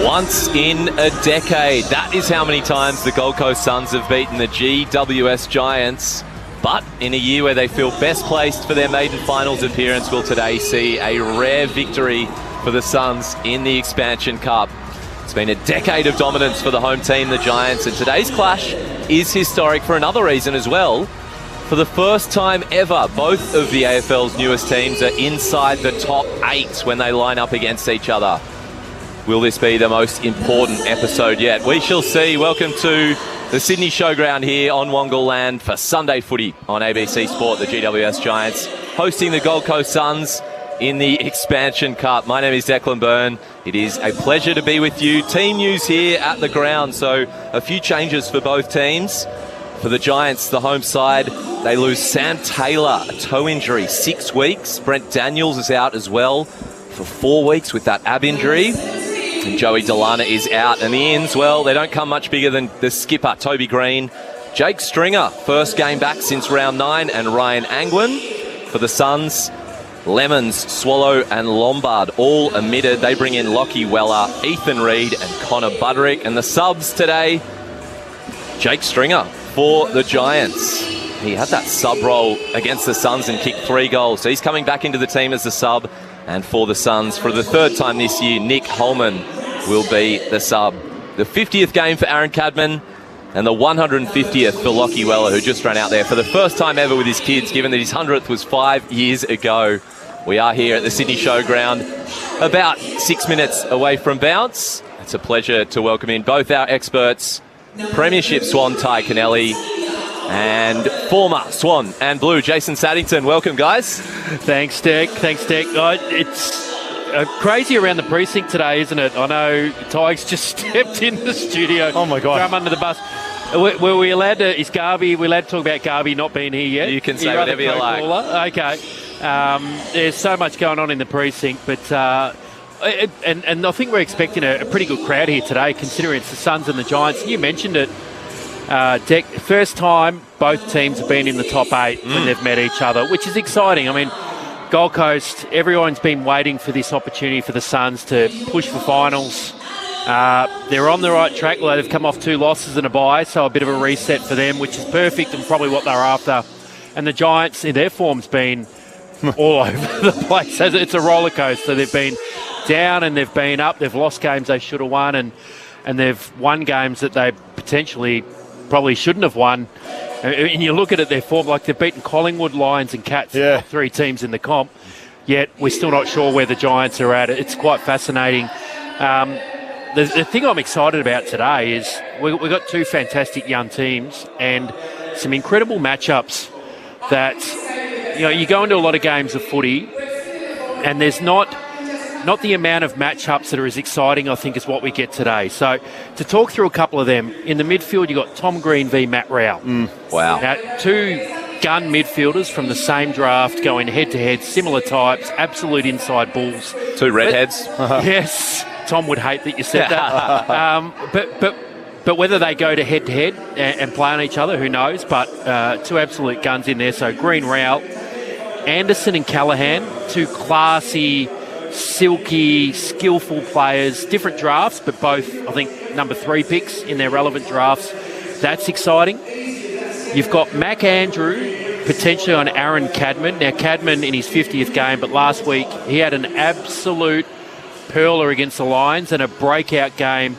Once in a decade. That is how many times the Gold Coast Suns have beaten the GWS Giants. But in a year where they feel best placed for their maiden finals appearance, will today see a rare victory for the Suns in the Expansion Cup. It's been a decade of dominance for the home team, the Giants, and today's clash is historic for another reason as well. For the first time ever, both of the AFL's newest teams are inside the top 8 when they line up against each other. Will this be the most important episode yet? We shall see. Welcome to the Sydney Showground here on Wongal Land for Sunday footy on ABC Sport. The GWS Giants hosting the Gold Coast Suns in the Expansion Cup. My name is Declan Byrne. It is a pleasure to be with you. Team news here at the ground. So a few changes for both teams. For the Giants, the home side, they lose Sam Taylor, a toe injury, 6 weeks. Brent Daniels is out as well for 4 weeks with that ab injury. And Joey Delana is out. And the ins, well, they don't come much bigger than the skipper, Toby Green. Jake Stringer, first game back since round 9. And Ryan Angwin. For the Suns, Lemons, Swallow and Lombard all omitted. They bring in Lockie Weller, Ethan Reid and Connor Buderick. And the subs today, Jake Stringer for the Giants. He had that sub role against the Suns and kicked 3 goals. So he's coming back into the team as the sub. And for the Suns, for the 3rd time this year, Nick Holman will be the sub. The 50th game for Aaron Cadman and the 150th for Lockie Weller, who just ran out there for the first time ever with his kids, given that his 100th was 5 years ago. We are here at the Sydney Showground, about 6 minutes away from bounce. It's a pleasure to welcome in both our experts, Premiership Swan Ty Kennelly and former Swan and Blue Jason Saddington. Welcome, guys. Thanks, Dick. It's crazy around the precinct today, isn't it? I know Tigers just stepped in the studio. Oh, my God. Throw him under the bus. Were we allowed to... Is Garby... We're allowed to talk about Garby not being here yet? You can say whatever you like. Okay. There's so mumuch going on in the precinct, but... And I think we're expecting a pretty good crowd here today, considering it's the Suns and the Giants. You mentioned it, Deck. First time both teams have been in the top 8 when they've met each other, which is exciting. I mean, Gold Coast, everyone's been waiting for this opportunity for the Suns to push for finals. They're on the right track. Well, they've come off 2 losses and a bye, so a bit of a reset for them, which is perfect and probably what they're after. And the Giants, in their form's been all over the place. It's a roller coaster. They've been down and they've been up. They've lost games they should have won, and they've won games that they potentially probably shouldn't have won. And you look at it, their form, like they've beaten Collingwood, Lions and Cats, the 3 teams in the comp, yet we're still not sure where the Giants are at. It's quite fascinating. The thing I'm excited about today is we've got 2 fantastic young teams and some incredible matchups that, you go into a lot of games of footy and there's not the amount of matchups that are as exciting, I think, as what we get today. So to talk through a couple of them, in the midfield you've got Tom Green v Matt Rowell. Wow. Now, 2 gun midfielders from the same draft going head-to-head, similar types, absolute inside bulls. 2 redheads. Yes, Tom would hate that you said that. But whether they go to head-to-head and play on each other, who knows? But 2 absolute guns in there. So Green, Rowell, Anderson and Callahan, 2 classy, silky, skillful players, different drafts, but both, I think, number 3 picks in their relevant drafts. That's exciting. You've got Mac Andrew potentially on Aaron Cadman. Now, Cadman in his 50th game, but last week he had an absolute pearler against the Lions and a breakout game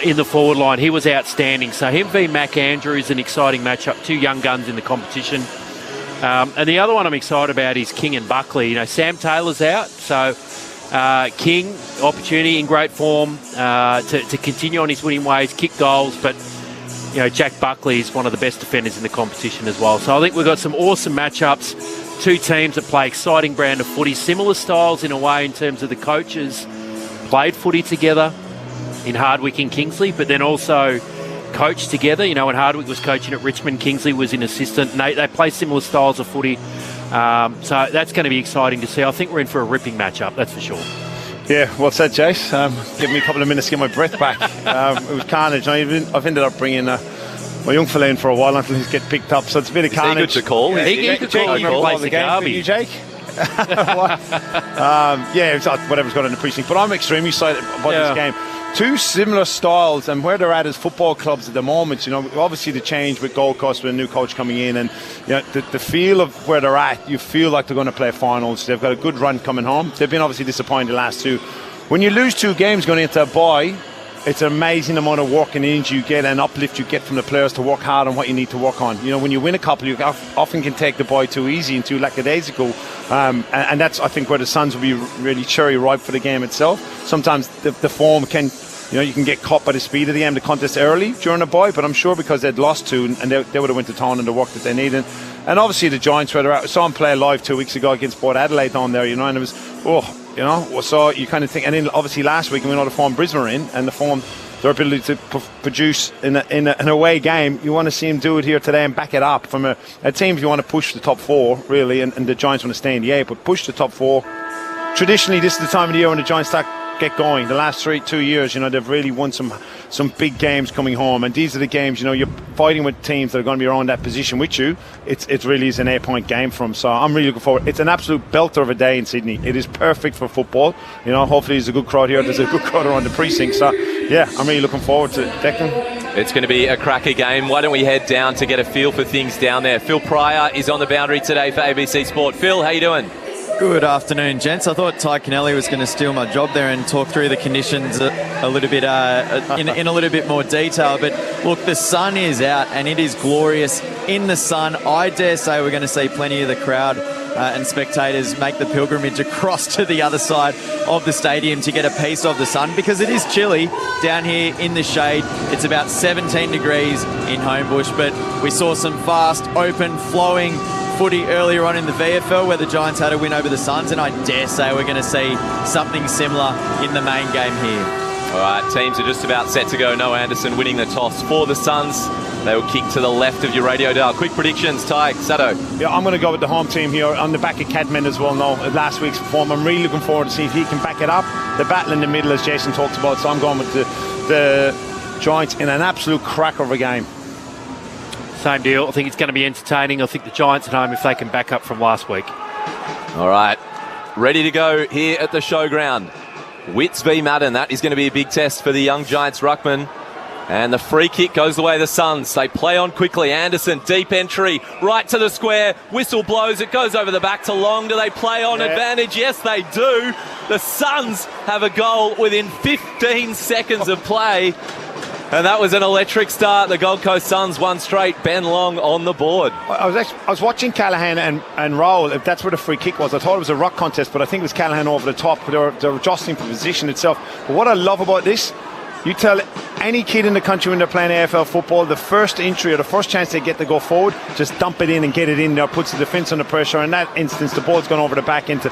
in the forward line. He was outstanding. So him v Mac Andrew is an exciting matchup. 2 young guns in the competition. And the other one I'm excited about is King and Buckley. Sam Taylor's out, so King, opportunity in great form to continue on his winning ways, kick goals, but Jack Buckley is one of the best defenders in the competition as well. So I think we've got some awesome matchups, 2 teams that play exciting brand of footy, similar styles in a way in terms of the coaches played footy together in Hardwick and Kingsley, but then also coached together. When Hardwick was coaching at Richmond, Kingsley was an assistant. And they play similar styles of footy. So that's going to be exciting to see. I think we're in for a ripping matchup, that's for sure. Yeah, well said, Jace. Give me a couple of minutes to get my breath back. It was carnage. I've ended up bringing my young fella in for a while until he's get picked up. So it's a bit of carnage. Is he good to call? He could call and replace the game for you, Jake. Yeah, it's whatever's got in the precinct. But I'm extremely excited about this game. two similar styles, and where they're at as football clubs at the moment. You know, obviously the change with Gold Coast with a new coach coming in, and you know, the feel of where they're at, you feel like they're going to play finals. They've got a good run coming home. They've been obviously disappointed the last two. When you lose 2 games going into a bye, it's an amazing amount of work and energy you get and uplift you get from the players to work hard on what you need to work on. You know, when you win a couple, you often can take the bye too easy and too lackadaisical. And that's, I think, where the Suns will be really cherry ripe for the game itself. Sometimes the form can, you know, you can get caught by the speed of the game, the contest early during a bye, but I'm sure because they'd lost 2 and they would have went to town and the work that they needed. And obviously the Giants, where they're at, I saw them play live 2 weeks ago against Port Adelaide down there, you know, and it was, you know, so you kind of think, and then obviously last week, we know the form Brisbane are in, and the form, their ability to produce in an away game, you want to see them do it here today and back it up from a team. If you want to push the top 4 really, and the Giants want to stay in the 8, but push the top 4. Traditionally, this is the time of the year when the Giants start get going. The last 2 years, you know, they've really won some big games coming home, and these are the games, you know, you're fighting with teams that are going to be around that position with you. It really is an 8-point game for them, so I'm really looking forward. It's an absolute belter of a day in Sydney. It is perfect for football. You know, hopefully there's a good crowd here. There's a good crowd around the precinct, so yeah, I'm really looking forward to it. Declan? It's going to be a cracker game. Why don't we head down to get a feel for things down there? Phil Pryor is on the boundary today for ABC Sport. Phil, how you doing? Good afternoon, gents. I thought Ty Kennelly was going to steal my job there and talk through the conditions a little bit in a little bit more detail. But look, the sun is out and it is glorious in the sun. I dare say we're going to see plenty of the crowd and spectators make the pilgrimage across to the other side of the stadium to get a piece of the sun, because it is chilly down here in the shade. It's about 17 degrees in Homebush, but we saw some fast, open, flowing footy earlier on in the VFL where the Giants had a win over the Suns, and I dare say we're going to see something similar in the main game here. All right, teams are just about set to go. Noah Anderson winning the toss for the Suns. They will kick to the left of your radio dial. Quick predictions, Ty, Sato. Yeah, I'm going to go with the home team here on the back of Cadman as well. Now, last week's perform, I'm really looking forward to see if he can back it up. The battle in the middle, as Jason talked about, so I'm going with the Giants in an absolute cracker of a game. Same deal. I think it's going to be entertaining. I think the Giants at home, if they can back up from last week. All right, ready to go here at the showground. Wits v Madden. That is going to be a big test for the young Giants ruckman. And the free kick goes the way of the Suns. They play on quickly. Anderson, deep entry, right to the square. Whistle blows. It goes over the back to Long. Do they play on advantage? Yes, they do. The Suns have a goal within 15 seconds of play. And that was an electric start. The Gold Coast Suns won straight. Ben Long on the board. I was watching Callahan and Raul. If that's where the free kick was, I thought it was a ruck contest, but I think it was Callahan over the top. They were jostling for position itself. But what I love about this, you tell any kid in the country when they're playing AFL football, the first entry or the first chance they get to go forward, just dump it in and get it in there, puts the defence under pressure. In that instance, the ball's gone over the back into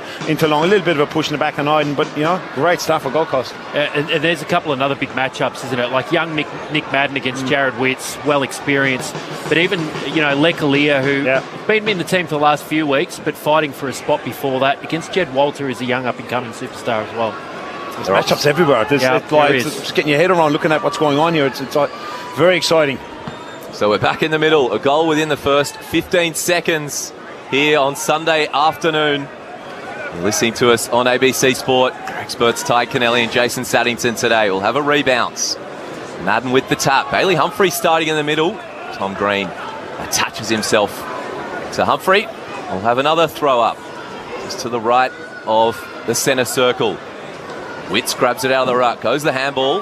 Long. A little bit of a push in the back on Iden, but, you know, great stuff for Gold Coast. And there's a couple of other big matchups, isn't it? Like young Nick Madden against Jared Witts, well experienced. But even, you know, Lekalia, who's been in the team for the last few weeks, but fighting for a spot before that, against Jed Walter, who's a young up-and-coming superstar as well. There's matchups everywhere. It's just getting your head around looking at what's going on here. It's very exciting. So we're back in the middle. A goal within the first 15 seconds here on Sunday afternoon. You're listening to us on ABC Sport. Experts Ty Kennelly and Jason Saddington today. We'll have a rebalance. Madden with the tap. Bailey Humphrey starting in the middle. Tom Green attaches himself to Humphrey. We'll have another throw up just to the right of the centre circle. Witts grabs it out of the ruck, goes the handball,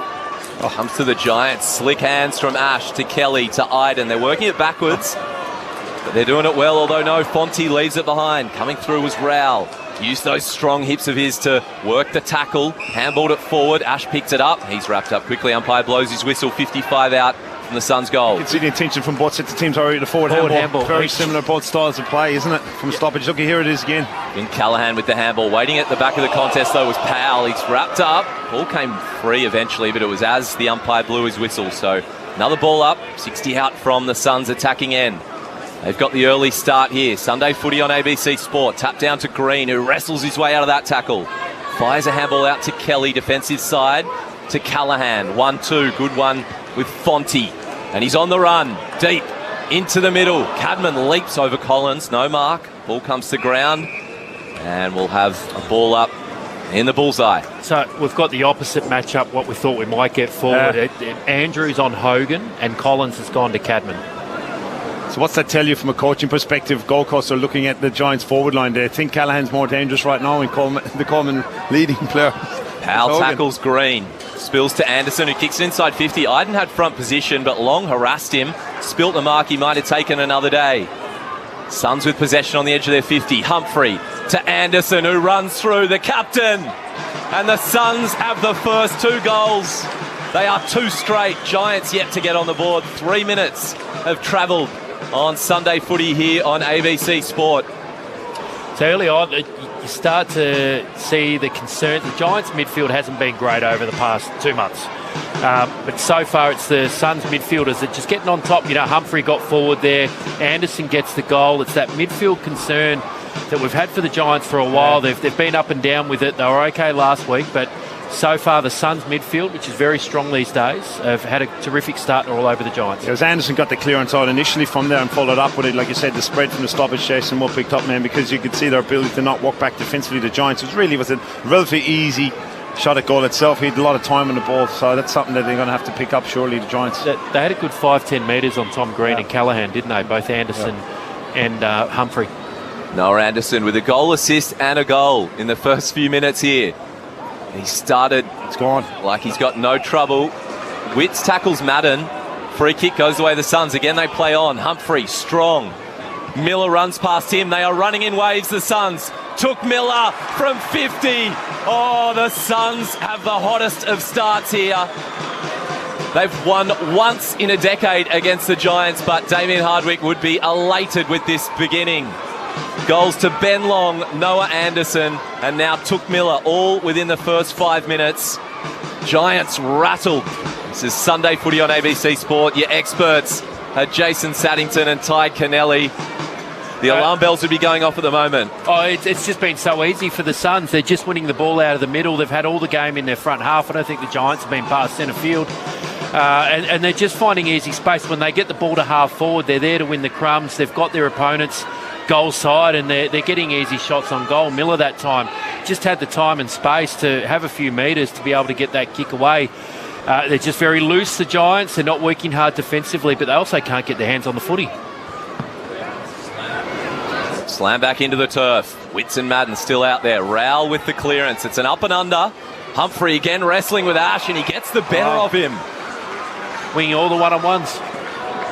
comes to the Giants, slick hands from Ash to Kelly to Iden. They're working it backwards, but they're doing it well, although no, Fonte leaves it behind. Coming through was Rowell. Used those strong hips of his to work the tackle, handballed it forward, Ash picked it up, he's wrapped up quickly, umpire blows his whistle, 55 out from the Suns' goal. You can see the intention from both sets of teams already, the forward handball. Very similar, both styles of play, isn't it? From stoppage. Look, here it is again. In Callahan with the handball. Waiting at the back of the contest, though, was Powell. He's wrapped up. Ball came free eventually, but it was as the umpire blew his whistle. So another ball up, 60 out from the Suns' attacking end. They've got the early start here. Sunday footy on ABC Sport. Tap down to Green, who wrestles his way out of that tackle. Fires a handball out to Kelly, defensive side, to Callahan. 1-2, good one with Fonte. And he's on the run, deep into the middle. Cadman leaps over Collins, no mark. Ball comes to ground, and we'll have a ball up in the bullseye. So we've got the opposite matchup, what we thought we might get forward. Andrews on Hogan and Collins has gone to Cadman. So what's that tell you from a coaching perspective? Gold Coast are looking at the Giants forward line. They think Callahan's more dangerous right now and the Coleman leading player. Powell tackles Green. Spills to Anderson, who kicks it inside 50. Iden had front position, but Long harassed him. Spilt the mark he might have taken another day. Suns with possession on the edge of their 50. Humphrey to Anderson, who runs through, the captain. And the Suns have the first 2 goals. They are 2 straight. Giants yet to get on the board. 3 minutes have travelled on Sunday footy here on ABC Sport. So early on, you start to see the concerns. The Giants midfield hasn't been great over the past 2 months. But so far it's the Suns midfielders that just getting on top. You know, Humphrey got forward there. Anderson gets the goal. It's that midfield concern that we've had for the Giants for a while. They've been up and down with it. They were okay last week, but so far the Suns midfield, which is very strong these days, have had a terrific start all over the Giants. As Anderson got the clearance out initially from there and followed up with it, like you said, the spread from the stoppage, Jason Moore picked up, man, because you could see their ability to not walk back defensively. The Giants was a relatively easy shot at goal itself. He had a lot of time on the ball, so that's something that they're going to have to pick up surely, the Giants. They had a good 5-10 metres on Tom Green and Callahan, didn't they? Both Anderson and Humphrey. Noah Anderson with a goal assist and a goal in the first few minutes here. He started like he's got no trouble. Witts tackles Madden. Free kick goes away the Suns. Again, they play on. Humphrey, strong. Miller runs past him. They are running in waves, the Suns. Took Miller from 50. Oh, the Suns have the hottest of starts here. They've won once in a decade against the Giants, but Damien Hardwick would be elated with this beginning. Goals to Ben Long, Noah Anderson, and now Took Miller, all within the first 5 minutes. Giants rattled. This is Sunday footy on ABC Sport. Your experts are Jason Saddington and Ty Kennelly. The alarm bells would be going off at the moment. Oh, it's just been so easy for the Suns. They're just winning the ball out of the middle. They've had all the game in their front half. I don't think the Giants have been past centre field. And they're just finding easy space. When they get the ball to half forward, they're there to win the crumbs. They've got their opponents goal side and they're getting easy shots on goal. Miller that time just had the time and space to have a few metres to be able to get that kick away. They're just very loose, the Giants. They're not working hard defensively, but they also can't get their hands on the footy. Slam back into the turf. Witts and Madden still out there. Rowell with the clearance. It's an up and under. Humphrey again wrestling with Ash, and he gets the better of him. Winning all the one-on-ones.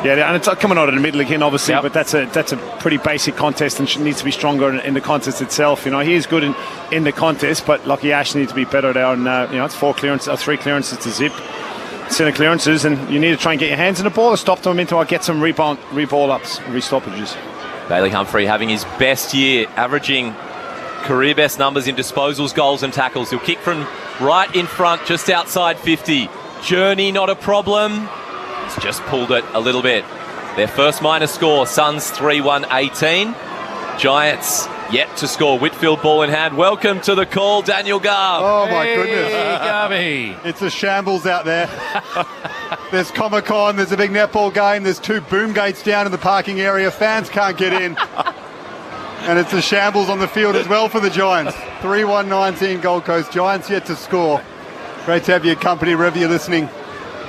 Yeah, and it's coming out of the middle again, obviously, but that's a pretty basic contest and needs to be stronger in the contest itself. You know, he is good in the contest, but Lucky Ash needs to be better there. And it's 3 clearances to zip. Center clearances, and you need to try and get your hands in the ball, stop them into, or get some reball ups, restoppages. Bailey Humphrey having his best year, averaging career best numbers in disposals, goals and tackles. He'll kick from right in front, just outside 50. Journey not a problem. He's just pulled it a little bit. Their first minor score, Suns 3-1-18. Giants yet to score. Whitfield ball in hand. Welcome to the call, Daniel Garb. Oh my goodness. Garby. It's a shambles out there. There's Comic-Con, there's a big netball game, there's 2 boom gates down in the parking area. Fans can't get in. And it's a shambles on the field as well for the Giants. 3-1-19 Gold Coast. Giants yet to score. Great to have your company wherever you're listening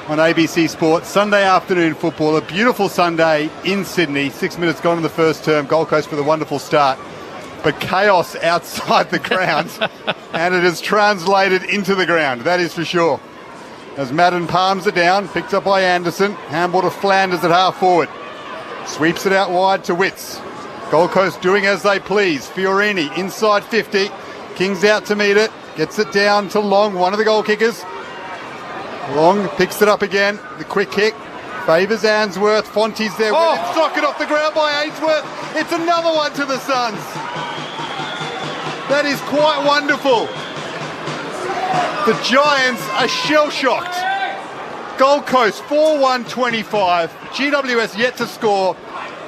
on ABC Sport. Sunday afternoon football, a beautiful Sunday in Sydney. 6 minutes gone in the first term. Gold Coast with a wonderful start. But chaos outside the ground, and it has translated into the ground, that is for sure. As Madden palms it down, picked up by Anderson, handball to Flanders at half forward. Sweeps it out wide to Witts. Gold Coast doing as they please. Fiorini inside 50. King's out to meet it. Gets it down to Long, one of the goal kickers. Long picks it up again. The quick kick. Favours Ainsworth. Fonte's there with it. Knock it off the ground by Ainsworth. It's another one to the Suns. That is quite wonderful. The Giants are shell-shocked. Gold Coast 4-1-25. GWS yet to score.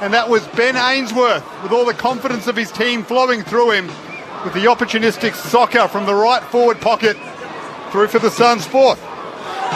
And that was Ben Ainsworth with all the confidence of his team flowing through him with the opportunistic soccer from the right forward pocket through for the Suns' fourth.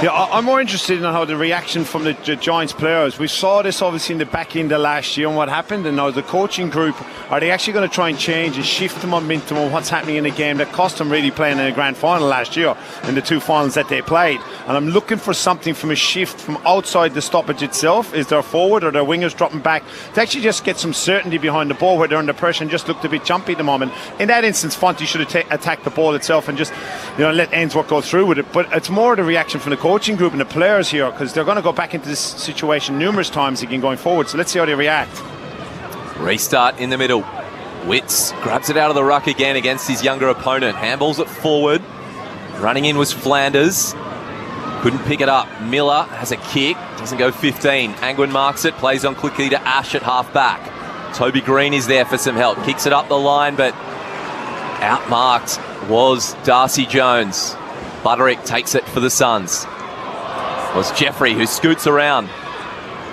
Yeah, I'm more interested in how the reaction from the Giants players. We saw this obviously in the back end of last year and what happened, and now the coaching group, are they actually going to try and change and shift the momentum on what's happening in the game that cost them really playing in the grand final last year in the 2 finals that they played? And I'm looking for something from a shift from outside the stoppage itself. Is there a forward or their wingers dropping back to actually just get some certainty behind the ball where they're under pressure and just looked a bit jumpy at the moment? In that instance, Fonte should have attacked the ball itself and just let Ainsworth go through with it. But it's more the reaction from the coaching group and the players here, because they're going to go back into this situation numerous times again going forward. So let's see how they react. Restart in the middle. Witts grabs it out of the ruck again against his younger opponent. Handballs it forward. Running in was Flanders. Couldn't pick it up. Miller has a kick. Doesn't go 15. Angwin marks it. Plays on quickly to Ash at half back. Toby Green is there for some help. Kicks it up the line, but outmarked was Darcy Jones. Butterick takes it for the Suns. It was Jeffrey who scoots around.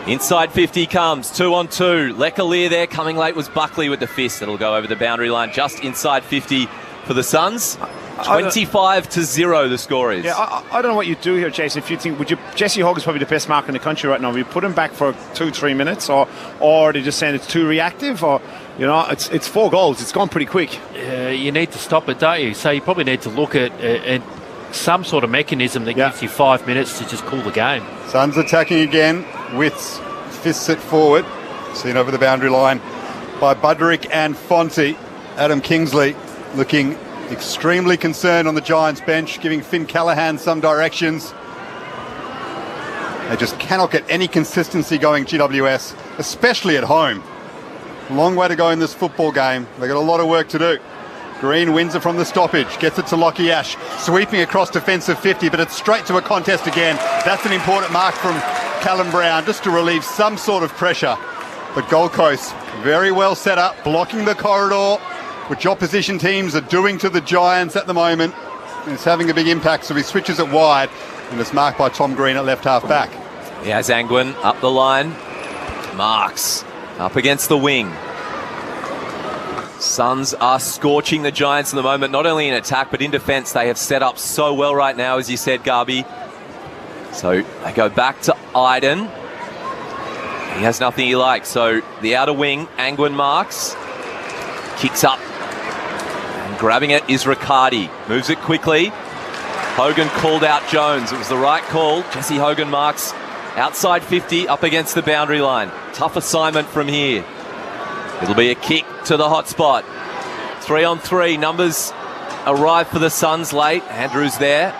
Inside 50 comes, 2-on-2. Lecalier there, coming late was Buckley with the fist. It'll go over the boundary line just inside 50 for the Suns. 25-0 the score is. Yeah, I don't know what you do here, Jason. If you think, Jesse Hogg is probably the best marker in the country right now. Would you put him back for 2-3 minutes, or are they just saying it's too reactive, or it's 4 goals. It's gone pretty quick. You need to stop it, don't you? So you probably need to look at some sort of mechanism that gives you 5 minutes to just cool the game. Suns attacking again. Witts fists it forward. Seen over the boundary line by Budrick and Fonte. Adam Kingsley looking extremely concerned on the Giants bench, giving Finn Callahan some directions. They just cannot get any consistency going, GWS, especially at home. Long way to go in this football game. They've got a lot of work to do. Green wins it from the stoppage, gets it to Lockie Ash, sweeping across defensive 50, but it's straight to a contest again. That's an important mark from Callum Brown, just to relieve some sort of pressure. But Gold Coast, very well set up, blocking the corridor, which opposition teams are doing to the Giants at the moment. And it's having a big impact, so he switches it wide, and it's marked by Tom Green at left half back. He has Angwin up the line. Marks up against the wing. Suns are scorching the Giants in the moment, not only in attack but in defence. They have set up so well right now, as you said, Garby. So they go back to Iden. He has nothing he likes. So the outer wing, Angwin marks. Kicks up. And grabbing it is Riccardi. Moves it quickly. Hogan called out Jones. It was the right call. Jesse Hogan marks outside 50, up against the boundary line. Tough assignment from here. It'll be a kick to the hot spot. 3-on-3. Numbers arrive for the Suns late. Andrews there.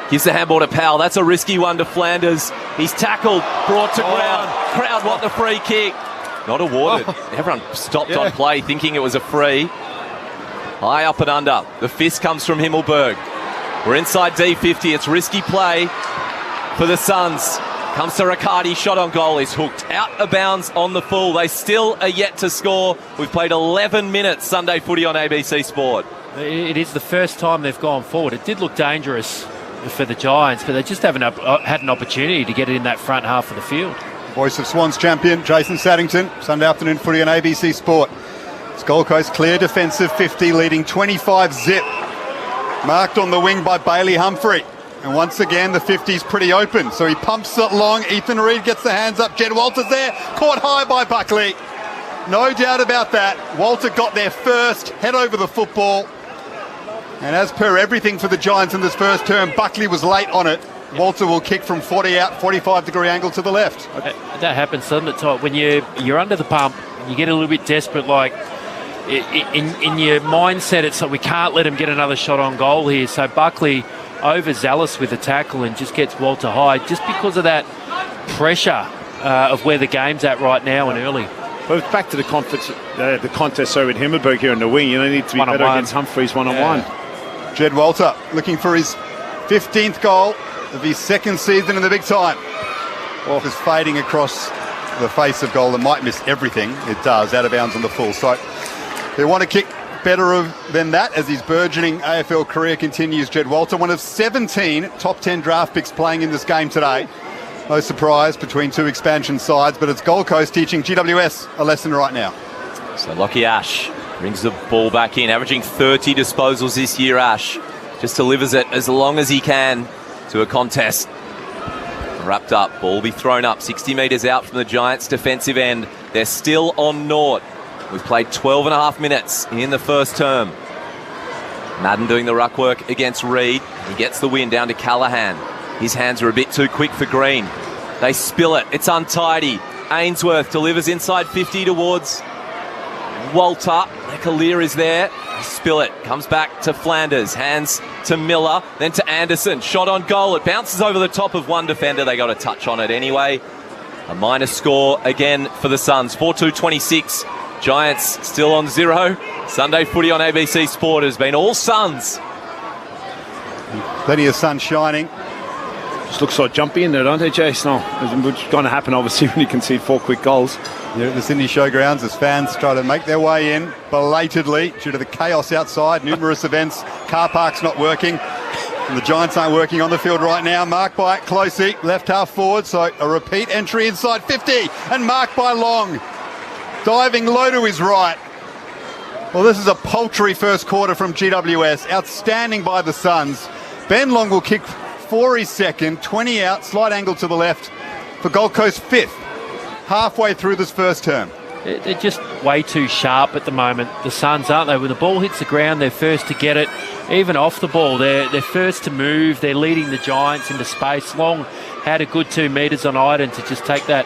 Gives the handball to Powell. That's a risky one to Flanders. He's tackled, brought to ground. Crowd want the free kick. Not awarded. Everyone stopped on play thinking it was a free. High up and under. The fist comes from Himmelberg. We're inside D50. It's risky play for the Suns. Comes to Riccardi, shot on goal. He's hooked out of bounds on the full. They still are yet to score. We've played 11 minutes Sunday footy on ABC Sport. It is the first time they've gone forward. It did look dangerous for the Giants, but they just haven't had an opportunity to get it in that front half of the field. Voice of Swans champion Jason Saddington, Sunday afternoon footy on ABC Sport. It's Gold Coast clear defensive 50, leading 25-zip. Marked on the wing by Bailey Humphrey. And once again, the 50's pretty open. So he pumps it long. Ethan Reid gets the hands up. Jed Walter's there. Caught high by Buckley. No doubt about that. Walter got there first. Head over the football. And as per everything for the Giants in this first term, Buckley was late on it. Walter will kick from 40 out, 45-degree angle to the left. That happens, doesn't it, Todd? When you're under the pump, you get a little bit desperate, like in your mindset, it's like we can't let him get another shot on goal here. So Buckley overzealous with the tackle and just gets Walter high just because of that pressure of where the game's at right now and early. Well, it's back to the contest with Himmelberg here in the wing. You need to be better against Humphreys one-on-one. Jed Walter looking for his 15th goal of his second season in the big time. Just fading across the face of goal that might miss everything. It does, out of bounds on the full. So they want to kick better than that as his burgeoning AFL career continues. Jed Walter, one of 17 top 10 draft picks playing in this game today. No surprise between two expansion sides, but it's Gold Coast teaching GWS a lesson right now. So Lockie Ash brings the ball back in, averaging 30 disposals this year. Ash just delivers it as long as he can to a contest. Wrapped up, ball will be thrown up 60 metres out from the Giants' defensive end. They're still on naught. We've played 12 and a half minutes in the first term. Madden doing the ruck work against Reed. He gets the win down to Callaghan. His hands are a bit too quick for Green. They spill it. It's untidy. Ainsworth delivers inside 50 towards Walter. Kalir is there. Spill it. Comes back to Flanders. Hands to Miller. Then to Anderson. Shot on goal. It bounces over the top of one defender. They got a touch on it anyway. A minus score again for the Suns. 4-2-26. Giants still on 0. Sunday footy on ABC Sport has been all Suns. Plenty of sun shining. Just looks so jumpy in there, don't they, Jace? No, it's going to happen, obviously, when you concede 4 quick goals. Here at the Sydney Showgrounds as fans try to make their way in belatedly due to the chaos outside. Numerous events, car parks not working. And the Giants aren't working on the field right now. Marked by Closey, left half forward, so a repeat entry inside 50 and marked by Long. Diving low to his right. Well, this is a paltry first quarter from GWS. Outstanding by the Suns. Ben Long will kick for his second, 20 out, slight angle to the left for Gold Coast 5th. Halfway through this first term. They're just way too sharp at the moment, the Suns, aren't they? When the ball hits the ground, they're first to get it. Even off the ball, they're first to move. They're leading the Giants into space. Long had a good 2 metres on Iden to just take that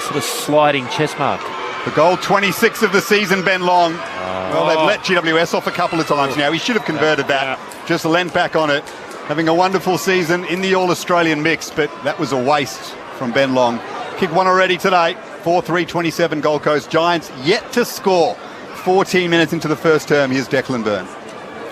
sort of sliding chest mark. The goal 26 of the season, Ben Long. Well, they've let GWS off a couple of times now. He should have converted that. Just leant back on it. Having a wonderful season in the All-Australian mix, but that was a waste from Ben Long. Kick one already today. 4-3-27 Gold Coast. Giants yet to score. 14 minutes into the first term. Here's Declan Byrne.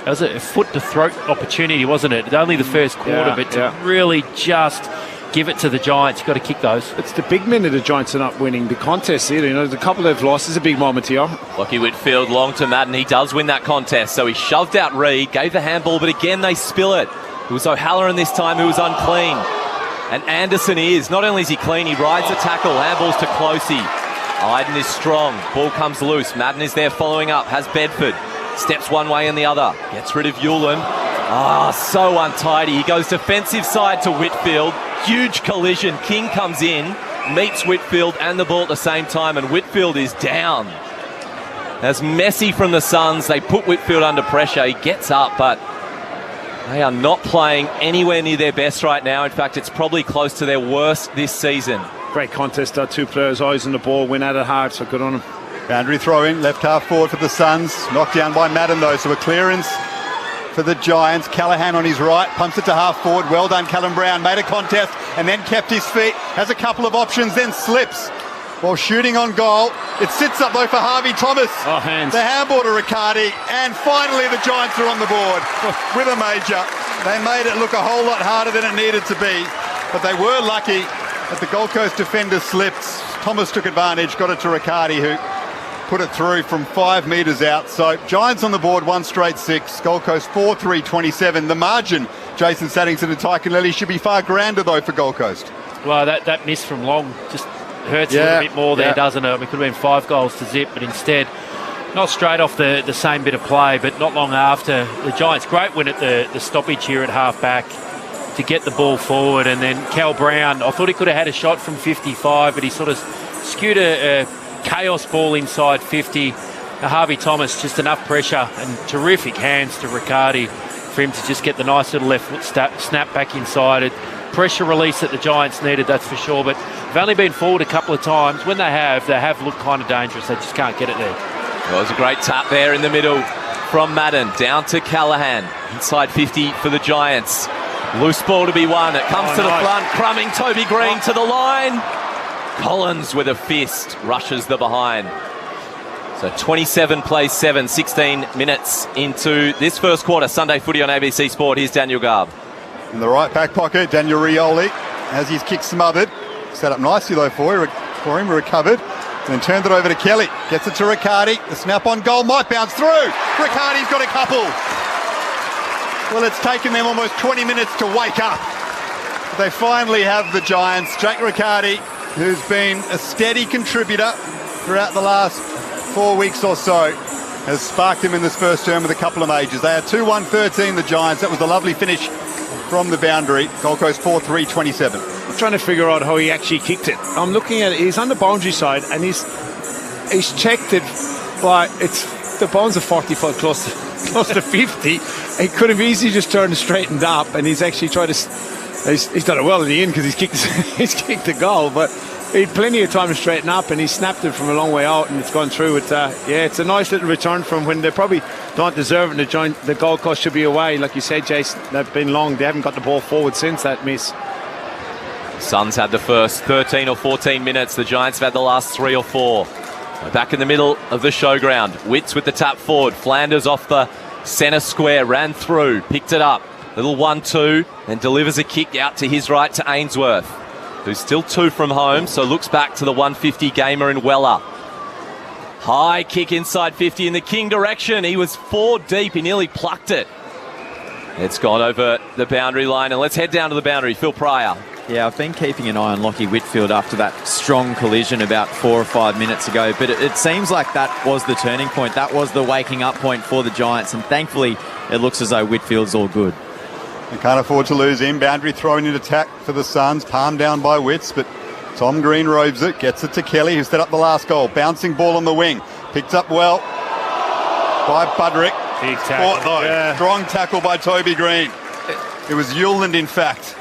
That was a foot-to-throat opportunity, wasn't it? Only the first quarter, but to really just give it to the Giants. You've got to kick those. It's the big men of the Giants are not winning the contest here. You know, the couple they've lost is a big moment here. Lockie Whitfield, long to Madden. He does win that contest. So he shoved out Reed, gave the handball, but again they spill it. It was O'Halloran this time who was unclean. And Anderson is. Not only is he clean, he rides a tackle. Handballs to Closey. Iden is strong. Ball comes loose. Madden is there following up. Has Bedford. Steps one way and the other. Gets rid of Hewlin. So untidy. He goes defensive side to Whitfield. Huge collision. King comes in, meets Whitfield and the ball at the same time, and Whitfield is down. As messy from the Suns, they put Whitfield under pressure. He gets up, but they are not playing anywhere near their best right now. In fact, it's probably close to their worst this season. Great contest. Our 2 players eyes on the ball, win at it hard, so good on them. Boundary throw in, left half forward for the Suns. Knocked down by Madden though, so a clearance for the Giants. Callaghan on his right, pumps it to half forward. Well done, Callum Brown. Made a contest and then kept his feet. Has a couple of options, then slips while shooting on goal. It sits up though for Harvey Thomas. Hands. The handball to Riccardi, and finally the Giants are on the board with a major. They made it look a whole lot harder than it needed to be, but they were lucky that the Gold Coast defender slipped. Thomas took advantage, got it to Riccardi, who put it through from 5 metres out. So Giants on the board, 1 straight 6. Gold Coast 4-3-27. The margin, Jason Saddington and Taikonelli, should be far grander though for Gold Coast. Well, that miss from Long just hurts a little bit more there, doesn't it? It could have been 5 goals to zip, but instead, not straight off the same bit of play, but not long after. The Giants, great win at the stoppage here at half-back to get the ball forward, and then Cal Brown, I thought he could have had a shot from 55, but he sort of skewed a chaos ball inside 50. Harvey Thomas, just enough pressure and terrific hands to Riccardi for him to just get the nice little left foot snap back inside it. Pressure release that the Giants needed, that's for sure, but they've only been forward a couple of times. When they have looked kind of dangerous. They just can't get it there. Well, it was a great tap there in the middle from Madden down to Callaghan. Inside 50 for the Giants. Loose ball to be won. It comes to the front. Crumbing Toby Green to the line. Collins with a fist rushes the behind. So 27 plays 7, 16 minutes into this first quarter. Sunday footy on ABC Sport. Here's Daniel Garb. In the right back pocket, Daniel Rioli has his kick smothered. Set up nicely though for him, recovered. And then turned it over to Kelly. Gets it to Riccardi. The snap on goal might bounce through. Riccardi's got a couple. Well, it's taken them almost 20 minutes to wake up. They finally have the Giants. Jake Riccardi, who's been a steady contributor throughout the last 4 weeks or so, has sparked him in this first term with a couple of majors. They are 2-1-13, the Giants. That was a lovely finish from the boundary. Gold Coast 4-3-27. I'm trying to figure out how he actually kicked it. I'm looking at it. He's on the boundary side, and he's checked it, but the bounds are 40 foot close to 50. He could have easily just turned and straightened up, and he's actually tried to. He's done it well in the end because he's kicked the goal, but he had plenty of time to straighten up, and he snapped it from a long way out, and it's gone through. It's a nice little return from when they probably don't deserve it. The Gold Coast should be away, like you said, Jason. They've been long. They haven't got the ball forward since that miss. Suns had the first 13 or 14 minutes. The Giants have had the last 3 or 4. Back in the middle of the showground. Witts with the tap forward. Flanders off the centre square. Ran through. Picked it up. Little 1-2. And delivers a kick out to his right to Ainsworth, who's still 2 from home. So looks back to the 150 gamer in Weller. High kick inside 50 in the King direction. He was 4 deep. He nearly plucked it. It's gone over the boundary line. And let's head down to the boundary. Phil Pryor. Yeah, I've been keeping an eye on Lachie Whitfield after that strong collision about 4 or 5 minutes ago, but it seems like that was the turning point. That was the waking up point for the Giants, and thankfully it looks as though Whitfield's all good. They can't afford to lose him. Boundary thrown in attack for the Suns. Palmed down by Witts, but Tom Green robes it. Gets it to Kelly, who set up the last goal. Bouncing ball on the wing. Picked up well by Budrick. Big tackle. Yeah. Strong tackle by Toby Green. It was Yuland, in fact.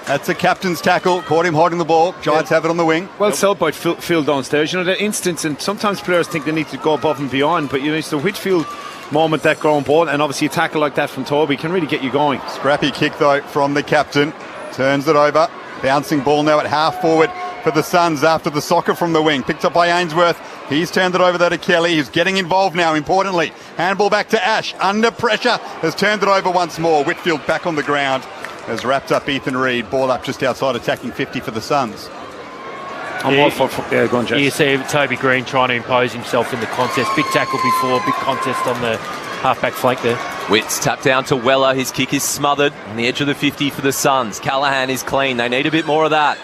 That's a captain's tackle. Caught him holding the ball. Giants have it on the wing. Well, sold by Phil downstairs. You know, that instance, and sometimes players think they need to go above and beyond, but you know, it's the Whitfield moment, that ground ball, and obviously a tackle like that from Toby can really get you going. Scrappy kick, though, from the captain. Turns it over. Bouncing ball now at half forward for the Suns after the soccer from the wing. Picked up by Ainsworth. He's turned it over there to Kelly. He's getting involved now, importantly. Handball back to Ash. Under pressure. Has turned it over once more. Whitfield back on the ground. Has wrapped up Ethan Reid. Ball up just outside, attacking 50 for the Suns. I'm all for go on, Jess. You see Toby Green trying to impose himself in the contest. Big tackle before, big contest on the half-back flank there. Witts tapped down to Weller. His kick is smothered on the edge of the 50 for the Suns. Callaghan is clean. They need a bit more of that.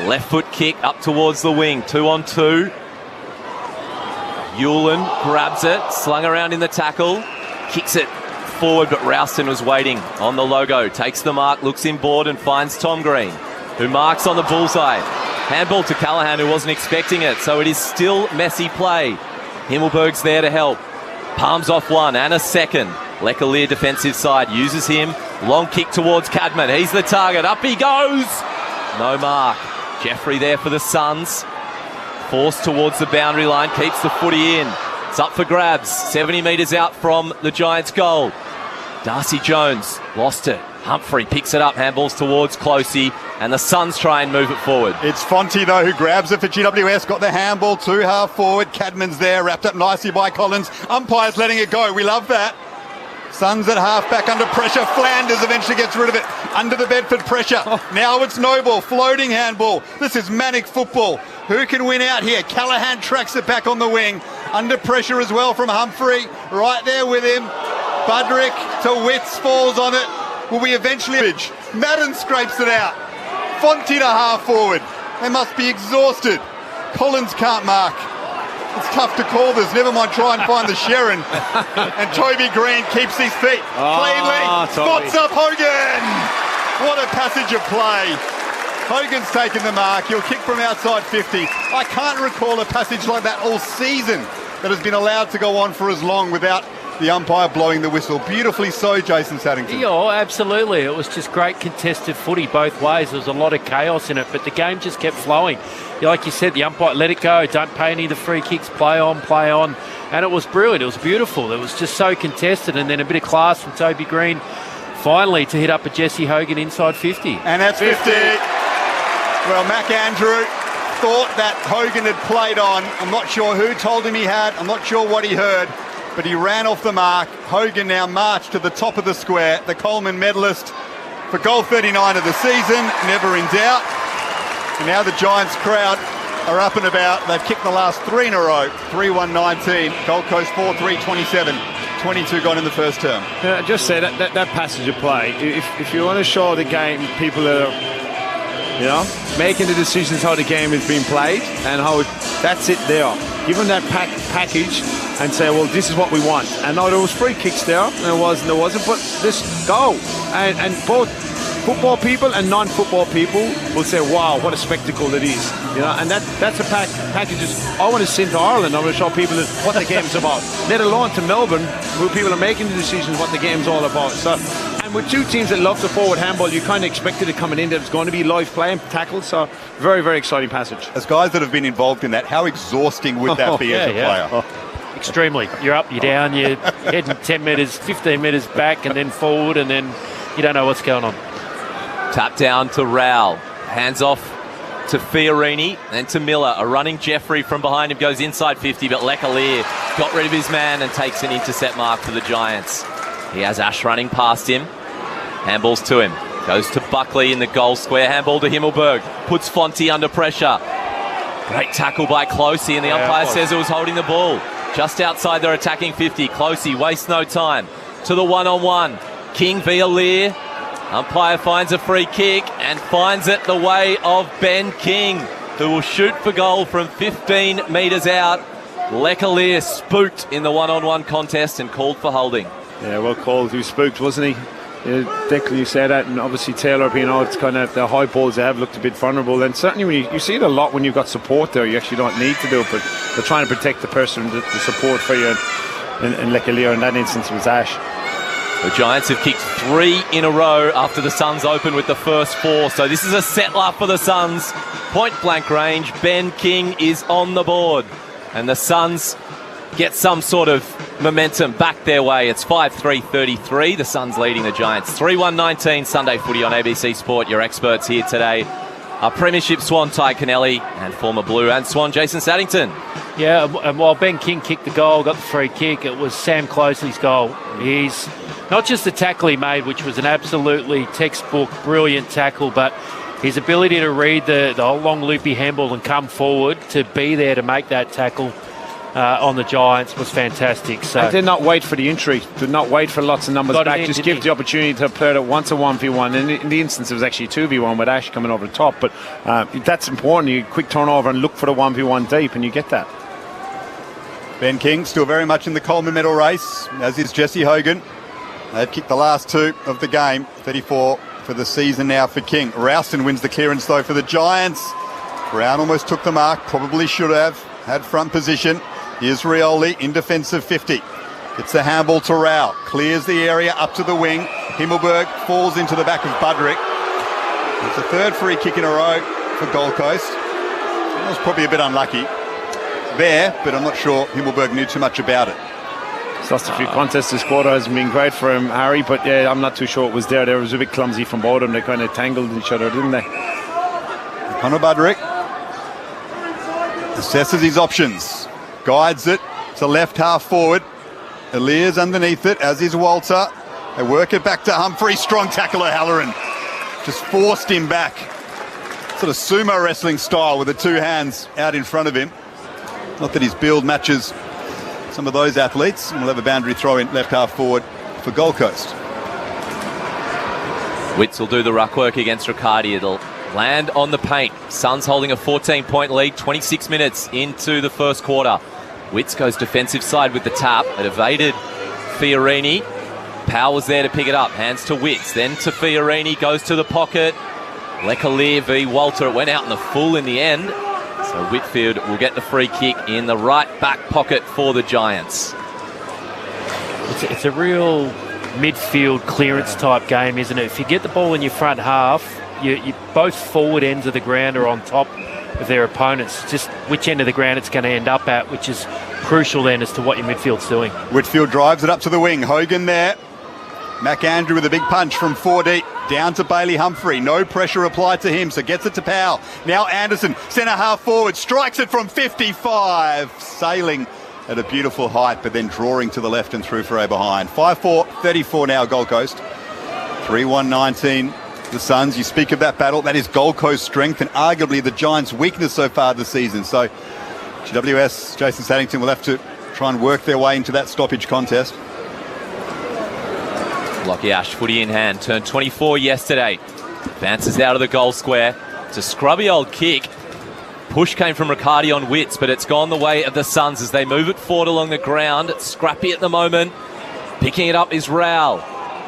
Left foot kick up towards the wing. 2-on-2. Yuland grabs it. Slung around in the tackle. Kicks it forward, but Ralston was waiting on the logo. Takes the mark, looks inboard and finds Tom Green, who marks on the bullseye. Handball to Callaghan, who wasn't expecting it, so it is still messy play. Himmelberg's there to help. Palms off one and a second. Lecalier defensive side uses him. Long kick towards Cadman. He's the target. Up he goes. No mark. Jeffrey there for the Suns. Forced towards the boundary line. Keeps the footy in. It's up for grabs. 70 metres out from the Giants' goal. Darcy Jones lost it. Humphrey picks it up. Handballs towards Closey. And the Suns try and move it forward. It's Fonte, though, who grabs it for GWS. Got the handball to half forward. Cadman's there, wrapped up nicely by Collins. Umpire's letting it go. We love that. Suns at half back under pressure. Flanders eventually gets rid of it. Under the Bedford pressure. Now it's Noble. Floating handball. This is manic football. Who can win out here? Callaghan tracks it back on the wing. Under pressure as well from Humphrey. Right there with him. Budrick to Witts, falls on it. Will we eventually... Madden scrapes it out. Fonte to half forward. They must be exhausted. Collins can't mark. It's tough to call this. Never mind try and find the Sharon. And Toby Green keeps his feet cleanly. Spots up Hogan. What a passage of play. Hogan's taken the mark. He'll kick from outside 50. I can't recall a passage like that all season that has been allowed to go on for as long without the umpire blowing the whistle. Beautifully so, Jason Saddington. Yeah, absolutely. It was just great contested footy both ways. There was a lot of chaos in it, but the game just kept flowing. Like you said, the umpire let it go. Don't pay any of the free kicks. Play on, play on. And it was brilliant. It was beautiful. It was just so contested. And then a bit of class from Toby Green finally to hit up a Jesse Hogan inside 50. And that's 50. Well, Mac Andrew thought that Hogan had played on. I'm not sure who told him he had. I'm not sure what he heard. But he ran off the mark. Hogan now marched to the top of the square. The Coleman medalist for goal 39 of the season. Never in doubt. And now the Giants crowd are up and about. They've kicked the last 3 in a row. 3-1-19. Gold Coast 4-3-27. 22 gone in the first term. Just say that passage of play. If you want to show the game, people that are You know, making the decisions how the game is being played and how that's it there. Give them that package and say, well, this is what we want. And now there was free kicks there, and there wasn't, but just go. And both football people and non-football people will say, wow, what a spectacle it is. You know, and that's a package. I want to send to Ireland. I want to show people what the game's about. Let alone to Melbourne, where people are making the decisions what the game's all about. So, and with two teams that love the forward handball, you kind of expected it coming in that it's going to be live play and tackle. So, very, very exciting passage. As guys that have been involved in that, how exhausting would that be as a player? Extremely. You're up, you're down, you're heading 10 metres, 15 metres back and then forward, and then you don't know what's going on. Tap down to Rowell. Hands off to Fiorini, then to Miller. A running Jeffrey from behind him goes inside 50, but Lecalier got rid of his man and takes an intercept mark for the Giants. He has Ash running past him. Handballs to him. Goes to Buckley in the goal square. Handball to Himmelberg. Puts Fonte under pressure. Great tackle by Closey, and the umpire says it was holding the ball. Just outside their attacking 50. Closey wastes no time. To the one-on-one. King via Lear. Umpire finds a free kick and finds it the way of Ben King, who will shoot for goal from 15 metres out. Lecalier spooked in the one-on-one contest and called for holding. Yeah, well called. He was spooked, wasn't he? Declan, you say that, and obviously Taylor being out, it's kind of the high balls they have looked a bit vulnerable. And certainly when you see it a lot when you've got support there, you actually don't need to do it, but they're trying to protect the person, the support for you. And Lecalier in that instance was Ash. The Giants have kicked 3 in a row after the Suns open with the first 4. So this is a settler for the Suns. Point blank range. Ben King is on the board. And the Suns get some sort of momentum back their way. It's 5-3-33. The Suns leading the Giants. 3-1-19 Sunday footy on ABC Sport. Your experts here today are Premiership Swan Ty Connelly and former Blue and Swan Jason Saddington. Yeah, and while Ben King kicked the goal, got the free kick, it was Sam Closely's goal. He's not just the tackle he made, which was an absolutely textbook, brilliant tackle, but his ability to read the long loopy handball and come forward to be there to make that tackle on the Giants was fantastic. So and did not wait for the entry, did not wait for lots of numbers back, just give the opportunity to play it once a 1v1. And in the instance, it was actually 2v1 with Ash coming over the top. But that's important. You quick turnover and look for the 1v1 deep, and you get that. Ben King still very much in the Coleman medal race, as is Jesse Hogan. They've kicked the last 2 of the game. 34 for the season now for King. Rouston wins the clearance though for the Giants. Brown almost took the mark, probably should have. Had front position. Here's Rioli in defensive 50. It's the handball to Rao. Clears the area up to the wing. Himmelberg falls into the back of Budrick. It's the 3rd free kick in a row for Gold Coast. It was probably a bit unlucky there, but I'm not sure Himmelberg knew too much about it. He's lost a few contests this quarter, hasn't been great for him, Harry, but yeah, I'm not too sure it was there. There was a bit clumsy from both of them. They kind of tangled each other, didn't they? Connor Budrick assesses his options, guides it to left half forward. Elias underneath it, as is Walter. They work it back to Humphrey. Strong tackle O'Halloran. Just forced him back. Sort of sumo wrestling style with the 2 hands out in front of him. Not that his build matches some of those athletes. And we'll have a boundary throw in left half forward for Gold Coast. Witts will do the ruck work against Riccardi. It'll land on the paint. Suns holding a 14-point lead, 26 minutes into the first quarter. Witts goes defensive side with the tap. It evaded Fiorini. Powell was there to pick it up. Hands to Witts, then to Fiorini. Goes to the pocket. Lecalier v Walter. It went out in the full in the end. So Whitfield will get the free kick in the right back pocket for the Giants. It's a real midfield clearance type game, isn't it? If you get the ball in your front half, you both forward ends of the ground are on top of their opponents. Just which end of the ground it's going to end up at, which is crucial then as to what your midfield's doing. Whitfield drives it up to the wing. Hogan there. McAndrew with a big punch from 4 deep. Down to Bailey Humphrey. No pressure applied to him, so gets it to Powell. Now Anderson, centre half forward, strikes it from 55. Sailing at a beautiful height, but then drawing to the left and through for a behind. 5-4-34 now Gold Coast. 3-1-19 the Suns. You speak of that battle. That is Gold Coast strength and arguably the Giants' weakness so far this season. So GWS, Jason Saddington will have to try and work their way into that stoppage contest. Lockie Ash, footy in hand, turned 24 yesterday. Advances out of the goal square. It's a scrubby old kick. Push came from Riccardi on Witts, but it's gone the way of the Suns as they move it forward along the ground. It's scrappy at the moment. Picking it up is Rowell.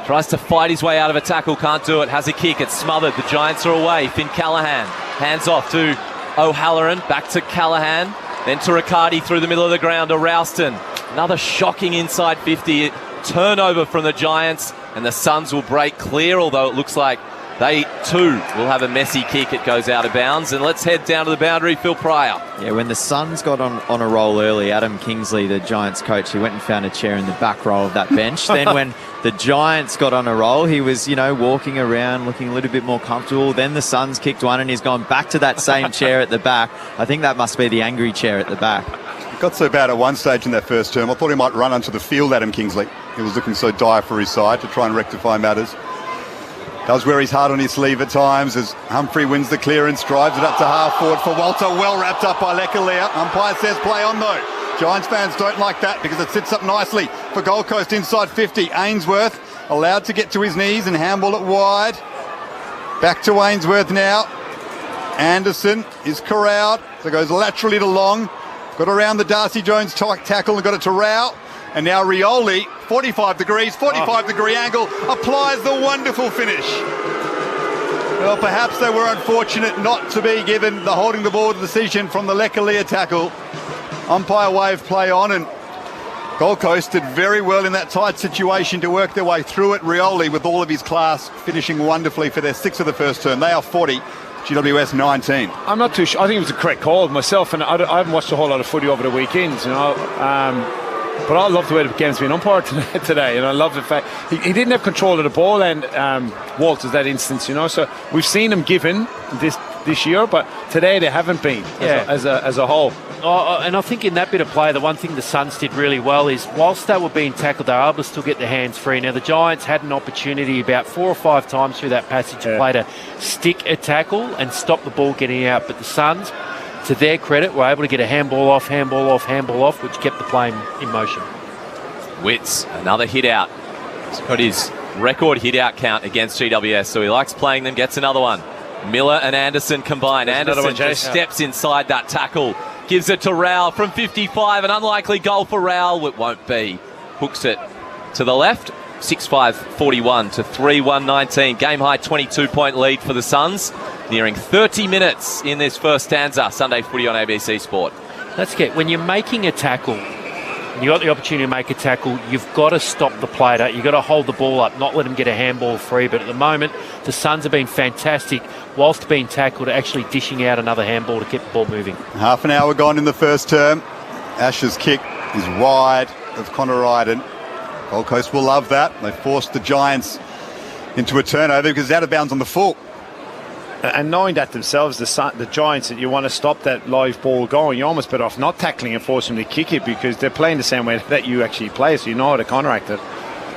Tries to fight his way out of a tackle, can't do it. Has a kick, it's smothered. The Giants are away. Finn Callaghan hands off to O'Halloran. Back to Callaghan. Then to Riccardi through the middle of the ground to Ralston. Another shocking inside 50. Turnover from the Giants, and the Suns will break clear, although it looks like they too will have a messy kick. It goes out of bounds, and let's head down to the boundary. Phil Pryor. Yeah, when the Suns got on a roll early, Adam Kingsley, the Giants coach, he went and found a chair in the back row of that bench. Then when the Giants got on a roll, he was, walking around looking a little bit more comfortable. Then the Suns kicked one and he's gone back to that same chair at the back. I think that must be the angry chair at the back. It got so bad at one stage in that first term, I thought he might run onto the field, Adam Kingsley. He was looking so dire for his side to try and rectify matters. Does wear his heart on his sleeve at times as Humphrey wins the clearance, drives it up to half forward for Walter. Well wrapped up by Lekalia. Umpire says play on though. Giants fans don't like that because it sits up nicely for Gold Coast inside 50. Ainsworth allowed to get to his knees and handball it wide. Back to Ainsworth now. Anderson is corralled, so goes laterally to Long. Got around the Darcy Jones tackle and got it to Rao. And now Rioli, 45 degree angle, applies the wonderful finish. Well, perhaps they were unfortunate not to be given the holding the ball decision from the Lekalia tackle. Umpire wave play on, and Gold Coast did very well in that tight situation to work their way through it. Rioli, with all of his class, finishing wonderfully for their 6th of the first term. They are 40. GWS 19. I'm not too sure. I think it was a correct call myself, and I haven't watched a whole lot of footy over the weekend, but I love the way the game's been umpired today, and I love the fact he didn't have control of the ball, and Walters that instance, so we've seen him given this year, but today they haven't been as a whole. And I think in that bit of play, the one thing the Suns did really well is whilst they were being tackled, they were able to still get their hands free. Now, the Giants had an opportunity about 4 or 5 times through that passage of play to stick a tackle and stop the ball getting out. But the Suns, to their credit, were able to get a handball off, which kept the play in motion. Witts, another hit out. He's got his record hit out count against GWS, so he likes playing them, gets another one. Miller and Anderson combine. Anderson just steps inside that tackle. Gives it to Rowell from 55. An unlikely goal for Rowell. It won't be. Hooks it to the left. 6-5-41 to 3-1-19. Game high 22-point lead for the Suns. Nearing 30 minutes in this first stanza. Sunday footy on ABC Sport. When you're making a tackle, and you got the opportunity to make a tackle, you've got to stop the player. You've got to hold the ball up, not let him get a handball free. But at the moment, the Suns have been fantastic whilst being tackled, actually dishing out another handball to keep the ball moving. Half an hour gone in the first term. Ash's kick is wide of Connor Ryden. Gold Coast will love that. They forced the Giants into a turnover because it's out of bounds on the full. And knowing that themselves, the Giants, that you want to stop that live ball going, you're almost better off not tackling and forcing them to kick it because they're playing the same way that you actually play, so you know how to counteract it.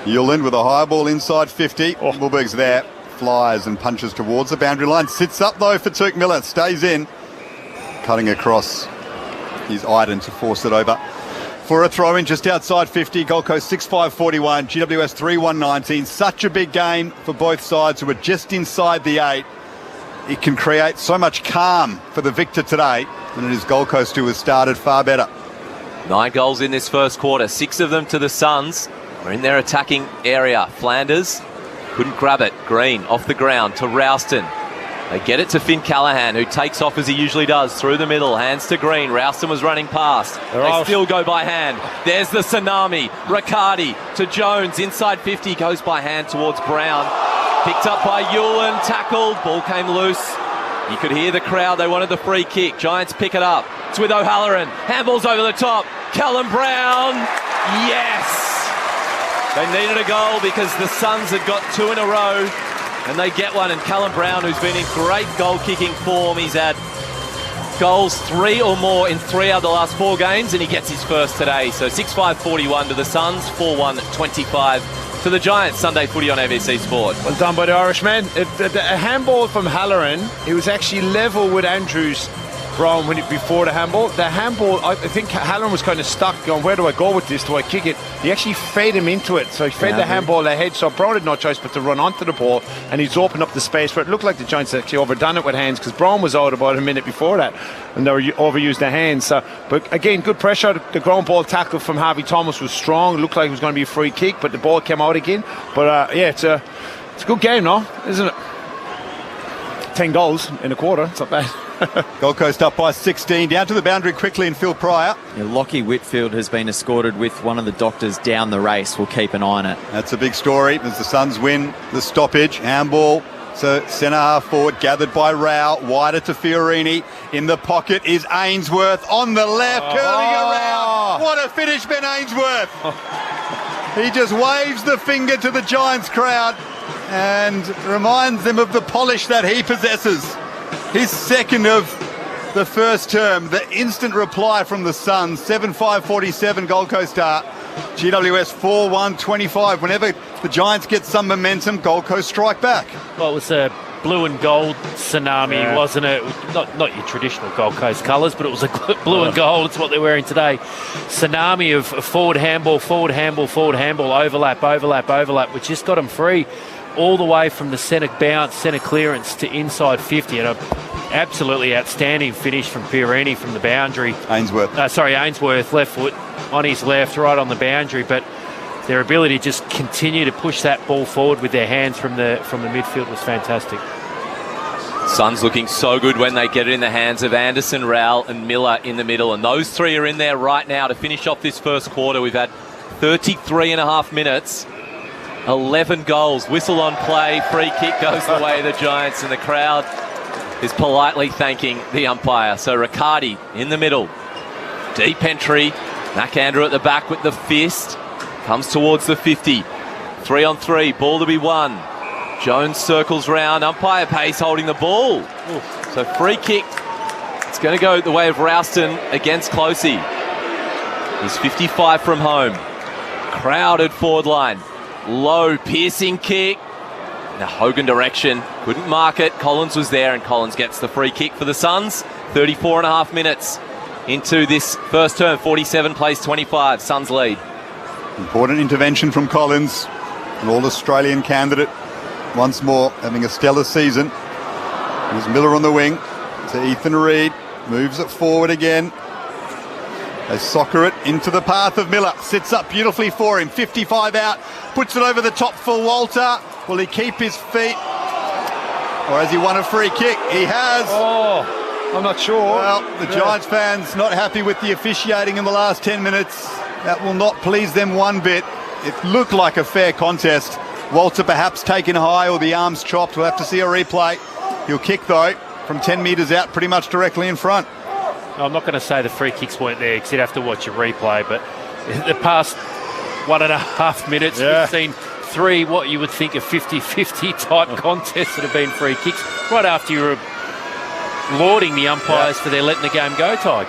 Yulin with a high ball inside 50. Wilberg's there. Flies and punches towards the boundary line. Sits up though for Tuke Miller. Stays in. Cutting across is Iden to force it over for a throw in just outside 50. Gold Coast 6-5-41. GWS 3-1-19. Such a big game for both sides who are just inside the 8. It can create so much calm for the victor today, and it is Gold Coast who has started far better. 9 goals in this first quarter. 6 of them to the Suns. We're in their attacking area. Flanders couldn't grab it. Green off the ground to Ralston. They get it to Finn Callaghan, who takes off as he usually does through the middle. Hands to Green. Ralston was running past. They still go by hand. There's the tsunami. Riccardi to Jones. Inside 50. Goes by hand towards Brown. Picked up by Yulin. Tackled. Ball came loose. You could hear the crowd. They wanted the free kick. Giants pick it up. It's with O'Halloran. Handball's over the top. Callum Brown. Yes! They needed a goal because the Suns had got 2 in a row, and they get one. And Callum Brown, who's been in great goal-kicking form, he's had goals 3 or more in 3 out of the last 4 games, and he gets his first today. So 6-5-41 to the Suns, 4-1-25 to the Giants. Sunday footy on ABC Sport. Well done by the Irishman. A handball from Halloran. He was actually level with Andrews Brown before the handball. The handball, I think Halloran was kind of stuck going, where do I go with this? Do I kick it? He actually fed him into it. So he fed the handball ahead. So Brown had no choice but to run onto the ball, and he's opened up the space where it looked like the Giants had actually overdone it with hands, because Brown was out about a minute before that and they were overused their hands. But again, good pressure. The ground ball tackle from Harvey Thomas was strong. It looked like it was going to be a free kick, but the ball came out again. But it's a good game now, isn't it? 10 goals in a quarter. It's not bad. Gold Coast up by 16. Down to the boundary quickly in Phil Pryor. Yeah, Lockie Whitfield has been escorted with one of the doctors down the race. We'll keep an eye on it. That's a big story as the Suns win the stoppage. Handball. So centre half forward gathered by Rao. Wider to Fiorini. In the pocket is Ainsworth on the left, curling around. What a finish, Ben Ainsworth. He just waves the finger to the Giants crowd and reminds them of the polish that he possesses. His second of the first term. The instant reply from the Suns. 7-5-47 Gold Coast start. GWS 4-1-25. Whenever the Giants get some momentum, Gold Coast strike back. Well, it was a blue and gold tsunami, wasn't it? Not your traditional Gold Coast colours, but it was a blue and gold. It's what they're wearing today. Tsunami of forward handball, overlap, which just got them free all the way from the centre bounce, centre clearance to inside 50. And an absolutely outstanding finish from Fiorini from the boundary. Ainsworth, left foot on his left, right on the boundary. But their ability to just continue to push that ball forward with their hands from the midfield was fantastic. Suns looking so good when they get it in the hands of Anderson, Rowell and Miller in the middle. And those three are in there right now to finish off this first quarter. We've had 33 and a half minutes. 11 goals, whistle on play, free kick goes the way of the Giants, and the crowd is politely thanking the umpire. So Riccardi in the middle, deep entry, McAndrew at the back with the fist, comes towards the 50, 3-on-3, ball to be won. Jones circles round, umpire Pace holding the ball. So free kick, it's going to go the way of Rouston against Closey. He's 55 from home, crowded forward line. Low piercing kick. The Hogan direction. Couldn't mark it. Collins was there, and Collins gets the free kick for the Suns. 34 and a half minutes into this first term. 47 plays 25. Suns lead. important intervention from Collins, an All-Australian candidate, once more having a stellar season. There's Miller on the wing to Ethan Reid, moves it forward again. They soccer it into the path of Miller. Sits up beautifully for him. 55 out. Puts it over the top for Walter. Will he keep his feet? Or has he won a free kick? He has. Oh, I'm not sure. Well, the Giants fans not happy with the officiating in the last 10 minutes. That will not please them one bit. It looked like a fair contest. Walter perhaps taken high or the arms chopped. We'll have to see a replay. He'll kick, though, from 10 metres out, pretty much directly in front. I'm not going to say the free kicks weren't there because you'd have to watch a replay, but the past 1.5 minutes, we've seen three what you would think are 50-50 type contests that have been free kicks right after you were lauding the umpires for their letting the game go, Ty.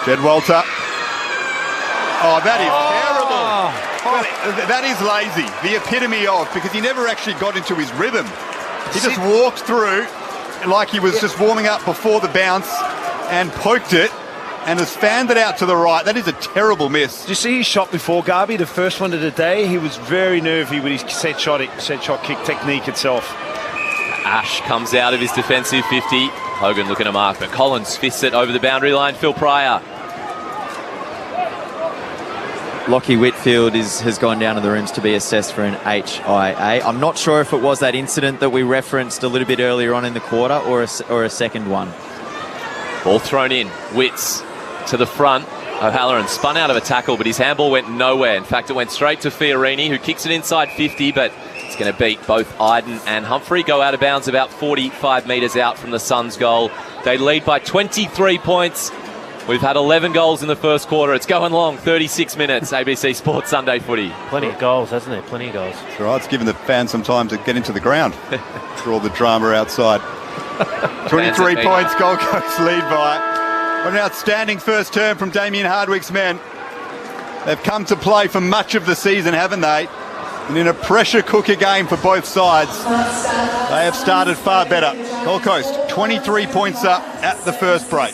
Jed Walter. Oh, that is terrible. That is lazy, the epitome of, because he never actually got into his rhythm. He just walked through like he was just warming up before the bounce and poked it and has fanned it out to the right. That is a terrible miss. Did you see his shot before, Garby, the first one of the day? He was very nervy with his set shot kick technique itself. Ash comes out of his defensive 50. Hogan looking to mark, but Collins fists it over the boundary line. Phil Pryor. Lockie Whitfield has gone down to the rooms to be assessed for an HIA. I'm not sure if it was that incident that we referenced a little bit earlier on in the quarter or a second one. Ball thrown in. Witts to the front. O'Halloran spun out of a tackle, but his handball went nowhere. In fact, it went straight to Fiorini, who kicks it inside 50, but it's going to beat both Iden and Humphrey. Go out of bounds about 45 metres out from the Suns' goal. They lead by 23 points. We've had 11 goals in the first quarter. It's going long, 36 minutes. ABC Sports Sunday Footy. Plenty of goals, hasn't there? Plenty of goals. That's right. It's given the fans some time to get into the ground for all the drama outside. 23 points, Gold Coast lead by. What an outstanding first term from Damien Hardwick's men. They've come to play for much of the season, haven't they? And in a pressure cooker game for both sides, they have started far better. Gold Coast 23 points up at the first break.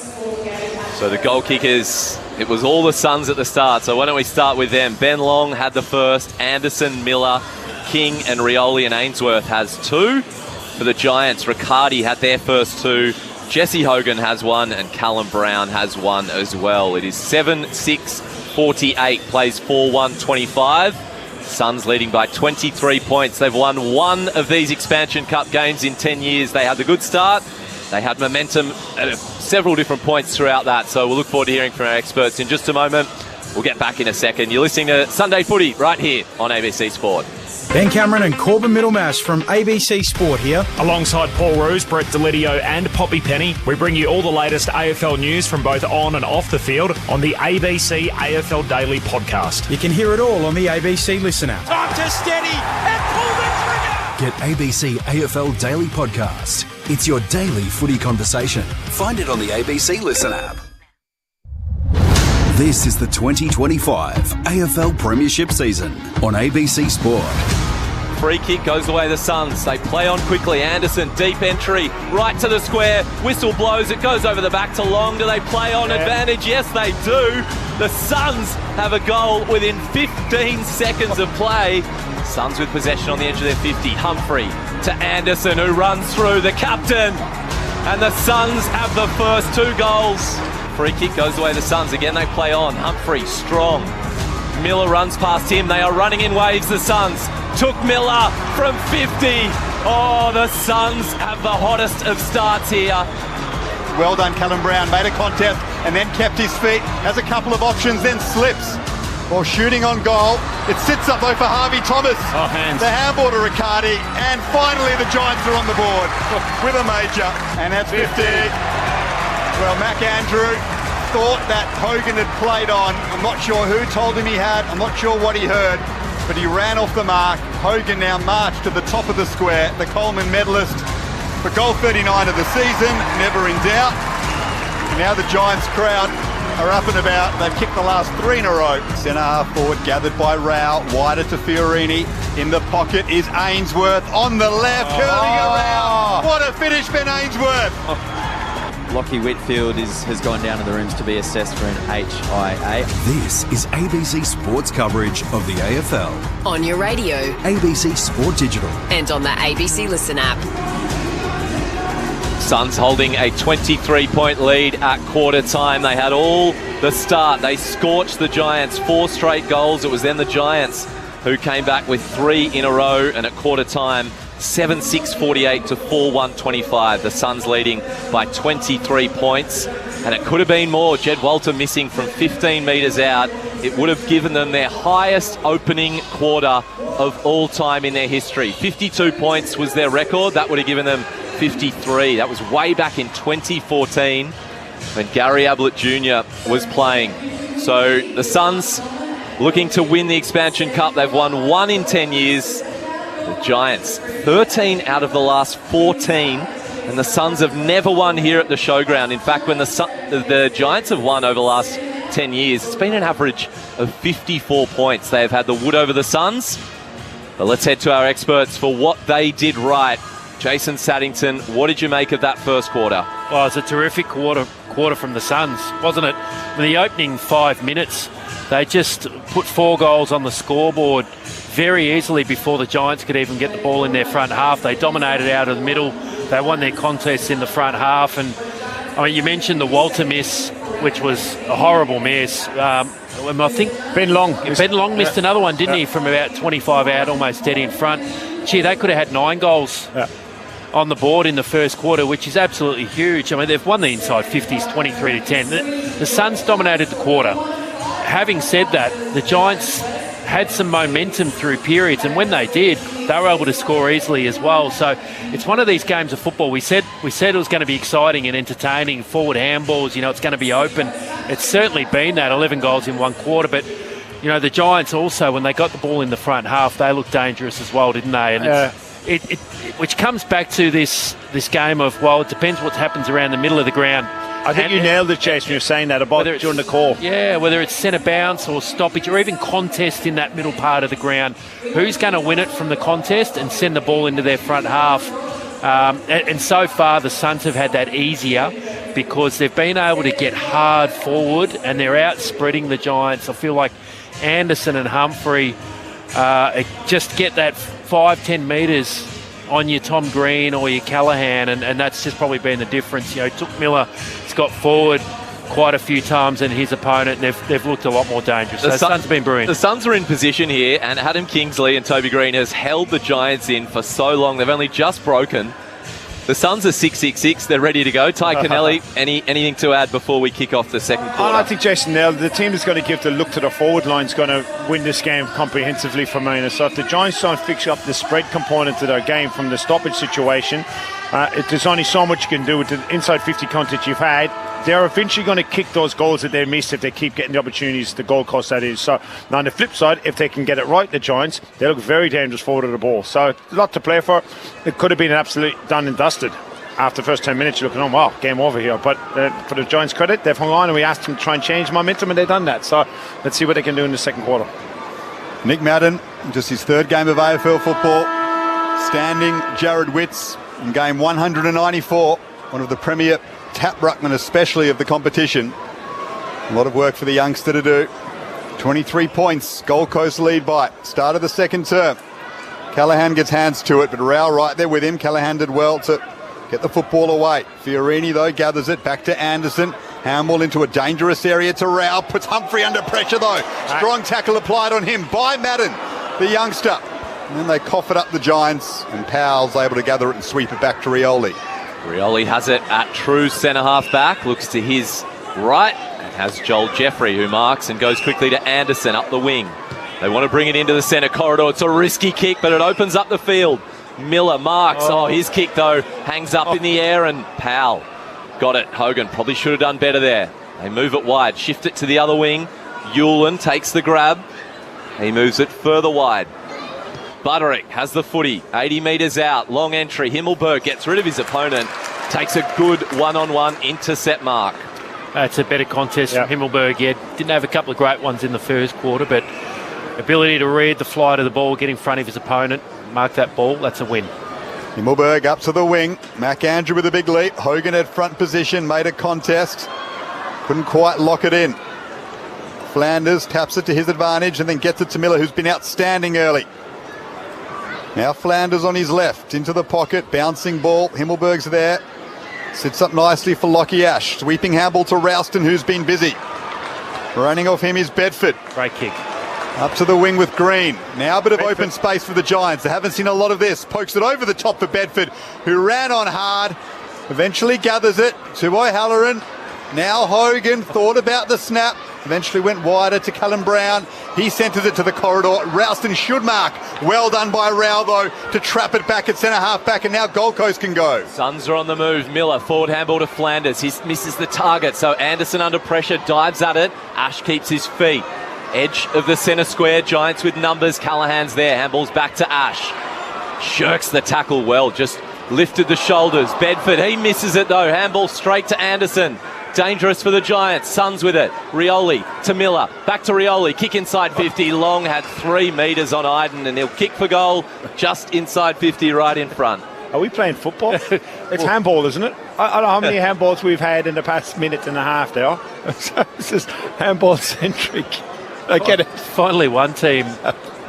So the goal kickers, it was all the Suns at the start. So why don't we start with them? Ben Long had the first. Anderson, Miller, King and Rioli and Ainsworth has 2. For the Giants, Riccardi had their first 2. Jesse Hogan has 1 and Callum Brown has 1 as well. It is 7-6-48, plays 4-1-25. Suns leading by 23 points. They've won 1 of these Expansion Cup games in 10 years. They had the good start. They had momentum at several different points throughout that. So we'll look forward to hearing from our experts in just a moment. We'll get back in a second. You're listening to Sunday Footy right here on ABC Sport. Ben Cameron and Corbin Middlemash from ABC Sport here. Alongside Paul Roos, Brett Delidio and Poppy Penny, we bring you all the latest AFL news from both on and off the field on the ABC AFL Daily podcast. You can hear it all on the ABC Listen app. Time to steady and pull the trigger. Get ABC AFL Daily Podcast. It's your daily footy conversation. Find it on the ABC Listen app. This is the 2025 AFL Premiership season on ABC Sport. Free kick goes away the Suns. They play on quickly. Anderson, deep entry, right to the square. Whistle blows. It goes over the back to Long. Do they play on advantage? Yes, they do. The Suns have a goal within 15 seconds of play. Suns with possession on the edge of their 50. Humphrey to Anderson, who runs through the captain. And the Suns have the first 2 goals. Free kick goes away the Suns. Again, they play on. Humphrey, strong. Miller runs past him. They are running in waves, the Suns. Took Miller from 50. Oh, the Suns have the hottest of starts here. Well done, Callum Brown. Made a contest and then kept his feet. Has a couple of options, then slips. While shooting on goal, it sits up though for Harvey Thomas. Oh, hands. The handball to Riccardi, and finally the Giants are on the board with a major, and that's 50. Well, Mac Andrew thought that Hogan had played on. I'm not sure who told him he had. I'm not sure what he heard, but he ran off the mark. Hogan now marched to the top of the square, the Coleman medalist for goal 39 of the season, never in doubt. And now the Giants crowd are up and about. They've kicked the last 3 in a row. Centre half forward gathered by Rao, wider to Fiorini. In the pocket is Ainsworth on the left, curling around. What a finish, Ben Ainsworth. Lockie Whitfield has gone down to the rooms to be assessed for an HIA. This is ABC Sports coverage of the AFL. On your radio. ABC Sport Digital. And on the ABC Listen app. Suns holding a 23-point lead at quarter time. They had all the start. They scorched the Giants, 4 straight goals. It was then the Giants who came back with 3 in a row, and at quarter time, 7-6-48 to 4-1-25. The Suns leading by 23 points, and it could have been more. Jed Walter missing from 15 metres out. It would have given them their highest opening quarter of all time in their history. 52 points was their record. That would have given them 53. That was way back in 2014 when Gary Ablett Jr. was playing. So the Suns looking to win the Expansion Cup. They've won 1 in 10 years. The Giants, 13 out of the last 14. And the Suns have never won here at the Showground. In fact, when the Giants have won over the last 10 years, it's been an average of 54 points. They have had the wood over the Suns. But let's head to our experts for what they did right. Jason Saddington, what did you make of that first quarter? Well, it was a terrific quarter from the Suns, wasn't it? In the opening 5 minutes, they just put 4 goals on the scoreboard very easily before the Giants could even get the ball in their front half. They dominated out of the middle. They won their contests in the front half. And I mean, you mentioned the Walter miss, which was a horrible miss. I think Ben Long missed another one, didn't he, from about 25 out, almost dead in front. Gee, they could have had 9 goals on the board in the first quarter, which is absolutely huge. I mean, they've won the inside 50s, 23-10. The Suns dominated the quarter. Having said that, the Giants had some momentum through periods, and when they did, they were able to score easily as well. So it's one of these games of football. We said it was going to be exciting and entertaining, forward handballs, it's going to be open. It's certainly been that, 11 goals in 1 quarter, but the Giants also, when they got the ball in the front half, they looked dangerous as well, didn't they? And which comes back to this game of, well, it depends what happens around the middle of the ground. I think you nailed it, Chase, when you're saying that about during the call. Yeah, whether it's centre bounce or stoppage or even contest in that middle part of the ground. Who's going to win it from the contest and send the ball into their front half? And so far, the Suns have had that easier because they've been able to get hard forward and they're out spreading the Giants. I feel like Anderson and Humphrey just get that 5-10 metres on your Tom Green or your Callahan, and that's just probably been the difference. Took Miller, he's got forward quite a few times and his opponent, and they've looked a lot more dangerous. So the Suns have been brilliant. The Suns are in position here, and Adam Kingsley and Toby Green has held the Giants in for so long. They've only just broken. The Suns are 6-6-6. They're ready to go. Ty Kennelly, anything to add before we kick off the second quarter? I think Jason Nell, the team is going to give the look to the forward line, is going to win this game comprehensively for me. So if the Giants don't fix up the spread component to their game from the stoppage situation, there's only so much you can do with the inside 50 contact you've had. They're eventually going to kick those goals that they miss if they keep getting the opportunities, the goal cost that is. So now on the flip side, if they can get it right, the Giants, they look very dangerous forward of the ball. So a lot to play for. It could have been an absolute done and dusted. After the first 10 minutes, you're looking, oh, wow, game over here. But for the Giants' credit, they've hung on, and we asked them to try and change momentum, and they've done that. So let's see what they can do in the second quarter. Nick Madden, just his third game of AFL football, standing Jared Witts in game 194, one of the premier tap ruckmen, especially of the competition. A lot of work for the youngster to do. 23 points, Gold Coast lead by start of the second term. Callahan gets hands to it, but Rao right there with him. Callahan did well to get the football away. Fiorini, though, gathers it back to Anderson. Handball into a dangerous area to Rao. Puts Humphrey under pressure, though. Strong tackle applied on him by Madden, the youngster. And then they cough it up, the Giants, and Powell's able to gather it and sweep it back to Rioli. Rioli has it at true centre-half back. Looks to his right and has Joel Jeffrey, who marks and goes quickly to Anderson up the wing. They want to bring it into the centre corridor. It's a risky kick, but it opens up the field. Miller marks. Oh, his kick, though, hangs up in the air, and Powell got it. Hogan probably should have done better there. They move it wide, shift it to the other wing. Hewlin takes the grab. He moves it further wide. Butterick has the footy, 80 metres out, long entry. Himmelberg gets rid of his opponent, takes a good one-on-one intercept mark. It's a better contest from Himmelberg. Yeah, didn't have a couple of great ones in the first quarter, but ability to read the flight of the ball, get in front of his opponent, mark that ball, that's a win. Himmelberg up to the wing. Mac Andrew with a big leap. Hogan at front position, made a contest. Couldn't quite lock it in. Flanders taps it to his advantage and then gets it to Miller, who's been outstanding early. Now Flanders on his left, into the pocket, bouncing ball. Himmelberg's there. Sits up nicely for Lockie Ash. Sweeping handball to Ralston, who's been busy. Running off him is Bedford. Great kick. Up to the wing with Green. Now a bit of open space for the Giants. They haven't seen a lot of this. Pokes it over the top for Bedford, who ran on hard. Eventually gathers it to O'Halloran. Now Hogan thought about the snap. Eventually went wider to Callum Brown. He centres it to the corridor. Ralston should mark. Well done by Rao, though, to trap it back at centre-half back, and now Gold Coast can go. Suns are on the move. Miller, forward handball to Flanders. He misses the target, so Anderson under pressure, dives at it. Ash keeps his feet. Edge of the centre square, Giants with numbers. Callahan's there, handballs back to Ash. Shirks the tackle well, just lifted the shoulders. Bedford, he misses it though. Handball straight to Anderson. Dangerous for the Giants. Suns with it. Rioli to Miller. Back to Rioli. Kick inside 50. Long had 3 metres on Iden, and he'll kick for goal just inside 50, right in front. Are we playing football? It's handball, isn't it? I don't know how many handballs we've had in the past minute and a half there. This is handball-centric. I get it. Finally, one team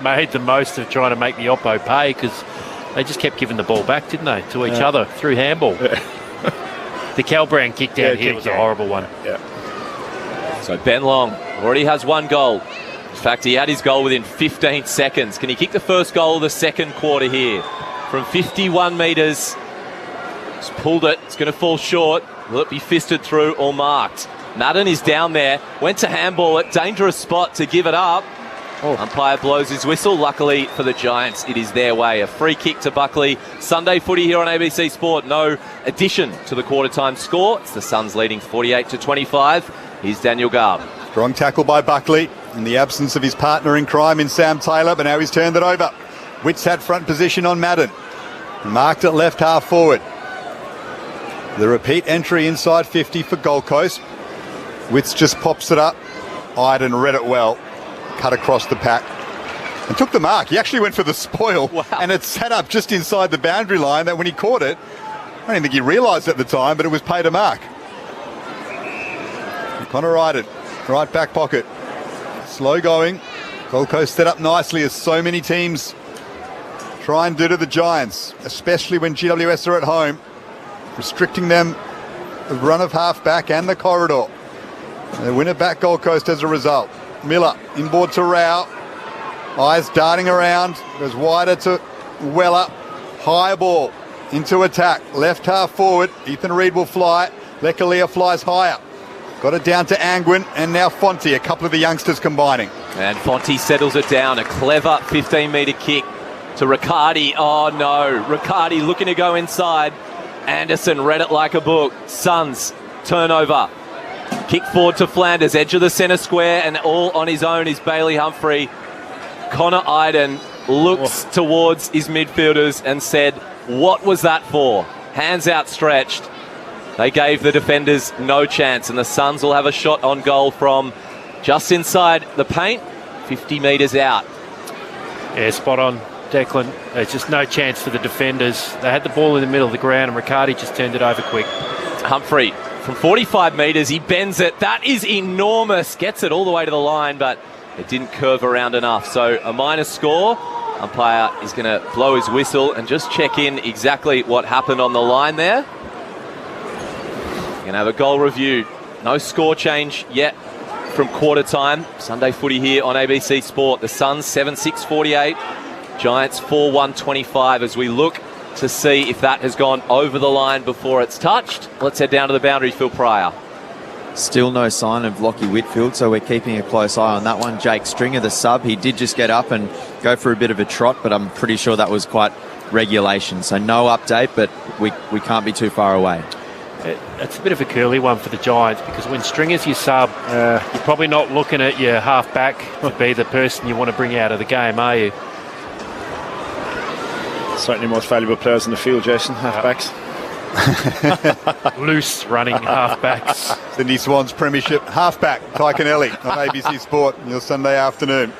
made the most of trying to make the Oppo pay because they just kept giving the ball back, didn't they, to each other through handball. The Cal Brown kick down here was a horrible one. So Ben Long already has 1 goal. In fact, he had his goal within 15 seconds. Can he kick the first goal of the second quarter here? From 51 metres. He's pulled it. It's going to fall short. Will it be fisted through or marked? Madden is down there. Went to handball at dangerous spot to give it up. Umpire blows his whistle. Luckily for the Giants, it is their way. A free kick to Buckley. Sunday footy here on ABC Sport. No addition to the quarter-time score. It's the Suns leading 48-25. Here's Daniel Garb. Strong tackle by Buckley in the absence of his partner in crime in Sam Taylor, but now he's turned it over. Witts had front position on Madden. Marked it left half forward. The repeat entry inside 50 for Gold Coast. Witts just pops it up. Iden read it well. Cut across the pack. and took the mark. He actually went for the spoil, and it sat up just inside the boundary line that when he caught it, I don't think he realised at the time, but it was paid a mark. Connor Ryden, right back pocket. Slow going. Gold Coast set up nicely, as so many teams try and do to the Giants, especially when GWS are at home, restricting them the run of half-back and the corridor. They win it back Gold Coast as a result. Miller, inboard to Rao. Eyes darting around. Goes wider to Weller. High ball into attack. Left half forward. Ethan Reid will fly. Lekalia flies higher. Got it down to Angwin and now Fonte. A couple of the youngsters combining. And Fonte settles it down. A clever 15-metre kick to Riccardi. Oh no, Riccardi looking to go inside. Anderson read it like a book. Suns turnover. Kick forward to Flanders, edge of the centre square, and all on his own is Bailey Humphrey. Connor Iden looks towards his midfielders and said, what was that for? Hands outstretched. They gave the defenders no chance, and the Suns will have a shot on goal from just inside the paint, 50 metres out. Yeah, spot on, Declan. There's just no chance for the defenders. They had the ball in the middle of the ground, and Riccardi just turned it over quick. Humphrey, from 45 metres, he bends it. That is enormous. Gets it all the way to the line, but it didn't curve around enough. So a minus score. Umpire is going to blow his whistle and just check in exactly what happened on the line there. Going to have a goal review. No score change yet from quarter time. Sunday footy here on ABC Sport. The Suns 7-6-48. Giants 4-1-25 as we look to see if that has gone over the line before it's touched. Let's head down to the boundary, Phil Pryor. Still no sign of Lockie Whitfield, so we're keeping a close eye on that one. Jake Stringer, the sub, he did just get up and go for a bit of a trot, but I'm pretty sure that was quite regulation. So no update, but we can't be too far away. It's a bit of a curly one for the Giants, because when Stringer's your sub, you're probably not looking at your half-back to be the person you want to bring out of the game, are you? Certainly most valuable players in the field, Jason, half-backs. Loose running half-backs. Sydney Swans Premiership half-back, Taikanelli on ABC Sport your Sunday afternoon.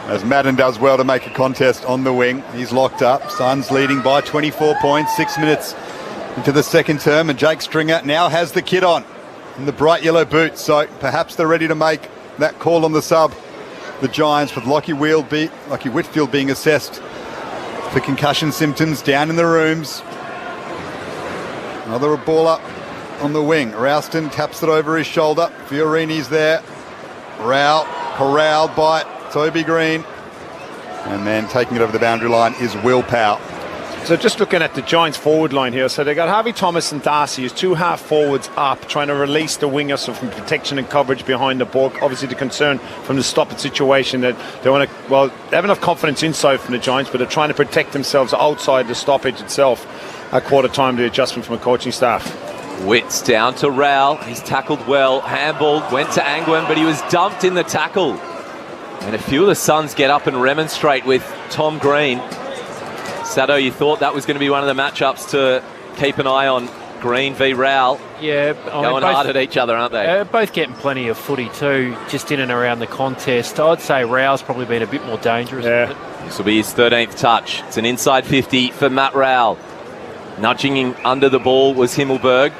As Madden does well to make a contest on the wing. He's locked up. Suns leading by 24 points, 6 minutes into the second term, and Jake Stringer now has the kit on in the bright yellow boots, so perhaps they're ready to make that call on the sub. The Giants, with Lockie Whitfield being assessed for concussion symptoms down in the rooms. Another ball up on the wing. Rouston taps it over his shoulder. Fiorini's there. Rao corralled by Toby Green. And then taking it over the boundary line is Will Powell. So just looking at the Giants forward line here, so they got Harvey Thomas and Darcy as two half forwards up, trying to release the wingers from protection and coverage behind the ball. Obviously the concern from the stoppage situation that they want to, well, they have enough confidence inside from the Giants, but they're trying to protect themselves outside the stoppage itself at quarter time, the adjustment from a coaching staff. Wits down to Rao. He's tackled well. Handball went to Angwin, but he was dumped in the tackle. And a few of the Suns get up and remonstrate with Tom Green. Sado, you thought that was going to be one of the matchups to keep an eye on, Green v Rao. Yeah, going hard at each other, aren't they? Both getting plenty of footy too, just in and around the contest. I'd say Rao's probably been a bit more dangerous. Yeah. This will be his 13th touch. It's an inside 50 for Matt Rao. Nudging him under the ball was Himmelberg,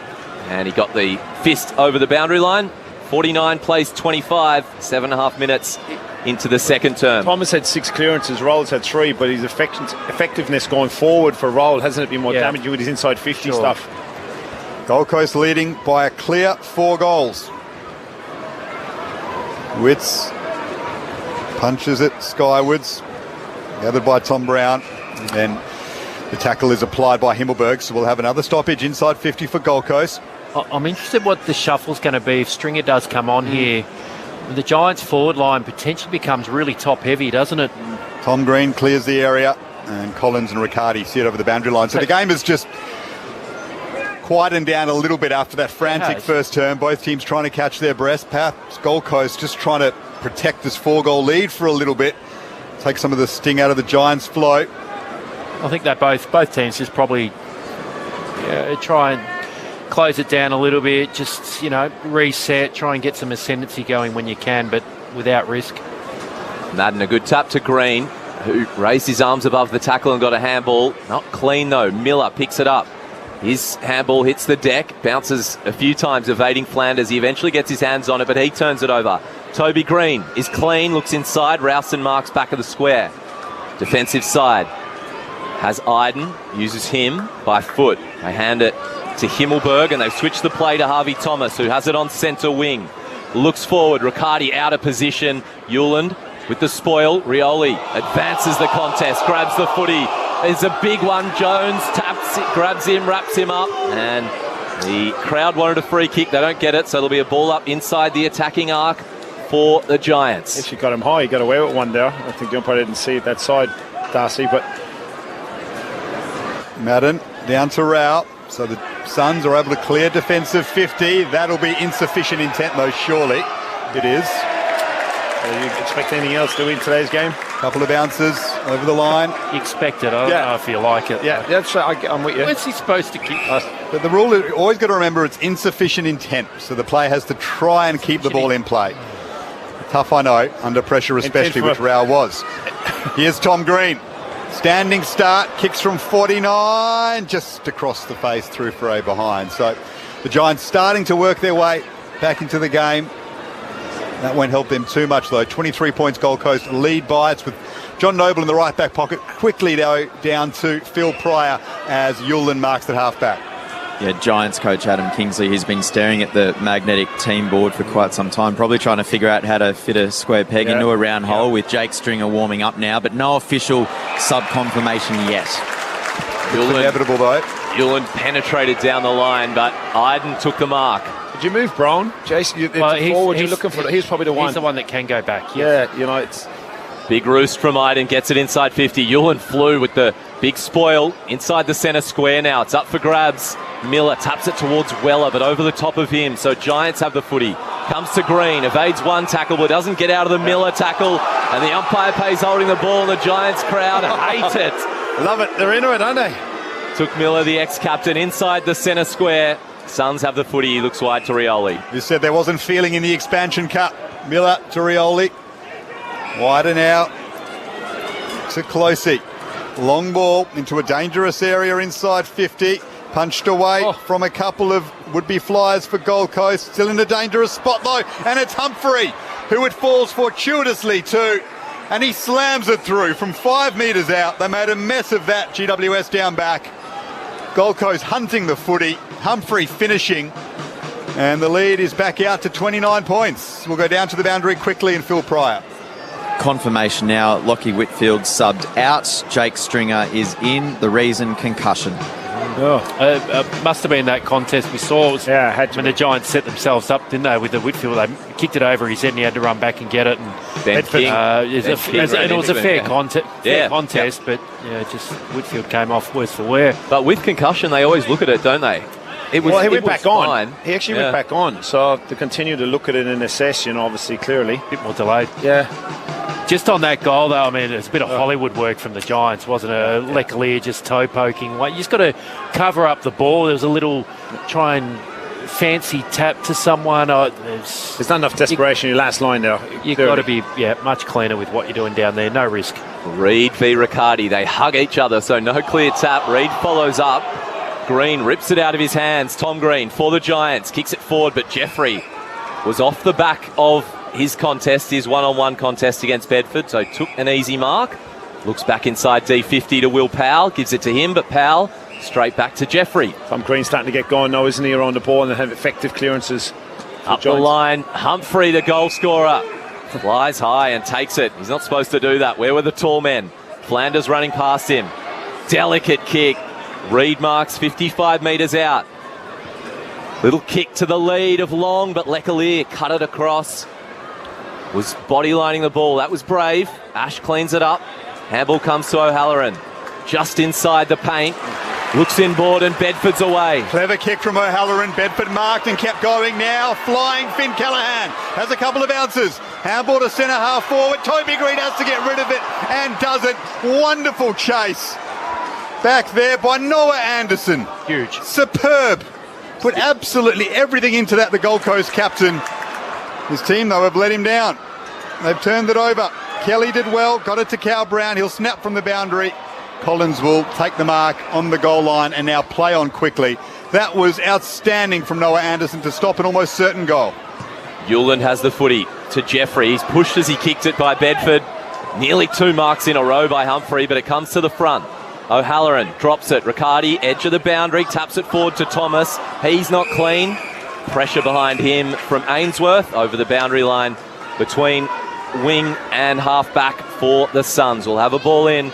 and he got the fist over the boundary line. 49 plays 25, 7.5 minutes into the second term. Thomas had 6 clearances, Rowles had 3, but his effectiveness going forward for Rowell, hasn't it been more damaging with his inside 50 stuff? Gold Coast leading by a clear 4 goals. Wits punches it skywards, gathered by Tom Brown, and then the tackle is applied by Himmelberg, so we'll have another stoppage inside 50 for Gold Coast. I'm interested what the shuffle's going to be if Stringer does come on here. The Giants' forward line potentially becomes really top-heavy, doesn't it? Tom Green clears the area, and Collins and Riccardi see it over the boundary line. So the game has just quietened down a little bit after that frantic first term. Both teams trying to catch their breath. Perhaps Gold Coast just trying to protect this 4-goal lead for a little bit. Take some of the sting out of the Giants' flow. I think that both teams just probably try and close it down a little bit, just, reset, try and get some ascendancy going when you can, but without risk. Madden, a good tap to Green, who raised his arms above the tackle and got a handball. Not clean though. Miller picks it up. His handball hits the deck, bounces a few times, evading Flanders. He eventually gets his hands on it, but he turns it over. Toby Green is clean, looks inside. Rowson marks back of the square. Defensive side has Iden, uses him by foot. They hand it to Himmelberg, and they've switched the play to Harvey Thomas, who has it on centre wing. Looks forward, Riccardi out of position. Hewland with the spoil. Rioli advances the contest, grabs the footy. It's a big one. Jones taps it, grabs him, wraps him up, and the crowd wanted a free kick. They don't get it, so there'll be a ball up inside the attacking arc for the Giants. If you got him high, you got away with one there. I think the umpire didn't see it that side, Darcy, but Madden down to Rao. So the Suns are able to clear defensive 50. That'll be insufficient intent, though, surely. It is. do you expect anything else to win today's game? Couple of bounces over the line. You expect it. I don't know if you like it. Yeah, that's I'm with you. Where's he supposed to kick? But the rule, is always got to remember, it's insufficient intent. So the player has to try and keep the ball in play. Tough, I know, under pressure especially, which Rao was. Here's Tom Green. Standing start, kicks from 49, just across the face through for a behind. So the Giants starting to work their way back into the game. That won't help them too much, though. 23 points Gold Coast lead by. It's with John Noble in the right back pocket. Quickly down to Phil Pryor as Yulin marks at half back. Yeah, Giants coach Adam Kingsley, he's been staring at the magnetic team board for quite some time, probably trying to figure out how to fit a square peg into a round hole, with Jake Stringer warming up now, but no official sub-confirmation yet. It's inevitable, though. Yulin penetrated down the line, but Iden took the mark. Did you move Brown, Jason? Forward, you're looking for. He's probably the one. He's the one that can go back. Yeah, you know, it's big roost from Iden, gets it inside 50. Yulin flew with the big spoil inside the centre square now. It's up for grabs. Miller taps it towards Weller, but over the top of him. So Giants have the footy. Comes to Green, evades one tackle, but doesn't get out of the Miller tackle. And the umpire pays holding the ball, and the Giants crowd hate it. Love it. They're into it, aren't they? Took Miller, the ex-captain, inside the centre square. Suns have the footy. He looks wide to Rioli. You said there wasn't feeling in the expansion cup. Miller to Rioli. Wider now to Closey. Long ball into a dangerous area inside 50. Punched away from a couple of would-be flyers for Gold Coast. Still in a dangerous spot, though. And it's Humphrey, who it falls fortuitously to. And he slams it through from 5 metres out. They made a mess of that. GWS down back. Gold Coast hunting the footy. Humphrey finishing. And the lead is back out to 29 points. We'll go down to the boundary quickly and Phil Pryor. Confirmation now, Lockie Whitfield subbed out. Jake Stringer is in. The reason, concussion. Must have been that contest we saw. It was when the Giants set themselves up, didn't they, with the Whitfield? They kicked it over his head and he had to run back and get it. And it was a fair contest, but just Whitfield came off worse for wear. But with concussion, they always look at it, don't they? He went back on. He actually went back on. So to continue to look at it and assess, obviously, clearly. A bit more delayed. Yeah. Just on that goal, though, I mean, it's a bit of Hollywood work from the Giants, wasn't it? Leclerc just toe poking. You just got to cover up the ball. There was a little try and fancy tap to someone. There's not enough desperation in your last line there. You've got to be much cleaner with what you're doing down there. No risk. Reid v Riccardi. They hug each other, so no clear tap. Reid follows up. Green rips it out of his hands. Tom Green for the Giants. Kicks it forward, but Jeffrey was off the back of his contest, his one-on-one contest against Bedford, so took an easy mark. Looks back inside D50 to Will Powell, gives it to him, but Powell straight back to Jeffrey. Tom Green's starting to get going now, isn't he, around the ball, and have effective clearances. Up the line, Humphrey, the goal scorer, flies high and takes it. He's not supposed to do that. Where were the tall men? Flanders running past him. Delicate kick. Reid marks 55 metres out. Little kick to the lead of Long, but Leclerc cut it across. Was body lining the ball. That was brave. Ash cleans it up. Handball comes to O'Halloran. Just inside the paint. Looks inboard and Bedford's away. Clever kick from O'Halloran. Bedford marked and kept going now. Flying Finn Callahan has a couple of bounces. Handball to centre half forward. Toby Green has to get rid of it and does it. Wonderful chase. Back there by Noah Anderson. Huge. Superb. Put absolutely everything into that, the Gold Coast captain. His team, though, have let him down. They've turned it over. Kelly did well, got it to Cal Brown. He'll snap from the boundary. Collins will take the mark on the goal line and now play on quickly. That was outstanding from Noah Anderson to stop an almost certain goal. Yuland has the footy to Jeffrey. He's pushed as he kicked it by Bedford. Nearly 2 marks in a row by Humphrey, but it comes to the front. O'Halloran drops it. Riccardi, edge of the boundary, taps it forward to Thomas. He's not clean. Pressure behind him from Ainsworth over the boundary line between wing and half-back for the Suns. We'll have a ball in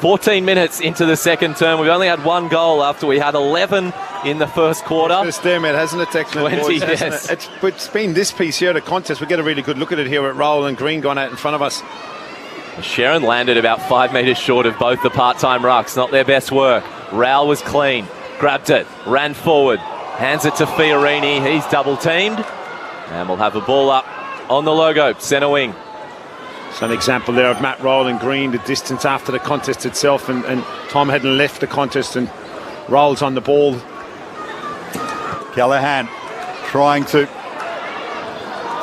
14 minutes into the second term. We've only had 1 goal after we had 11 in the first quarter. It's there, mate, hasn't it, Declan? 20, yes. It's been this piece here, the contest. We get a really good look at it here with Rowell and Green gone out in front of us. Sharon landed about 5 metres short of both the part-time rucks. Not their best work. Rowell was clean. Grabbed it. Ran forward. Hands it to Fiorini. He's double-teamed. And we'll have a ball up on the logo. Centre wing. So an example there of Matt Rowell and Green, the distance after the contest itself. And Tom hadn't left the contest and Rowell's on the ball. Callaghan trying to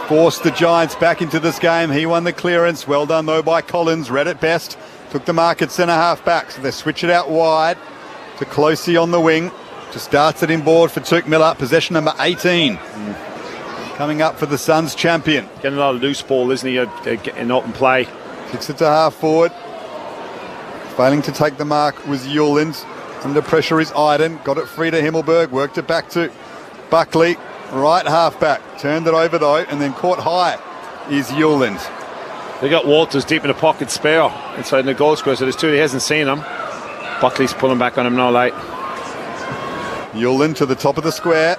force the Giants back into this game. He won the clearance. Well done, though, by Collins. Read it best. Took the mark at centre half back. So they switch it out wide to Closey on the wing. Just starts it inboard for Tuke Miller. Possession number 18. Coming up for the Suns champion. Getting a lot of loose ball, isn't he, in open play. Kicks it to half forward. Failing to take the mark was Yuland. Under pressure is Iden. Got it free to Himmelberg. Worked it back to Buckley. Right half back. Turned it over though and then caught high is Yuland. They got Walters deep in the pocket spare inside the goal square, so there's 2 he hasn't seen him. Buckley's pulling back on him now late. Yuland to the top of the square.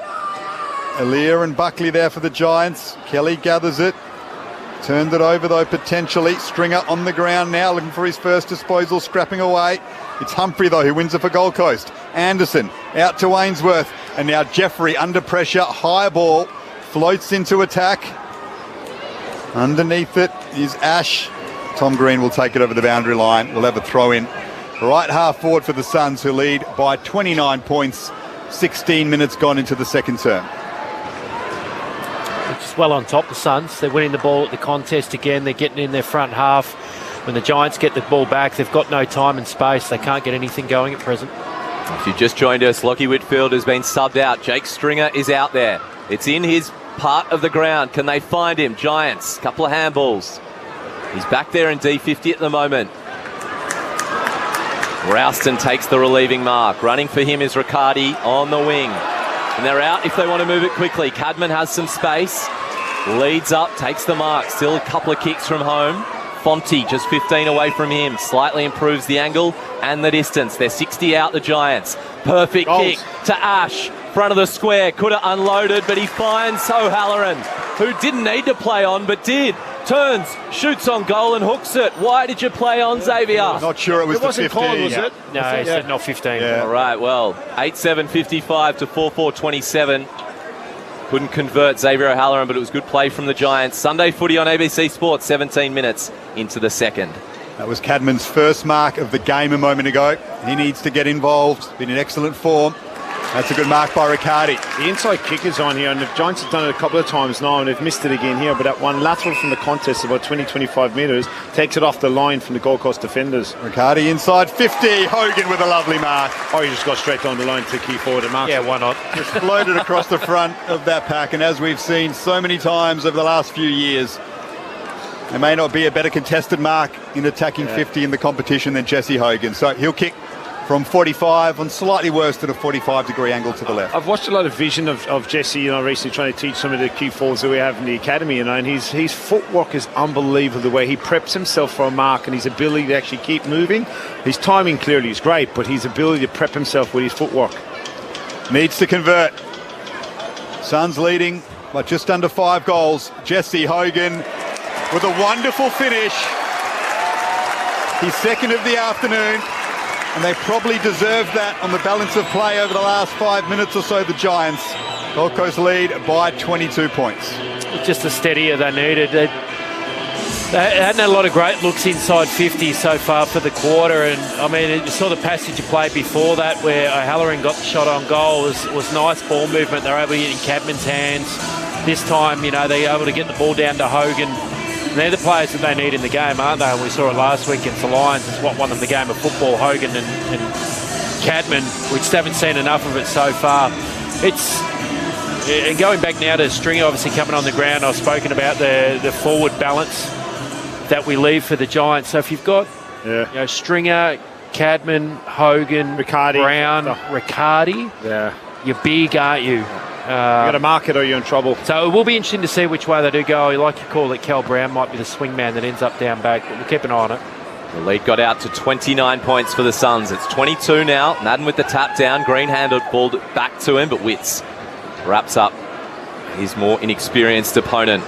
Aaliyah and Buckley there for the Giants. Kelly gathers it. Turned it over though potentially. Stringer on the ground now looking for his first disposal, scrapping away. It's Humphrey though who wins it for Gold Coast. Anderson out to Ainsworth. And now Jeffrey under pressure. High ball. Floats into attack. Underneath it is Ash. Tom Green will take it over the boundary line. We'll have a throw in. Right half forward for the Suns who lead by 29 points. 16 minutes gone into the second term. Just well on top, the Suns. They're winning the ball at the contest again. They're getting in their front half. When the Giants get the ball back, they've got no time and space. They can't get anything going at present. If you've just joined us, Lockie Whitfield has been subbed out. Jake Stringer is out there. It's in his part of the ground. Can they find him? Giants, couple of handballs. He's back there in D50 at the moment. Rouston takes the relieving mark. Running for him is Riccardi on the wing. And they're out if they want to move it quickly. Cadman has some space. Leads up, takes the mark. Still a couple of kicks from home. Fonte just 15 away from him. Slightly improves the angle and the distance. They're 60 out, the Giants. Perfect kick to Ash. Front of the square. Could have unloaded, but he finds O'Halloran, who didn't need to play on, but did. Turns, shoots on goal and hooks it. Why did you play on, Xavier? Not sure it was the 15. Called, was it? No, he said not 15. Yeah. All right, well, 8-7-55 to 4-4-27. Couldn't convert Xavier O'Halloran, but it was good play from the Giants. Sunday footy on ABC Sports, 17 minutes into the second. That was Cadman's first mark of the game a moment ago. He needs to get involved. Been in excellent form. That's a good mark by Riccardi. The inside kick is on here, and the Giants have done it a couple of times now, and they've missed it again here. But that one lateral from the contest, about 20-25 metres, takes it off the line from the Gold Coast defenders. Riccardi inside 50. Hogan with a lovely mark. Oh, you just got straight down the line to key forward and mark. Yeah, why not? Just floated across the front of that pack, and as we've seen so many times over the last few years, there may not be a better contested mark in attacking 50 in the competition than Jesse Hogan. So he'll kick from 45 on slightly worse than a 45-degree angle to the left. I've watched a lot of vision of Jesse, recently trying to teach some of the key forwards that we have in the academy, and his footwork is unbelievable, the way he preps himself for a mark and his ability to actually keep moving. His timing clearly is great, but his ability to prep himself with his footwork. Needs to convert. Suns leading by just under 5 goals. Jesse Hogan with a wonderful finish. His second of the afternoon. And they probably deserved that on the balance of play over the last 5 minutes or so, the Giants. Gold Coast lead by 22 points. Just the steadier they needed. They hadn't had a lot of great looks inside 50 so far for the quarter. And, I mean, you saw the passage of play before that where O'Halloran got the shot on goal. Was nice ball movement. They were able to get in Cadman's hands. This time, they're able to get the ball down to Hogan. they're the players that they need in the game, aren't they? And we saw it last week against the Lions. It's what won them the game of football, Hogan and Cadman. We just haven't seen enough of it so far. And going back now to Stringer, obviously coming on the ground, I've spoken about the forward balance that we leave for the Giants. So if you've got Stringer, Cadman, Hogan, Riccardi, Brown, Riccardi, you're big, aren't you? You got to mark it or you're in trouble. So it will be interesting to see which way they do go. Like you call it, Cal Brown might be the swing man that ends up down back, but we'll keep an eye on it. The lead got out to 29 points for the Suns. It's 22 now. Madden with the tap down. Green handed balled it back to him, but Witts wraps up his more inexperienced opponent.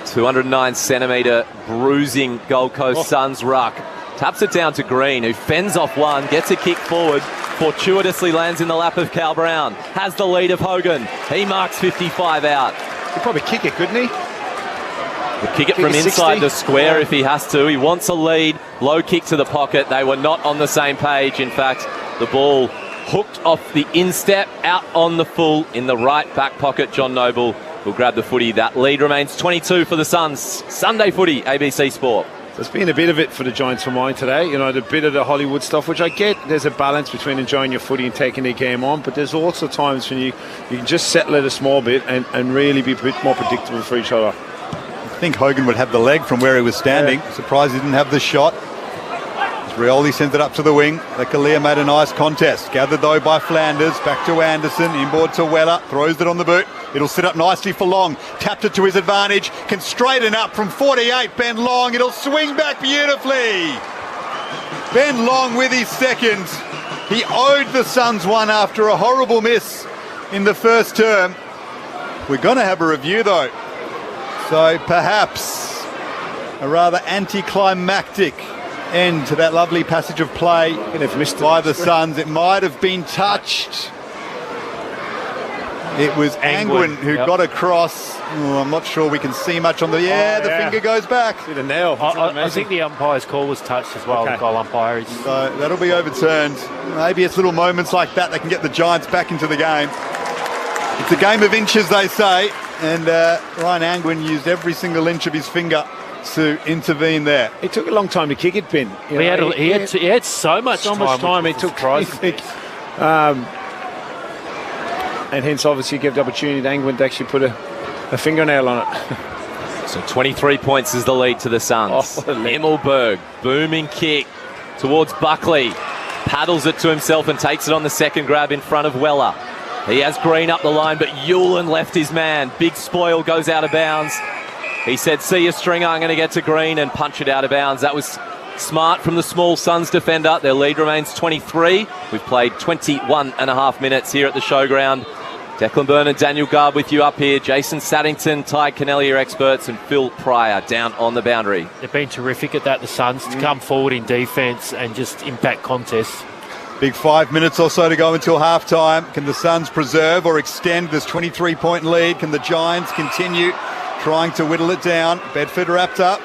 209 centimetre bruising Gold Coast Suns ruck. Taps it down to Green, who fends off one, gets a kick forward, fortuitously lands in the lap of Cal Brown. Has the lead of Hogan. He marks 55 out. He'd probably kick it, couldn't he? He'll kick it from inside the square if he has to. He wants a lead. Low kick to the pocket. They were not on the same page. In fact, the ball hooked off the instep, out on the full in the right back pocket. John Noble will grab the footy. That lead remains 22 for the Suns. Sunday footy, ABC Sport. There's been a bit of it for the Giants for mine today. You know, the bit of the Hollywood stuff, which I get. There's a balance between enjoying your footy and taking the game on, but there's also times when you can just settle it a small bit and really be a bit more predictable for each other. I think Hogan would have the leg from where he was standing. Surprised he didn't have the shot. As Rioli sends it up to the wing. Lekalia made a nice contest. Gathered though by Flanders. Back to Anderson. Inboard to Weller. Throws it on the boot. It'll sit up nicely for Long. Tapped it to his advantage. Can straighten up from 48. Ben Long. It'll swing back beautifully. Ben Long with his second. He owed the Suns one after a horrible miss in the first term. We're going to have a review though. So perhaps a rather anticlimactic end to that lovely passage of play by the Suns. It might have been touched. It was Angwin who got across. Oh, I'm not sure we can see much on the... the finger goes back. See the nail. I think the umpire's call was touched as well, the goal umpire. So that'll be overturned. Maybe it's little moments like that can get the Giants back into the game. It's a game of inches, they say. And Ryan Angwin used every single inch of his finger to intervene there. It took a long time to kick it, Ben. He had so much time. It took and hence obviously gave the opportunity to Angwin to actually put a fingernail on it. So 23 points is the lead to the Suns. Immelberg, booming kick towards Buckley. Paddles it to himself and takes it on the second grab in front of Weller. He has Green up the line, but Hewlin left his man. Big spoil goes out of bounds. He said, see you, Stringer, I'm going to get to Green and punch it out of bounds. That was smart from the small Suns defender. Their lead remains 23. We've played 21 and a half minutes here at the showground. Declan Byrne and Daniel Garb with you up here. Jason Saddington, Ty Kennelly, your experts, and Phil Pryor down on the boundary. They've been terrific at that, the Suns, to come forward in defence and just impact contests. Big 5 minutes or so to go until half-time. Can the Suns preserve or extend this 23-point lead? Can the Giants continue trying to whittle it down? Bedford wrapped up.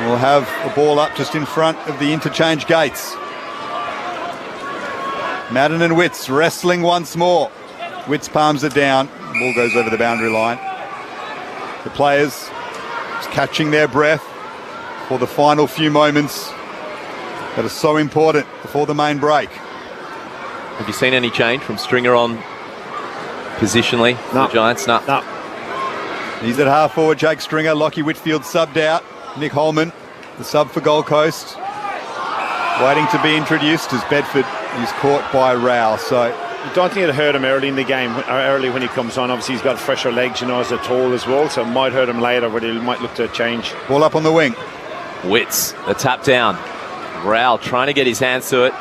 We'll have a ball up just in front of the interchange gates. Madden and Witts wrestling once more. Witts palms it down. Ball goes over the boundary line. The players just catching their breath for the final few moments that are so important before the main break. Have you seen any change from Stringer on positionally for the Giants? No. He's at half forward, Jake Stringer. Lockie Whitfield subbed out. Nick Holman, the sub for Gold Coast, waiting to be introduced as Bedford is caught by Rao. So I don't think it hurt him early in the game, early when he comes on. Obviously, he's got fresher legs, as a tall as well, so it might hurt him later, but he might look to change. Ball up on the wing. Witts, the tap down. Rao trying to get his hands to it.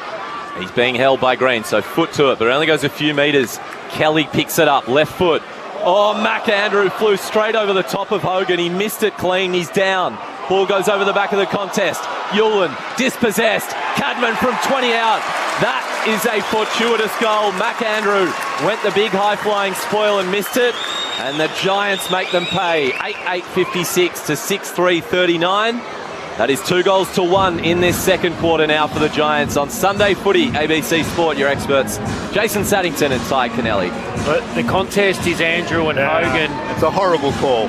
He's being held by Green, so foot to it, but it only goes a few metres. Kelly picks it up, left foot. Oh, McAndrew flew straight over the top of Hogan. He missed it clean. He's down. Ball goes over the back of the contest. Hewlin dispossessed. Cadman from 20 out. That is a fortuitous goal. McAndrew went the big high-flying spoil and missed it. And the Giants make them pay. 8-8-56 to 6-3-39. That is 2-1 in this second quarter now for the Giants on Sunday Footy, ABC Sport, your experts, Jason Saddington and Ty Kennelly. But the contest is Andrew and Hogan. It's a horrible call.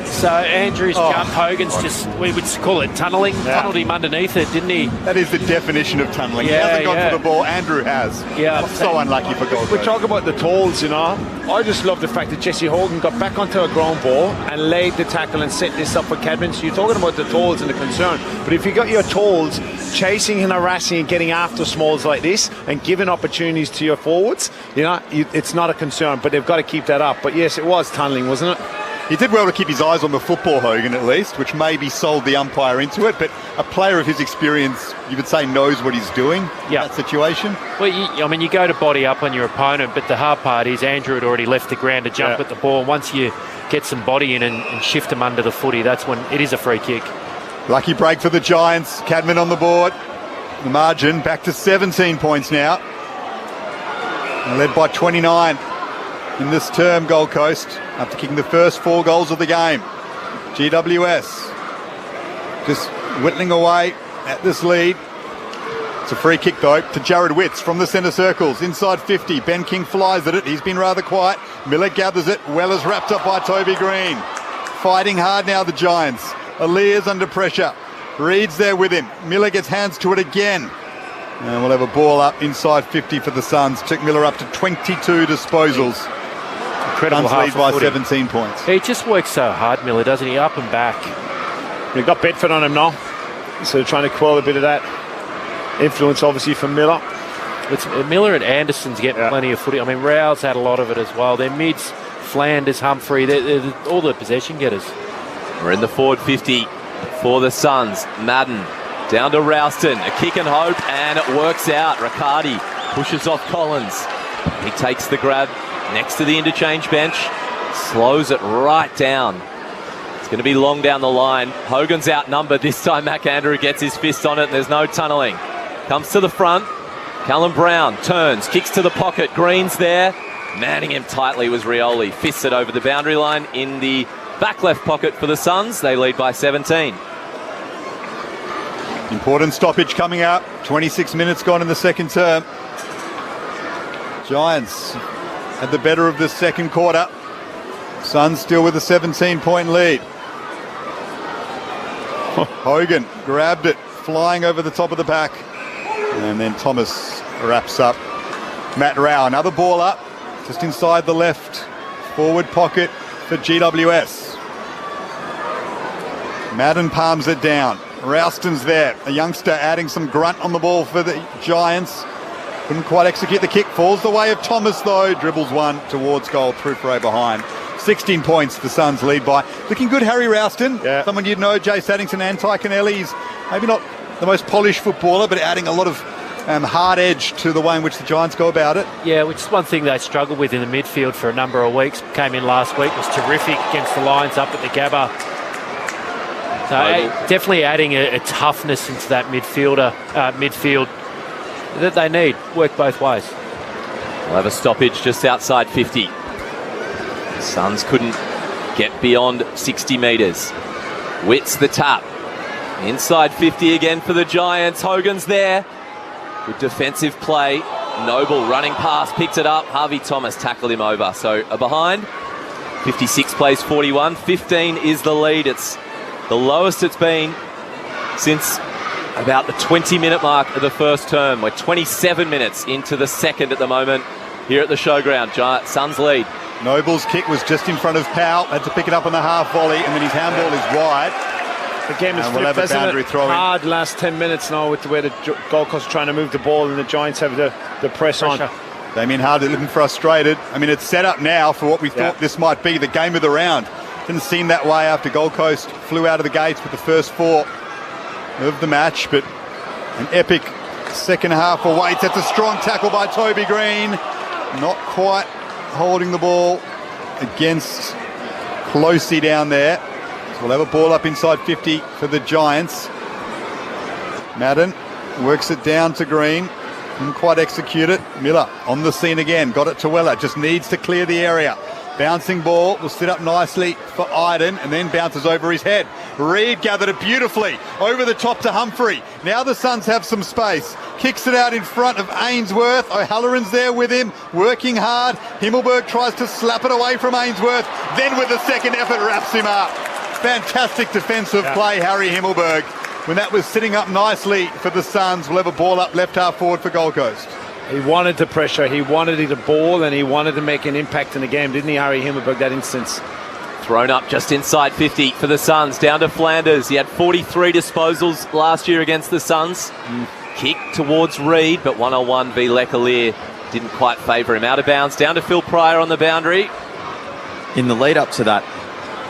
So Andrew's jump, Hogan's we would call it tunnelling. Tunnelled him underneath it, didn't he? That is the definition of tunnelling. He hasn't gone for the ball. Andrew has. Yeah. So unlucky for Gold Coast. We talk about the tolls, you know. I just love the fact that Jesse Hogan got back onto a ground ball and laid the tackle and set this up for Kedman. So you're talking about the tolls and the concern. But if you got your tolls chasing and harassing and getting after smalls like this and giving opportunities to your forwards, you know, it's not a concern. But they've got to keep that up. But yes, it was tunnelling, wasn't it? He did well to keep his eyes on the football, Hogan, at least, which maybe sold the umpire into it. But a player of his experience, you would say, knows what he's doing in that situation. Well, you go to body up on your opponent, but the hard part is Andrew had already left the ground to jump at the ball. Once you get some body in and shift him under the footy, that's when it is a free kick. Lucky break for the Giants. Cadman on the board. The margin back to 17 points now. And led by 29 in this term, Gold Coast, after kicking the first 4 goals of the game. GWS just whittling away at this lead. It's a free kick, though, to Jared Witts from the centre circles. Inside 50. Ben King flies at it. He's been rather quiet. Miller gathers it. Weller's wrapped up by Toby Green. Fighting hard now, the Giants. Alia's under pressure. Reed's there with him. Miller gets hands to it again. And we'll have a ball up inside 50 for the Suns. Took Miller up to 22 disposals. Incredible Suns lead by footy. 17 points. He just works so hard, Miller, doesn't he? Up and back. They've got Bedford on him now. So they're trying to quell a bit of that influence, obviously, from Miller. It's Miller and Anderson's getting plenty of footy. I mean, Rao's had a lot of it as well. Their mids, Flanders, Humphrey, they're all the possession getters. We're in the forward 50 for the Suns. Madden down to Ralston. A kick and hope, and it works out. Riccardi pushes off Collins. He takes the grab next to the interchange bench. Slows it right down. It's going to be long down the line. Hogan's outnumbered. This time McAndrew gets his fist on it, and there's no tunnelling. Comes to the front. Callum Brown turns, kicks to the pocket. Green's there. Manning him tightly was Rioli. Fists it over the boundary line in the back left pocket for the Suns. They lead by 17. Important stoppage coming up. 26 minutes gone in the second term. Giants had the better of the second quarter. Suns still with a 17-point lead. Hogan grabbed it, flying over the top of the pack. And then Thomas wraps up Matt Rao. Another ball up, just inside the left forward pocket for GWS. Madden palms it down. Ralston's there, a youngster adding some grunt on the ball for the Giants. Couldn't quite execute the kick. Falls the way of Thomas, though. Dribbles one towards goal, through Frey behind. 16 points the Suns lead by. Looking good, Harry Ralston. Someone you'd know, Jay Saddington and Ty Cannelli. He's maybe not the most polished footballer, but adding a lot of hard edge to the way in which the Giants go about it. Yeah, which is one thing they struggled with in the midfield for a number of weeks. Came in last week, was terrific against the Lions up at the Gabba. So definitely adding a toughness into that midfield that they need. Work both ways. We'll have a stoppage just outside 50. Suns couldn't get beyond 60 metres. Witts the tap. Inside 50 again for the Giants. Hogan's there. Good defensive play. Noble running past, picked it up. Harvey Thomas tackled him over. So a behind. 56 plays 41. 15 is the lead. It's the lowest it's been since about the 20-minute mark of the first term. We're 27 minutes into the second at the moment here at the showground. Suns lead. Noble's kick was just in front of Powell. Had to pick it up on the half volley, and then his handball is wide. The game is flipped, isn't it? Hard last 10 minutes now with the way the Gold Coast are trying to move the ball, and the Giants have the press on. Damien Hardy looking frustrated. I mean, it's set up now for what we thought this might be, the game of the round. Didn't seem that way after Gold Coast flew out of the gates with the first 4 of the match, but an epic second half awaits. That's a strong tackle by Toby Green. Not quite holding the ball against Closey down there. So we'll have a ball up inside 50 for the Giants. Madden works it down to Green. Didn't quite execute it. Miller on the scene again. Got it to Weller. Just needs to clear the area. Bouncing ball will sit up nicely for Iden and then bounces over his head. Reed gathered it beautifully over the top to Humphrey. Now the Suns have some space. Kicks it out in front of Ainsworth. O'Halloran's there with him, working hard. Himmelberg tries to slap it away from Ainsworth. Then with the second effort wraps him up. Fantastic defensive play, Harry Himmelberg. When that was sitting up nicely for the Suns, we'll have a ball up left half forward for Gold Coast. He wanted the pressure, he wanted the ball, and he wanted to make an impact in the game, didn't he, Harry Himmelberg, that instance? Thrown up just inside 50 for the Suns, down to Flanders. He had 43 disposals last year against the Suns. Kick towards Reed, but 1-on-1 v Leclerc didn't quite favour him. Out of bounds, down to Phil Pryor on the boundary. In the lead up to that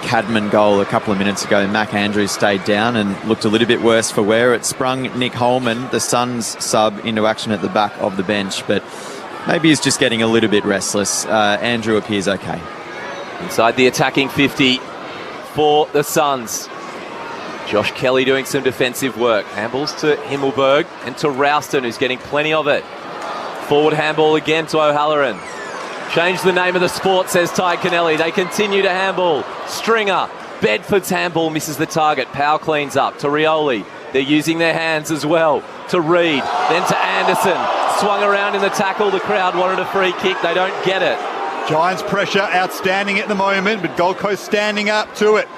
Cadman goal a couple of minutes ago, Mac Andrews stayed down and looked a little bit worse for wear. It sprung Nick Holman, the Suns sub, into action at the back of the bench, but maybe he's just getting a little bit restless. Andrew appears okay. Inside the attacking 50 for the Suns. Josh Kelly doing some defensive work. Handballs to Himmelberg and to Ralston, who's getting plenty of it. Forward handball again to O'Halloran. Change the name of the sport, says Ty Kennelly. They continue to handball. Stringer. Bedford's handball misses the target. Powell cleans up to Rioli. They're using their hands as well. To Reed. Then to Anderson. Swung around in the tackle. The crowd wanted a free kick. They don't get it. Giants pressure outstanding at the moment, but Gold Coast standing up to it.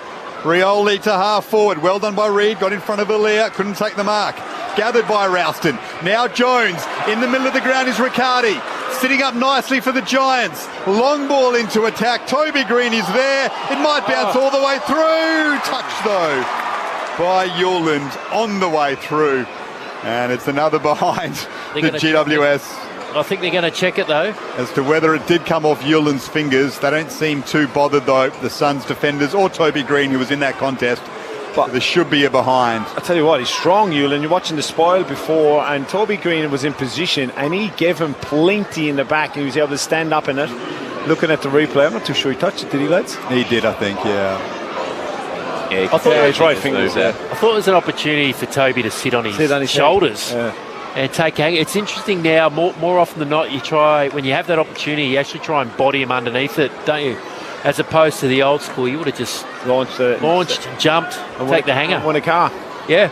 Rioli to half forward. Well done by Reed. Got in front of Alia. Couldn't take the mark. Gathered by Ralston. Now Jones. In the middle of the ground is Riccardi. Sitting up nicely for the Giants. Long ball into attack. Toby Green is there. It might bounce all the way through. Touch though by Yuland on the way through. And it's another behind the GWS. I think they're going to check it though. As to whether it did come off Yuland's fingers, they don't seem too bothered though, the Suns defenders or Toby Green, who was in that contest. But there should be a behind. I tell you what, he's strong, Yuland. You're watching the spoil before, and Toby Green was in position, and he gave him plenty in the back, and he was able to stand up in it. Looking at the replay, I'm not too sure he touched it, did he, lads? He did, I think, yeah. I thought his right fingers there. I thought it was an opportunity for Toby to sit on his shoulders. And take aim. It's interesting now, more often than not, you try, when you have that opportunity, you actually try and body him underneath it, don't you? As opposed to the old school, you would have just launched, jumped, take the hanger. Won a car. Yeah.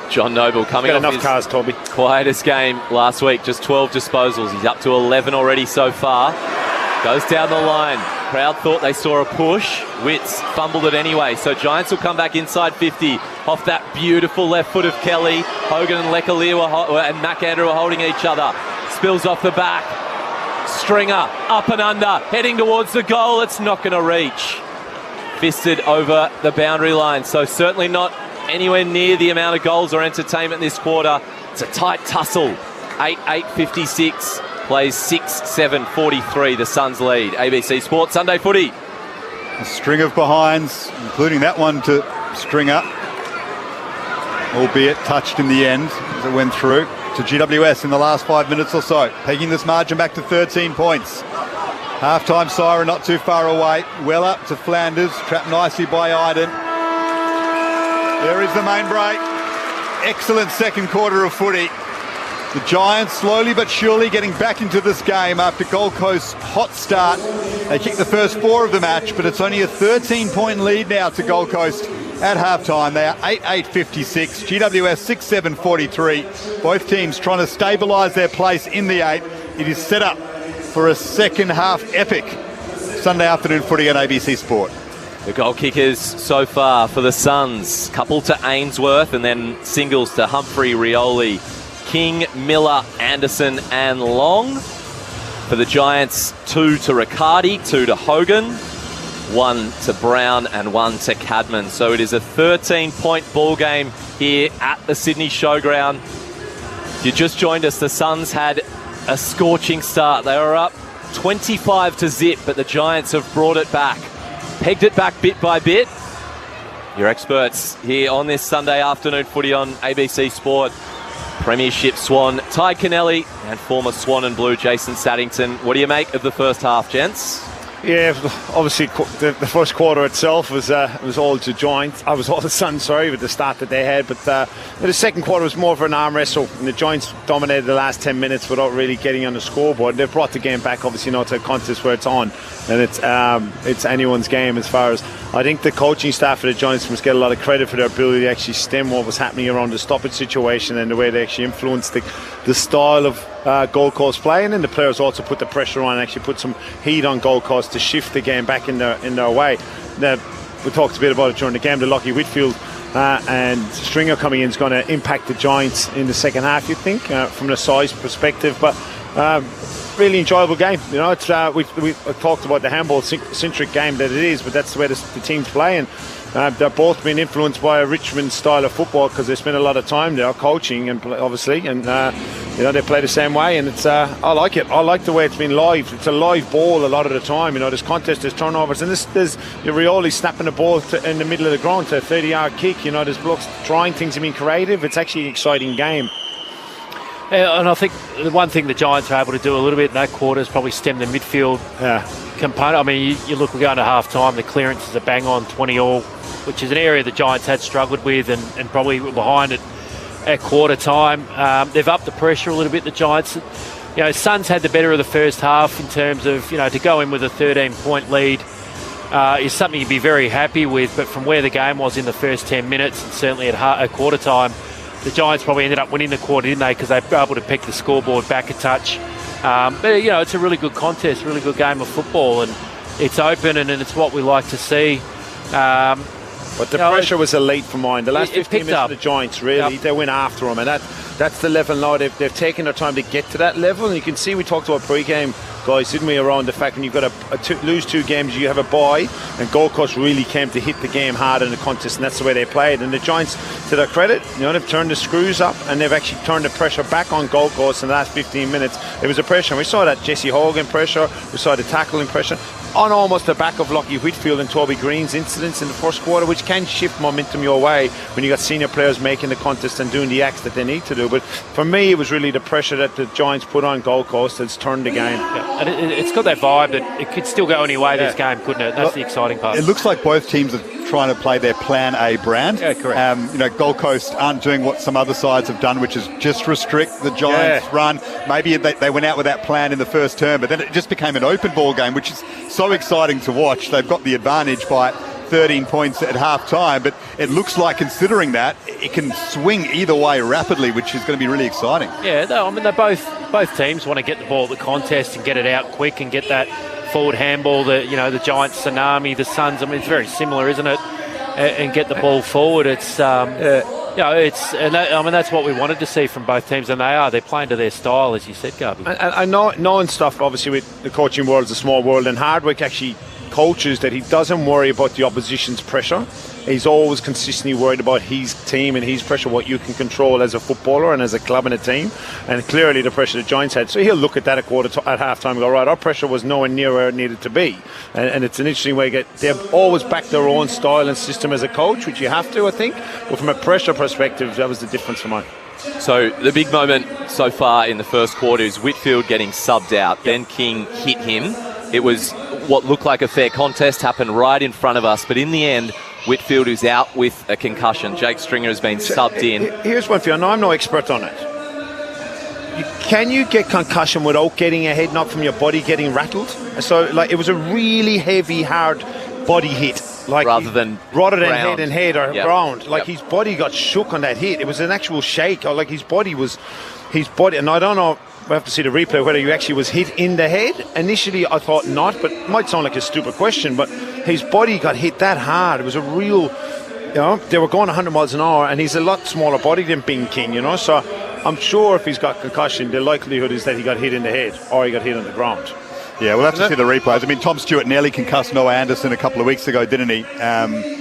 John Noble coming off enough his cars, Toby. quietest game last week, just 12 disposals. He's up to 11 already so far. Goes down the line. Crowd thought they saw a push. Witts fumbled it anyway. So Giants will come back inside 50 off that beautiful left foot of Kelly. Hogan and Leclerc and McAndrew are holding each other. Spills off the back. Stringer up and under, heading towards the goal. It's not going to reach. Fisted over the boundary line. So certainly not anywhere near the amount of goals or entertainment this quarter. It's a tight tussle. 8-8-56. Plays 6-7-43. The Suns lead. ABC Sports Sunday Footy. A string of behinds, including that one to Stringer, albeit touched in the end as it went through to GWS in the last 5 minutes or so, pegging this margin back to 13 points. Half-time siren not too far away. Well up to Flanders, trapped nicely by Iden. There is the main break. Excellent second quarter of footy. The Giants slowly but surely getting back into this game after Gold Coast's hot start. They kicked the first 4 of the match, but it's only a 13-point lead now to Gold Coast at halftime. They are 8-8-56, GWS 6-7-43. Both teams trying to stabilise their place in the 8. It is set up for a second half epic Sunday afternoon footy on ABC Sport. The goal kickers so far for the Suns, couple to Ainsworth and then singles to Humphrey, Rioli, King, Miller, Anderson and Long. For the Giants, 2 to Riccardi, 2 to Hogan, 1 to Brown and 1 to Cadman. So it is a 13-point ball game here at the Sydney Showground. You just joined us. The Suns had a scorching start. They were up 25-0, but the Giants have brought it back. Pegged it back bit by bit. Your experts here on this Sunday afternoon footy on ABC Sport. Premiership Swan Ty Kennelly and former Swan and Blue Jason Saddington. What do you make of the first half, gents? Yeah, obviously the first quarter itself was all to Giants. I was all the Suns, with the start that they had. But the second quarter was more of an arm wrestle, and the Giants dominated the last 10 minutes without really getting on the scoreboard. They've brought the game back, obviously, not to a contest where it's on, and it's anyone's game as far as. I think the coaching staff of the Giants must get a lot of credit for their ability to actually stem what was happening around the stoppage situation and the way they actually influenced the style of Gold Coast play, and then the players also put the pressure on and actually put some heat on Gold Coast to shift the game back in their way. Now, we talked a bit about it during the game. The Lockie Whitfield and Stringer coming in is going to impact the Giants in the second half, you think, from the size perspective. But really enjoyable game. You know, it's we've talked about the handball-centric game that it is, but that's the way the teams play. And they're both been influenced by a Richmond style of football because they spend a lot of time there coaching and obviously, and you know, they play the same way. And it's I like it. I like the way it's been live. It's a live ball a lot of the time. You know, there's contests, there's turnovers, and there's Rioli snapping the ball in the middle of the ground to a 30-yard kick. You know, there's blocks trying things and being creative. It's actually an exciting game. And I think the one thing the Giants are able to do a little bit in that quarter is probably stem the midfield component. I mean, you look, we're going to half-time, the clearances are bang-on, 20-all, which is an area the Giants had struggled with and probably were behind it at quarter time. They've upped the pressure a little bit, the Giants. You know, Suns had the better of the first half in terms of, you know, to go in with a 13-point lead is something you'd be very happy with. But from where the game was in the first 10 minutes, and certainly at quarter time, the Giants probably ended up winning the quarter, didn't they? Because they were able to pick the scoreboard back a touch. But, you know, it's a really good contest, really good game of football. And it's open and it's what we like to see. But the pressure was elite for mine. The last 15 minutes up. of the Giants, really, they went after them. And that's the level now. They've taken their time to get to that level. And you can see we talked about pre-game, guys, didn't we, around the fact when you've got lose 2 games, you have a bye. And Gold Coast really came to hit the game hard in the contest, and that's the way they played. And the Giants, to their credit, you know, they've turned the screws up and they've actually turned the pressure back on Gold Coast in the last 15 minutes. It was a pressure. And we saw that Jesse Hogan pressure. We saw the tackling pressure on almost the back of Lockie Whitfield and Toby Green's incidents in the first quarter, which can shift momentum your way when you got senior players making the contest and doing the acts that they need to do. But for me, it was really the pressure that the Giants put on Gold Coast that's turned the game. Yeah. And it's got that vibe that it could still go any way this game, couldn't it? That's the exciting part. It looks like both teams are trying to play their plan A brand. Yeah, correct. You know, Gold Coast aren't doing what some other sides have done, which is just restrict the Giants' run. Maybe they went out with that plan in the first term, but then it just became an open ball game, which is so exciting to watch. They've got the advantage by 13 points at half-time, but it looks like, considering that, it can swing either way rapidly, which is going to be really exciting. Yeah, I mean, both teams want to get the ball at the contest and get it out quick and get that forward handball, the Giants tsunami, the Suns. I mean, it's very similar, isn't it? And get the ball forward. It's you know, I mean, that's what we wanted to see from both teams, and they're playing to their style, as you said, Garby. I know, knowing stuff, obviously, with the coaching world is a small world, and Hardwick actually coaches that he doesn't worry about the opposition's pressure. He's always consistently worried about his team and his pressure, what you can control as a footballer and as a club and a team. And clearly the pressure the Giants had. So he'll look at that at half-time and go, right, our pressure was nowhere near where it needed to be. And it's an interesting way to get... They've always backed their own style and system as a coach, which you have to, I think. But from a pressure perspective, that was the difference for mine. So the big moment so far in the first quarter is Whitfield getting subbed out. Then King hit him. It was what looked like a fair contest, happened right in front of us. But in the end, Whitfield is out with a concussion. Jake Stringer has been subbed in. Here's one for you. I know I'm no expert on it. Can you get concussion without getting a head knock from your body getting rattled? So, like, it was a really heavy, hard body hit. Like rather than head and head or ground. Like his body got shook on that hit. It was an actual shake. Or like his body, and I don't know, we have to see the replay, whether he actually was hit in the head. Initially, I thought not, but it might sound like a stupid question, but his body got hit that hard. It was a real, you know, they were going 100 miles an hour, and he's a lot smaller body than Bing King, you know, so I'm sure if he's got concussion, the likelihood is that he got hit in the head or he got hit on the ground. Yeah, we'll have to see the replays. I mean, Tom Stewart nearly concussed Noah Anderson a couple of weeks ago, didn't he?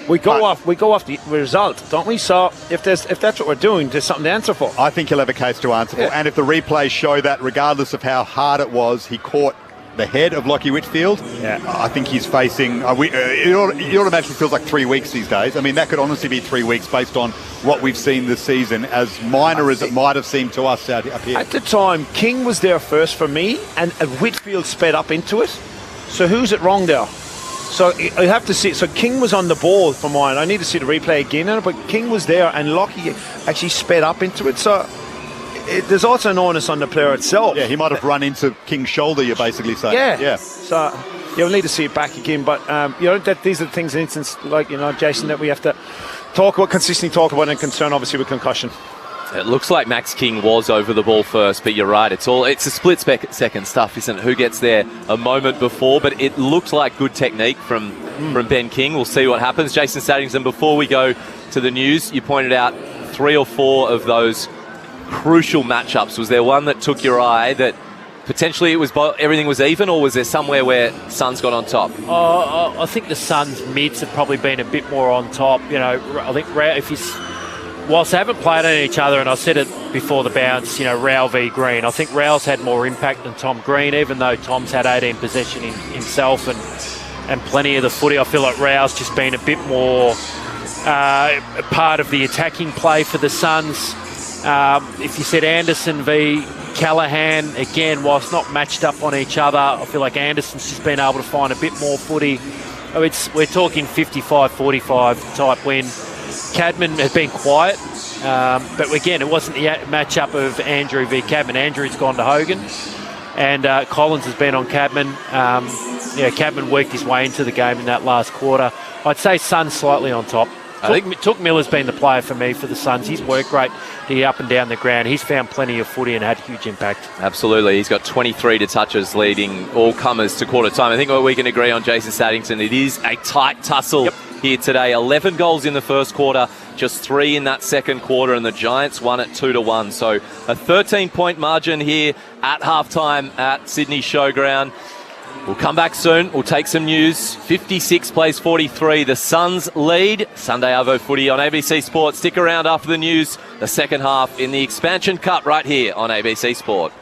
We go off the result, don't we? So if that's what we're doing, there's something to answer for. I think he'll have a case to answer for. And if the replays show that, regardless of how hard it was, he caught the head of Lockie Whitfield, I think he's facing... it automatically feels like 3 weeks these days. I mean, that could honestly be 3 weeks based on what we've seen this season, as minor as it might have seemed to us out here. At the time, King was there first for me, and Whitfield sped up into it. So who's it wrong there? So I have to see. So King was on the ball for mine. I need to see the replay again, but King was there, and Lockie actually sped up into it. So... there's also an onus on the player itself. Yeah, he might have run into King's shoulder, you're basically saying. Yeah. So you'll need to see it back again. But, you know, that these are the things, in instance, like, you know, Jason, that we have to consistently talk about and concern, obviously, with concussion. It looks like Max King was over the ball first, but you're right. It's a split second stuff, isn't it? Who gets there a moment before? But it looked like good technique from from Ben King. We'll see what happens. Jason Saddington, before we go to the news, you pointed out 3 or 4 of those crucial matchups. Was there one that took your eye that potentially everything was even, or was there somewhere where Suns got on top? I think the Suns mids have probably been a bit more on top. I think whilst they haven't played on each other, and I said it before the bounce, Rao v Green, I think Rao's had more impact than Tom Green, even though Tom's had 18 possession himself and plenty of the footy. I feel like Rao's just been a bit more part of the attacking play for the Suns. If you said Anderson v Callaghan, again, whilst not matched up on each other, I feel like Anderson's just been able to find a bit more footy. We're talking 55-45 type win. Cadman has been quiet, but again, it wasn't the matchup of Andrew v Cadman. Andrew's gone to Hogan, and Collins has been on Cadman. Cadman worked his way into the game in that last quarter. I'd say Suns slightly on top. I think Took Miller's been the player for me for the Suns. His work rate, the up and down the ground, he's found plenty of footy and had huge impact. Absolutely. He's got 23 to touches, leading all comers to quarter time. I think what we can agree on, Jason Saddington, it is a tight tussle here today. 11 goals in the first quarter, just 3 in that second quarter, and the Giants won at 2-1. So a 13-point margin here at halftime at Sydney Showground. We'll come back soon. We'll take some news. 56 plays 43. The Suns lead. Sunday Arvo footy on ABC Sport. Stick around after the news. The second half in the Expansion Cup right here on ABC Sport.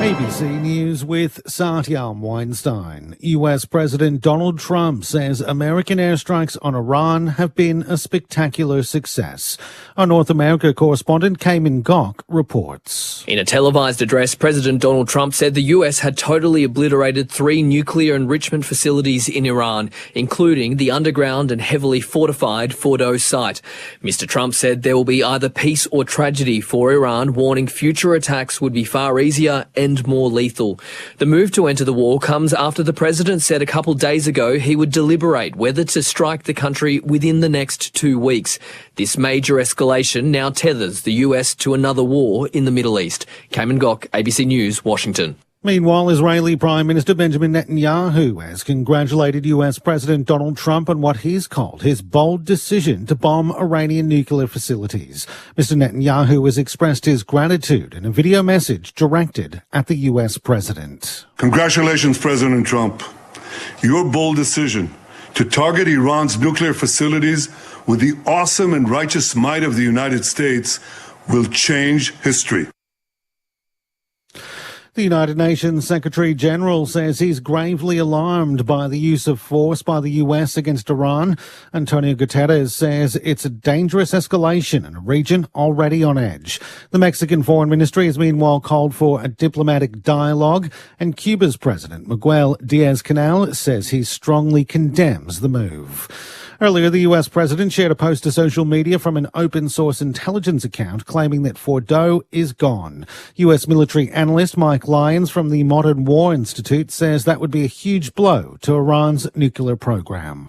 ABC News with Satyam Weinstein. US President Donald Trump says American airstrikes on Iran have been a spectacular success. Our North America correspondent Cayman Gok reports. In a televised address, President Donald Trump said the US had totally obliterated 3 nuclear enrichment facilities in Iran, including the underground and heavily fortified Fordow site. Mr. Trump said there will be either peace or tragedy for Iran, warning future attacks would be far easier and more lethal. The move to enter the war comes after the president said a couple days ago he would deliberate whether to strike the country within the next 2 weeks. This major escalation now tethers the US to another war in the Middle East. Cayman Gok, ABC News, Washington. Meanwhile, Israeli Prime Minister Benjamin Netanyahu has congratulated US President Donald Trump on what he's called his bold decision to bomb Iranian nuclear facilities. Mr. Netanyahu has expressed his gratitude in a video message directed at the US president. Congratulations, President Trump. Your bold decision to target Iran's nuclear facilities with the awesome and righteous might of the United States will change history. The United Nations Secretary General says he's gravely alarmed by the use of force by the US against Iran. Antonio Guterres says it's a dangerous escalation in a region already on edge. The Mexican Foreign Ministry has meanwhile called for a diplomatic dialogue, and Cuba's President Miguel Diaz-Canel says he strongly condemns the move. Earlier, the US president shared a post to social media from an open-source intelligence account claiming that Fordow is gone. US military analyst Mike Lyons from the Modern War Institute says that would be a huge blow to Iran's nuclear program.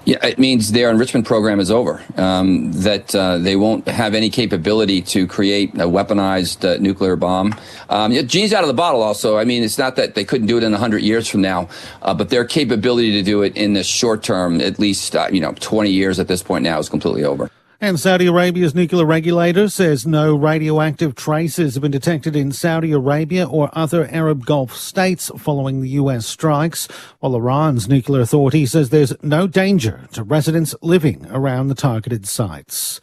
Yeah, it means their enrichment program is over, that they won't have any capability to create a weaponized nuclear bomb. Genie's out of the bottle also. I mean, it's not that they couldn't do it in 100 years from now, but their capability to do it in the short term, at least, 20 years at this point now, is completely over. And Saudi Arabia's nuclear regulator says no radioactive traces have been detected in Saudi Arabia or other Arab Gulf states following the US strikes, while Iran's nuclear authority says there's no danger to residents living around the targeted sites.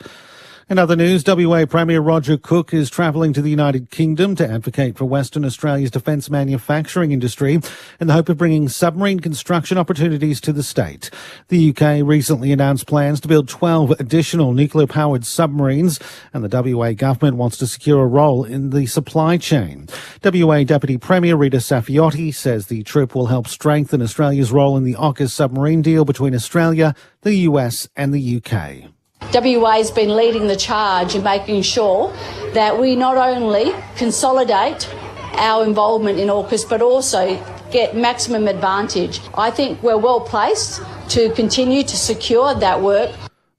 In other news, WA Premier Roger Cook is travelling to the United Kingdom to advocate for Western Australia's defence manufacturing industry in the hope of bringing submarine construction opportunities to the state. The UK recently announced plans to build 12 additional nuclear-powered submarines, and the WA government wants to secure a role in the supply chain. WA Deputy Premier Rita Saffioti says the trip will help strengthen Australia's role in the AUKUS submarine deal between Australia, the US and the UK. WA has been leading the charge in making sure that we not only consolidate our involvement in AUKUS but also get maximum advantage. I think we're well placed to continue to secure that work.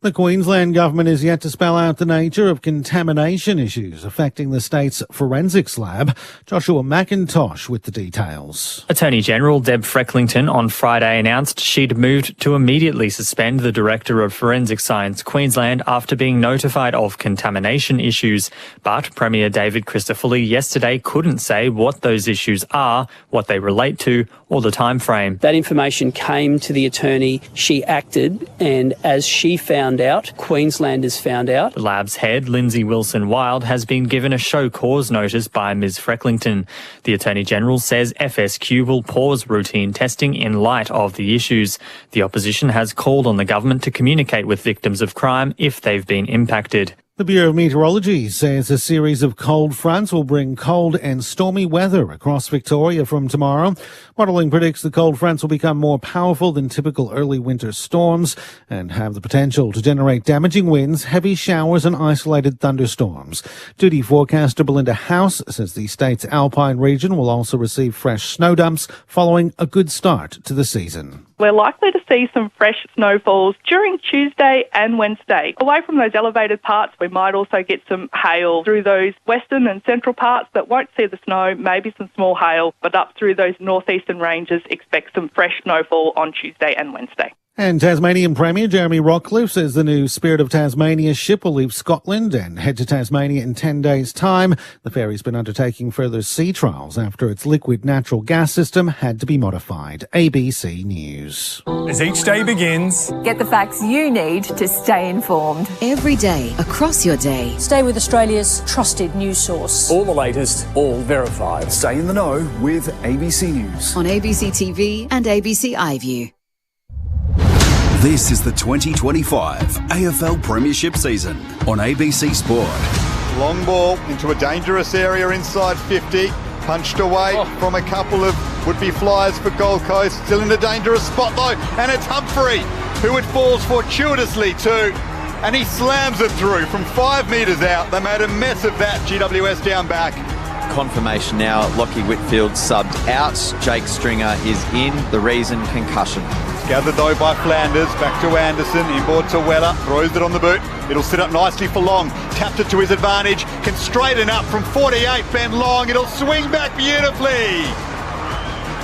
The Queensland government is yet to spell out the nature of contamination issues affecting the state's forensics lab. Joshua McIntosh with the details. Attorney General Deb Frecklington on Friday announced she'd moved to immediately suspend the Director of Forensic Science Queensland after being notified of contamination issues. But Premier David Christoffel yesterday couldn't say what those issues are, what they relate to, or the time frame. That information came to the attorney, she acted, and as she found out, Queensland has found out. The lab's head, Lindsay Wilson-Wild, has been given a show cause notice by Ms Frecklington. The Attorney General says FSQ will pause routine testing in light of the issues. The opposition has called on the government to communicate with victims of crime if they've been impacted. The Bureau of Meteorology says a series of cold fronts will bring cold and stormy weather across Victoria from tomorrow. Modelling predicts the cold fronts will become more powerful than typical early winter storms and have the potential to generate damaging winds, heavy showers and isolated thunderstorms. Duty forecaster Belinda House says the state's alpine region will also receive fresh snow dumps following a good start to the season. We're likely to see some fresh snowfalls during Tuesday and Wednesday. Away from those elevated parts, we might also get some hail through those western and central parts that won't see the snow, maybe some small hail, but up through those northeastern ranges, expect some fresh snowfall on Tuesday and Wednesday. And Tasmanian Premier Jeremy Rockcliffe says the new Spirit of Tasmania ship will leave Scotland and head to Tasmania in 10 days' time. The ferry's been undertaking further sea trials after its liquid natural gas system had to be modified. ABC News. As each day begins, get the facts you need to stay informed. Every day, across your day. Stay with Australia's trusted news source. All the latest, all verified. Stay in the know with ABC News. On ABC TV and ABC iView. This is the 2025 AFL Premiership season on ABC Sport. Long ball into a dangerous area inside 50. Punched away from a couple of would-be flyers for Gold Coast. Still in a dangerous spot though, and it's Humphrey who it falls fortuitously to. And he slams it through from 5 metres out. They made a mess of that, GWS down back. Confirmation now, Lockie Whitfield subbed out. Jake Stringer is in. The reason, concussion. Gathered though by Flanders, back to Anderson, inboard to Weller, throws it on the boot. It'll sit up nicely for Long, tapped it to his advantage, can straighten up from 48, Ben Long, it'll swing back beautifully.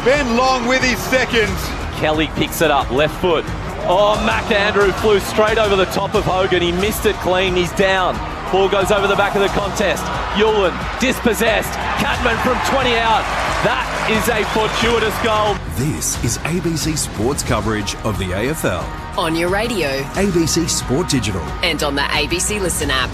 Ben Long with his second. Kelly picks it up, left foot. Oh, McAndrew flew straight over the top of Hogan, he missed it clean, he's down. Ball goes over the back of the contest. Yulin dispossessed. Catman from 20 out. That is a fortuitous goal. This is ABC Sports coverage of the AFL. On your radio. ABC Sport Digital. And on the ABC Listen app.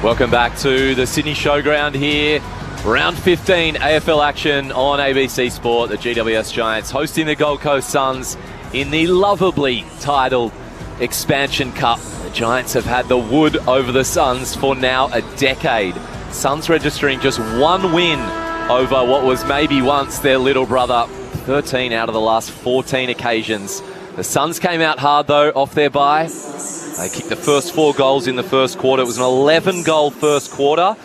Welcome back to the Sydney Showground here. Round 15 AFL action on ABC Sport. The GWS Giants hosting the Gold Coast Suns in the lovably titled Expansion Cup. The Giants have had the wood over the Suns for now a decade. Suns registering just one win over what was maybe once their little brother. 13 out of the last 14 occasions. The Suns came out hard though off their bye. They kicked the first 4 goals in the first quarter. It was an 11-goal first quarter.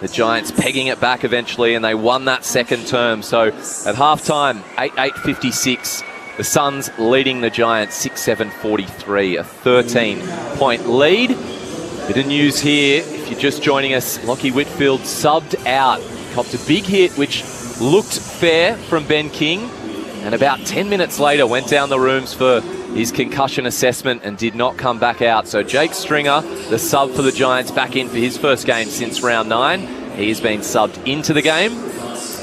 The Giants pegging it back eventually and they won that second term. So at halftime, 8-8-56. The Suns leading the Giants 6-7-43, a 13-point lead. Bit of news here, if you're just joining us, Lockie Whitfield subbed out. Copped a big hit, which looked fair from Ben King. And about 10 minutes later, went down the rooms for his concussion assessment and did not come back out. So Jake Stringer, the sub for the Giants, back in for his first game since round 9. He has been subbed into the game.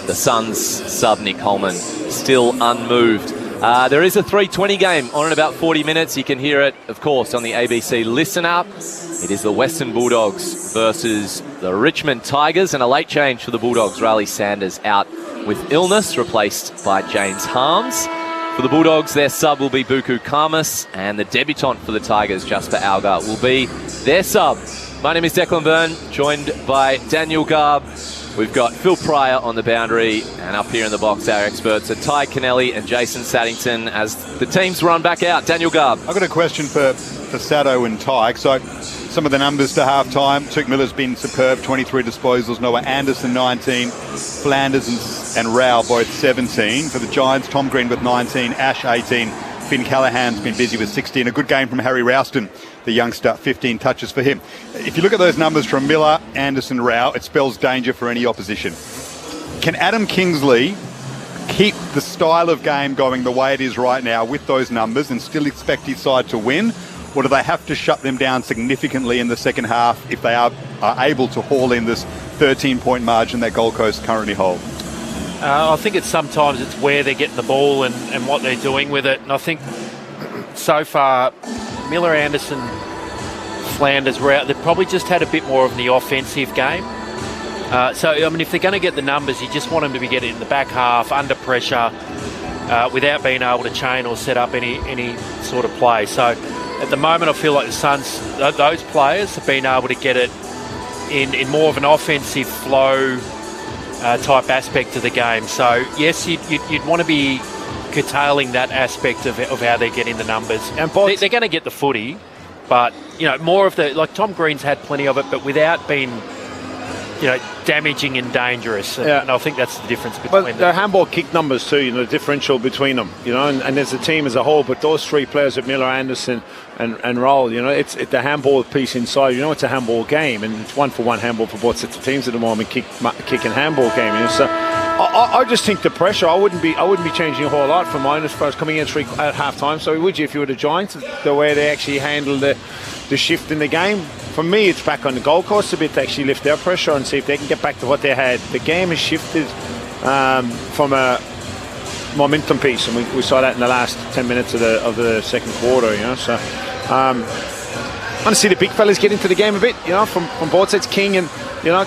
The Suns sub Nick Holman, still unmoved. There is a 3:20 game on in about 40 minutes. You can hear it, of course, on the ABC Listen app. It is the Western Bulldogs versus the Richmond Tigers, and a late change for the Bulldogs. Riley Sanders out with illness, replaced by James Harms. For the Bulldogs, their sub will be Buku Khamis, and the debutant for the Tigers, Jasper Algar, will be their sub. My name is Declan Byrne, joined by Daniel Garb. We've got Phil Pryor on the boundary, and up here in the box, our experts are Ty Kennelly and Jason Saddington as the teams run back out. Daniel Garb. I've got a question for Sado and Ty. So some of the numbers to half-time. Tuke Miller's been superb, 23 disposals. Noah Anderson, 19. Flanders and Rao both 17. For the Giants, Tom Green with 19. Ash, 18. Finn Callahan's been busy with 60, and a good game from Harry Ralston, the youngster, 15 touches for him. If you look at those numbers from Miller, Anderson, Rao, it spells danger for any opposition. Can Adam Kingsley keep the style of game going the way it is right now with those numbers and still expect his side to win? Or do they have to shut them down significantly in the second half if they are able to haul in this 13-point margin that Gold Coast currently hold? I think sometimes it's where they're getting the ball and what they're doing with it. And I think so far, Miller, Anderson, Flanders were out. They've probably just had a bit more of the offensive game. So, I mean, if they're going to get the numbers, you just want them to be getting in the back half, under pressure, without being able to chain or set up any sort of play. So, at the moment, I feel like the Suns, those players have been able to get it in more of an offensive flow type aspect of the game. So, yes, you'd want to be curtailing that aspect of how they're getting the numbers. And they're going to get the footy, but, more of like Tom Green's had plenty of it, but without being, damaging and dangerous. And I think that's the difference between them. Their handball kick numbers too, the differential between them, and as a team as a whole, but those three players with Miller, Anderson and Raul, it's the handball piece inside, it's a handball game, and it's 1-for-1 handball for both sets of teams at the moment, kick and handball game, So I just think the pressure, I wouldn't be changing a whole lot from mine as far as coming in at half time. So would you, if you were the Giants, the way they actually handle the shift in the game? For me, it's back on the Gold Coast a bit to actually lift their pressure and see if they can get back to what they had. The game has shifted from a momentum piece, and we saw that in the last 10 minutes of the second quarter. So I want to see the big fellas get into the game a bit. From both sides, King and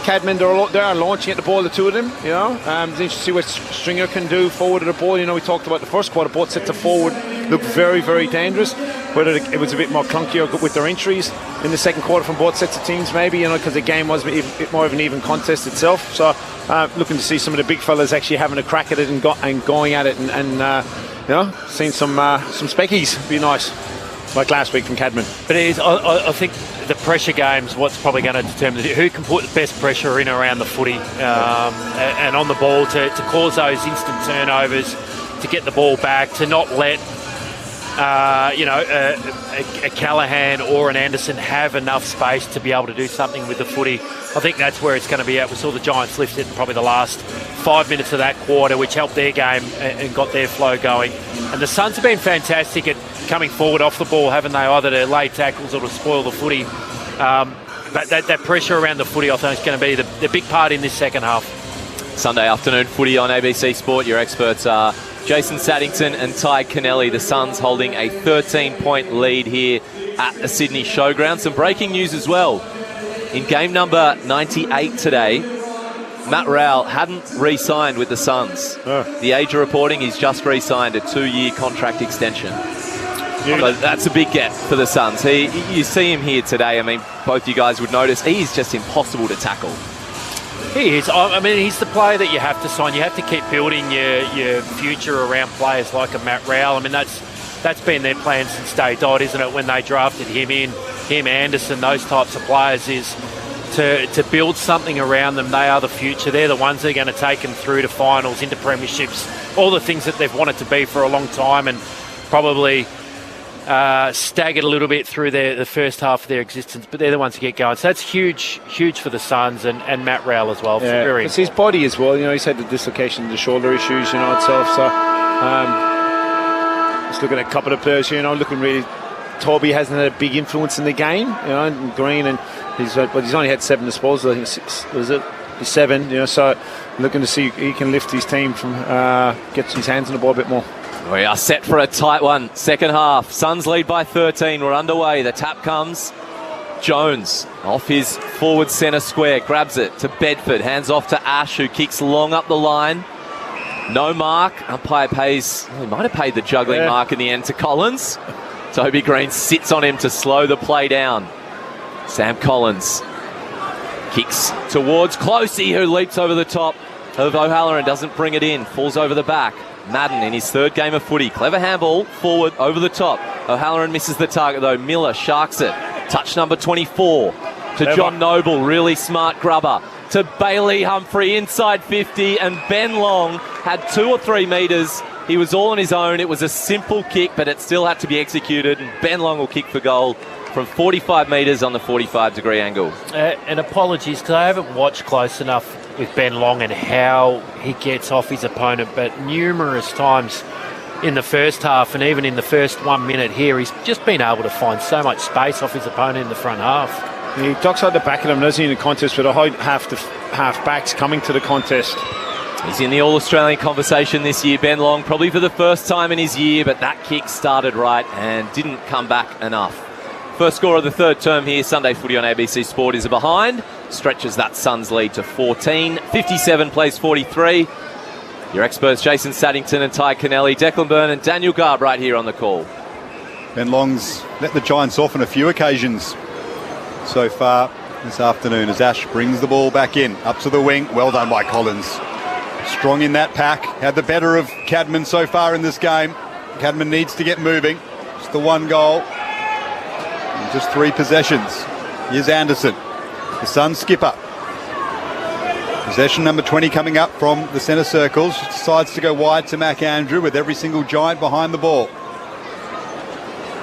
Cadman, they are launching at the ball, the two of them. It's interesting to see what Stringer can do forward of the ball. We talked about the first quarter, both sets of forward looked very, very dangerous. Whether it was a bit more clunkier with their injuries in the second quarter from both sets of teams, maybe, because the game was a bit more of an even contest itself. So looking to see some of the big fellas actually having a crack at it and going at it and seeing some speckies be nice, like last week from Cadman. But it is, I think the pressure game's what's probably going to determine who can put the best pressure in around the footy and on the ball to cause those instant turnovers, to get the ball back, to not let a Callahan or an Anderson have enough space to be able to do something with the footy. I think that's where it's going to be at. We saw the Giants lift it in probably the last 5 minutes of that quarter, which helped their game and got their flow going. And the Suns have been fantastic at coming forward off the ball, haven't they? Either to lay tackles or to spoil the footy. But that pressure around the footy, I think, is going to be the big part in this second half. Sunday afternoon footy on ABC Sport. Your experts are Jason Saddington and Ty Kennelly. The Suns holding a 13-point lead here at the Sydney Showground. Some breaking news as well. In game number 98 today, Matt Rowell hadn't re-signed with the Suns. The Age reporting he's just re-signed a 2-year contract extension. So that's a big get for the Suns. You see him here today. I mean, both you guys would notice he's just impossible to tackle. He is. I mean, he's the player that you have to sign. You have to keep building your future around players like a Matt Rowell. I mean, that's been their plan since day dot, isn't it? When they drafted him, Anderson, those types of players, is to build something around them. They are the future. They're the ones that are going to take them through to finals, into premierships, all the things that they've wanted to be for a long time, and probably staggered a little bit through the first half of their existence, but they're the ones to get going. So that's huge for the Suns and Matt Rowell as well. Yeah, it's his body as well. He's had the dislocation, the shoulder issues, itself. So just looking at a couple of players here, looking really. Toby hasn't had a big influence in the game, and Green, and he's only had 7 disposals. I think 6, was it? He's 7, So looking to see if he can lift his team from gets his hands on the ball a bit more. We are set for a tight one. Second half. Suns lead by 13. We're underway. The tap comes. Jones off his forward centre square. Grabs it to Bedford. Hands off to Ash, who kicks long up the line. No mark. Umpire pays... Well, he might have paid the juggling mark in the end to Collins. Toby Green sits on him to slow the play down. Sam Collins kicks towards Closey, who leaps over the top of O'Halloran. Doesn't bring it in. Falls over the back. Madden in his third game of footy. Clever handball, forward, over the top. O'Halloran misses the target though. Miller sharks it. Touch number 24 to John Noble. Really smart grubber. To Bailey Humphrey inside 50, and Ben Long had 2 or 3 metres He was all on his own. It was a simple kick, but it still had to be executed. And Ben Long will kick for goal from 45 metres on the 45-degree angle. And apologies, because I haven't watched close enough with Ben Long and how he gets off his opponent, but numerous times in the first half and even in the first 1 minute here, he's just been able to find so much space off his opponent in the front half. He ducks out the back of him, doesn't he, in the contest, with a half backs coming to the contest. He's in the All-Australian conversation this year, Ben Long, probably for the first time in his year, but that kick started right and didn't come back enough. First score of the third term here, Sunday Footy on ABC Sport is a behind. Stretches that Suns lead to 14. 57 plays 43. Your experts Jason Saddington and Ty Kennelly, Declan Byrne and Daniel Garb right here on the call. Ben Long's let the Giants off on a few occasions so far this afternoon as Ash brings the ball back in, up to the wing. Well done by Collins. Strong in that pack. Had the better of Cadman so far in this game. Cadman needs to get moving. Just the one goal. And just 3 possessions. Here's Anderson, the Suns skipper. Possession number 20 coming up from the centre circles. Decides to go wide to Mac Andrew with every single Giant behind the ball.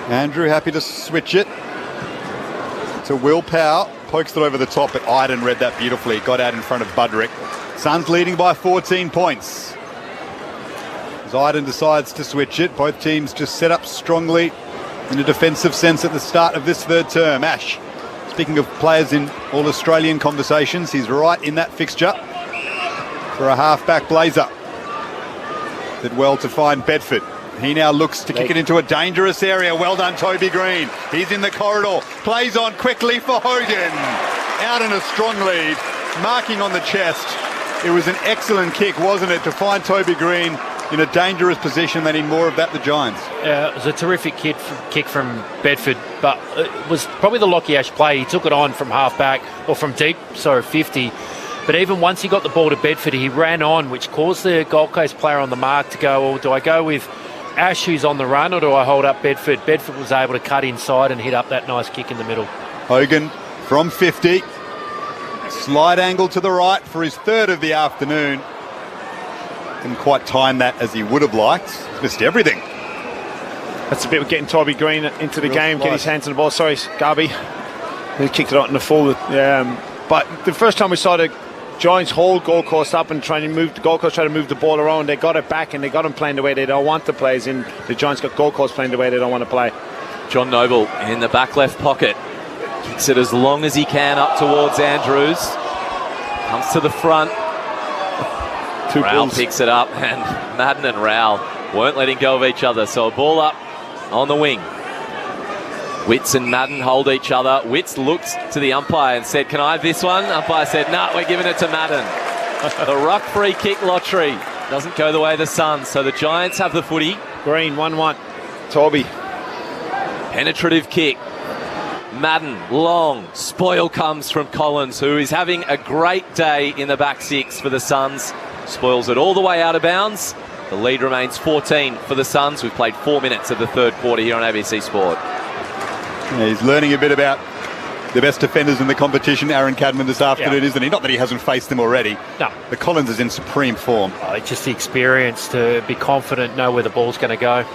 Andrew happy to switch it to Will Powell. Pokes it over the top, but Iden read that beautifully. Got out in front of Budrick. Suns leading by 14 points. As Iden decides to switch it, both teams just set up strongly in a defensive sense at the start of this third term. Ash, speaking of players in All-Australian conversations, he's right in that fixture for a half-back Blazer. Did well to find Bedford. He now looks to kick it into a dangerous area. Well done, Toby Green. He's in the corridor. Plays on quickly for Hogan. Out in a strong lead. Marking on the chest. It was an excellent kick, wasn't it, to find Toby Green in a dangerous position. They need more of that, the Giants. It was a terrific kick from Bedford, but it was probably the Lockie Ash play. He took it on from half-back, or from deep, 50. But even once he got the ball to Bedford, he ran on, which caused the Gold Coast player on the mark to go, well, do I go with Ash, who's on the run, or do I hold up Bedford? Bedford was able to cut inside and hit up that nice kick in the middle. Hogan from 50. Slide angle to the right for his third of the afternoon. Didn't quite time that as he would have liked. He's missed everything. That's a bit of getting Toby Green into the game, get his hands on the ball. Sorry, Garby. He kicked it out in the full. But the first time we saw the Giants hold Gold Coast up and try to move the ball around, they got it back and they got them playing the way they don't want to play. As in, the Giants got Gold Coast playing the way they don't want to play. John Noble in the back left pocket. Kicks it as long as he can up towards Andrews. Comes to the front. Rowell picks it up, and Madden and Rowell weren't letting go of each other. So a ball up on the wing. Witts and Madden hold each other. Witts looked to the umpire and said, "Can I have this one?" Umpire said, "No, we're giving it to Madden." The ruck free kick lottery doesn't go the way of the Suns. So the Giants have the footy. Green, 1-1. Toby. Penetrative kick. Madden, long. Spoil comes from Collins, who is having a great day in the back six for the Suns. Spoils it all the way out of bounds. The lead remains 14 for the Suns. We've played 4 minutes of the third quarter here on ABC Sport. Yeah, he's learning a bit about the best defenders in the competition, Aaron Cadman, this afternoon, isn't he? Not that he hasn't faced them already. No. But Collins is in supreme form. Just the experience to be confident, know where the ball's going to go.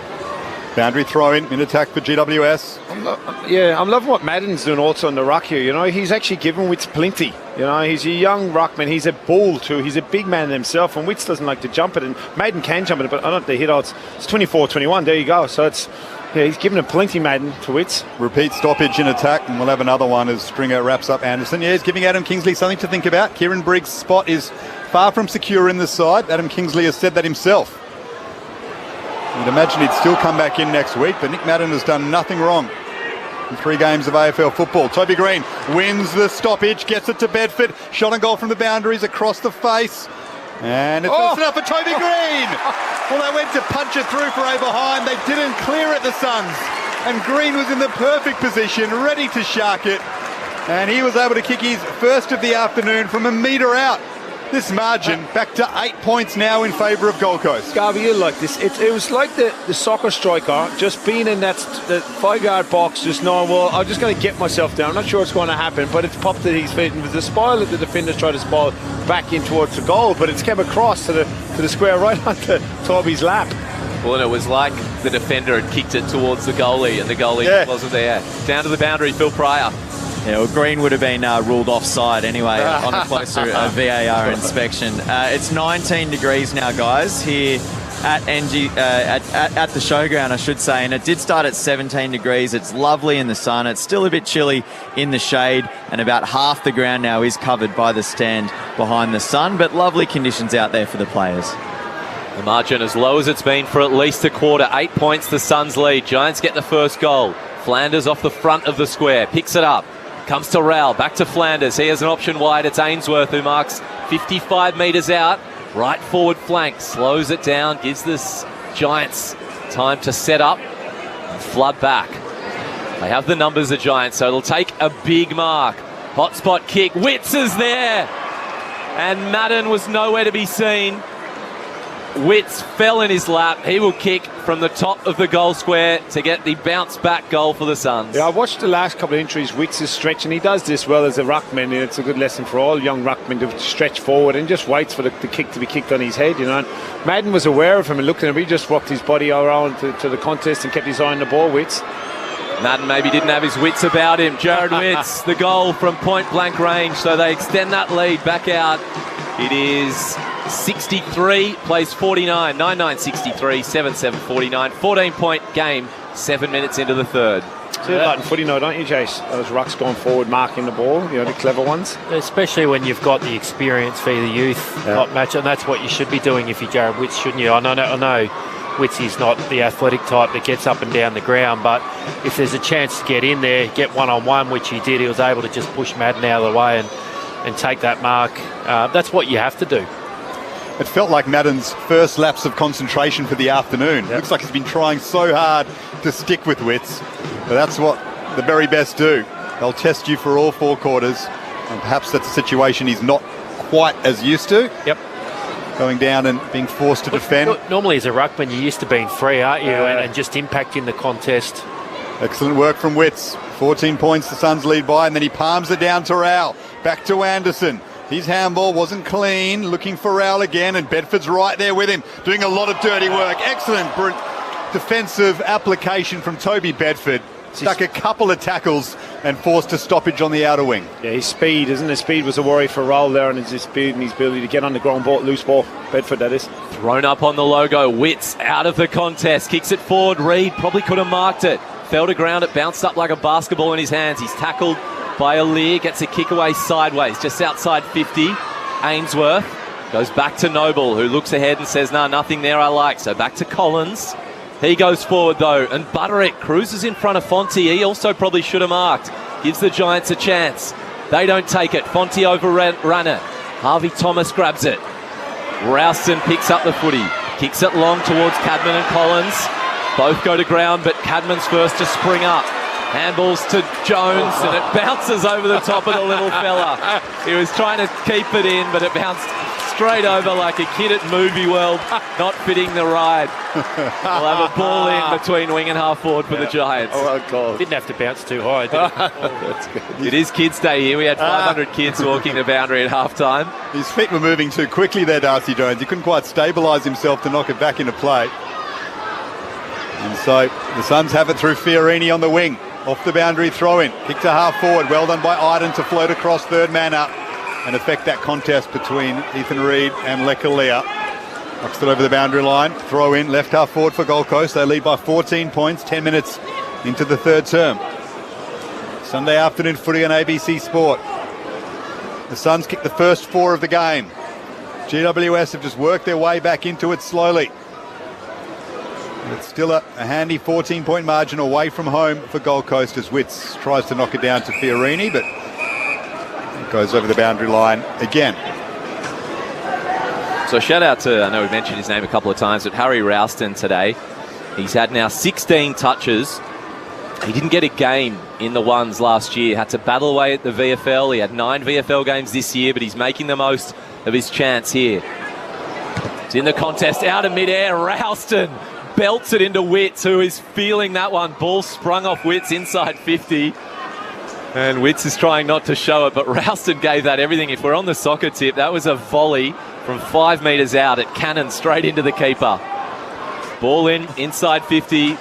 Boundary throw in attack for GWS. I'm loving what Madden's doing also on the ruck here. You know, he's actually given Witts plenty. You know, he's a young ruckman. He's a bull too. He's a big man himself, and Witts doesn't like to jump it. And Madden can jump it, but I don't know the hit odds. It's 24-21. There you go. So it's he's given it plenty, Madden, to Witts. Repeat stoppage in attack, and we'll have another one as Stringer wraps up Anderson. Yeah, he's giving Adam Kingsley something to think about. Kieran Briggs' spot is far from secure in this side. Adam Kingsley has said that himself. You'd imagine he'd still come back in next week, but Nick Madden has done nothing wrong in 3 games of AFL football. Toby Green wins the stoppage, gets it to Bedford. Shot and goal from the boundaries across the face. And it's enough for Toby Green. Well, they went to punch it through for a behind. They didn't clear it, the Suns. And Green was in the perfect position, ready to shark it. And he was able to kick his first of the afternoon from a metre out. This margin back to 8 points now in favour of Gold Coast. Garby, you like this. It was like the soccer striker just being in that 5-yard box, just knowing, well, I'm just going to get myself down. I'm not sure what's going to happen, but it's popped at his feet. And with the spoil that the defenders tried to spoil back in towards the goal, but it's came across to the square right onto Toby's lap. Well, and it was like the defender had kicked it towards the goalie, and the goalie wasn't there. Down to the boundary, Phil Pryor. Yeah, well, Green would have been ruled offside anyway on a closer VAR inspection. It's 19 degrees now, guys, here at at the showground, I should say, and it did start at 17 degrees. It's lovely in the sun. It's still a bit chilly in the shade, and about half the ground now is covered by the stand behind the sun, but lovely conditions out there for the players. The margin as low as it's been for at least a quarter. 8 points, the Suns lead. Giants get the first goal. Flanders off the front of the square, picks it up. Comes to Rowell, back to Flanders. He has an option wide. It's Ainsworth who marks 55 metres out. Right forward flank, slows it down, gives this Giants time to set up and flood back. They have the numbers, the Giants, so it'll take a big mark. Hot spot kick, Witts is there! And Madden was nowhere to be seen. Witts fell in his lap. He will kick from the top of the goal square to get the bounce back goal for the Suns. Yeah, I watched the last couple of entries. Witts is stretching. He does this well as a ruckman, and it's a good lesson for all young ruckmen to stretch forward and just waits for the kick to be kicked on his head, you know. And Madden was aware of him and looked at him. He just rocked his body around to the contest and kept his eye on the ball, Witts. Madden maybe didn't have his wits about him. Jared Witts, the goal from point blank range, so they extend that lead back out. It is 63, plays 49, 9-9-63, 7-7, 49. 14-point game, 7 minutes into the third. See that in footy now, don't you, Jace? Those rucks going forward, marking the ball, you know, the clever ones. Especially when you've got the experience for the youth, not match, and that's what you should be doing if you're Jared Witts, shouldn't you? I know Witts is not the athletic type that gets up and down the ground, but if there's a chance to get in there, get one-on-one, which he did, he was able to just push Madden out of the way and take that mark. That's what you have to do. It felt like Madden's first lapse of concentration for the afternoon. Looks like he's been trying so hard to stick with Witts, but that's what the very best do. They'll test you for all 4 quarters, and perhaps that's a situation he's not quite as used to. Yep. Going down and being forced to defend. Normally as a ruckman, you're used to being free, aren't you, and just impacting the contest. Excellent work from Witts. 14 points the Suns lead by, and then he palms it down to Rowell. Back to Anderson. His handball wasn't clean, looking for Rowell again, and Bedford's right there with him, doing a lot of dirty work. Excellent defensive application from Toby Bedford. Stuck a couple of tackles and forced a stoppage on the outer wing. Yeah, his speed, isn't it? Speed was a worry for Rowell there, and his speed and his ability to get on the ground ball, loose ball. Bedford, that is. Thrown up on the logo. Witts out of the contest, kicks it forward. Reed probably could have marked it. Fell to ground, it bounced up like a basketball in his hands. He's tackled by Aliir, gets a kick away sideways, just outside 50. Ainsworth goes back to Noble, who looks ahead and says, "No, nothing there I like." So back to Collins. He goes forward though, and Butterick cruises in front of Fonte. He also probably should have marked. Gives the Giants a chance. They don't take it. Fonte overrun it. Harvey Thomas grabs it. Ralston picks up the footy. Kicks it long towards Cadman and Collins. Both go to ground, but Cadman's first to spring up. Handballs to Jones, and it bounces over the top of the little fella. He was trying to keep it in, but it bounced straight over like a kid at Movie World, not fitting the ride. We'll have a ball in between wing and half forward for the Giants. Oh, God. Didn't have to bounce too high, did it? That's good. It is Kids Day here. We had 500 kids walking the boundary at half-time. His feet were moving too quickly there, Darcy Jones. He couldn't quite stabilise himself to knock it back into play. And so the Suns have it through Fiorini on the wing. Off the boundary throw-in. Kick to half forward. Well done by Iden to float across, third man up, and affect that contest between Ethan Reid and Lekalia. Knocks it over the boundary line. Throw in, left half forward for Gold Coast. They lead by 14 points, 10 minutes into the third term. Sunday afternoon footy on ABC Sport. The Suns kick the first 4 of the game. GWS have just worked their way back into it slowly. It's still a handy 14-point margin away from home for Gold Coast as Witts tries to knock it down to Fiorini, but it goes over the boundary line again. So shout out to, I know we mentioned his name a couple of times, but Harry Ralston today. He's had now 16 touches. He didn't get a game in the ones last year. Had to battle away at the VFL. He had 9 VFL games this year, but he's making the most of his chance here. It's in the contest, out of midair. Ralston belts it into Witts, who is feeling that one. Ball sprung off Witts inside 50. And Witts is trying not to show it, but Ralston gave that everything. If we're on the soccer tip, that was a volley from 5 metres out. It cannoned straight into the keeper. Ball inside 50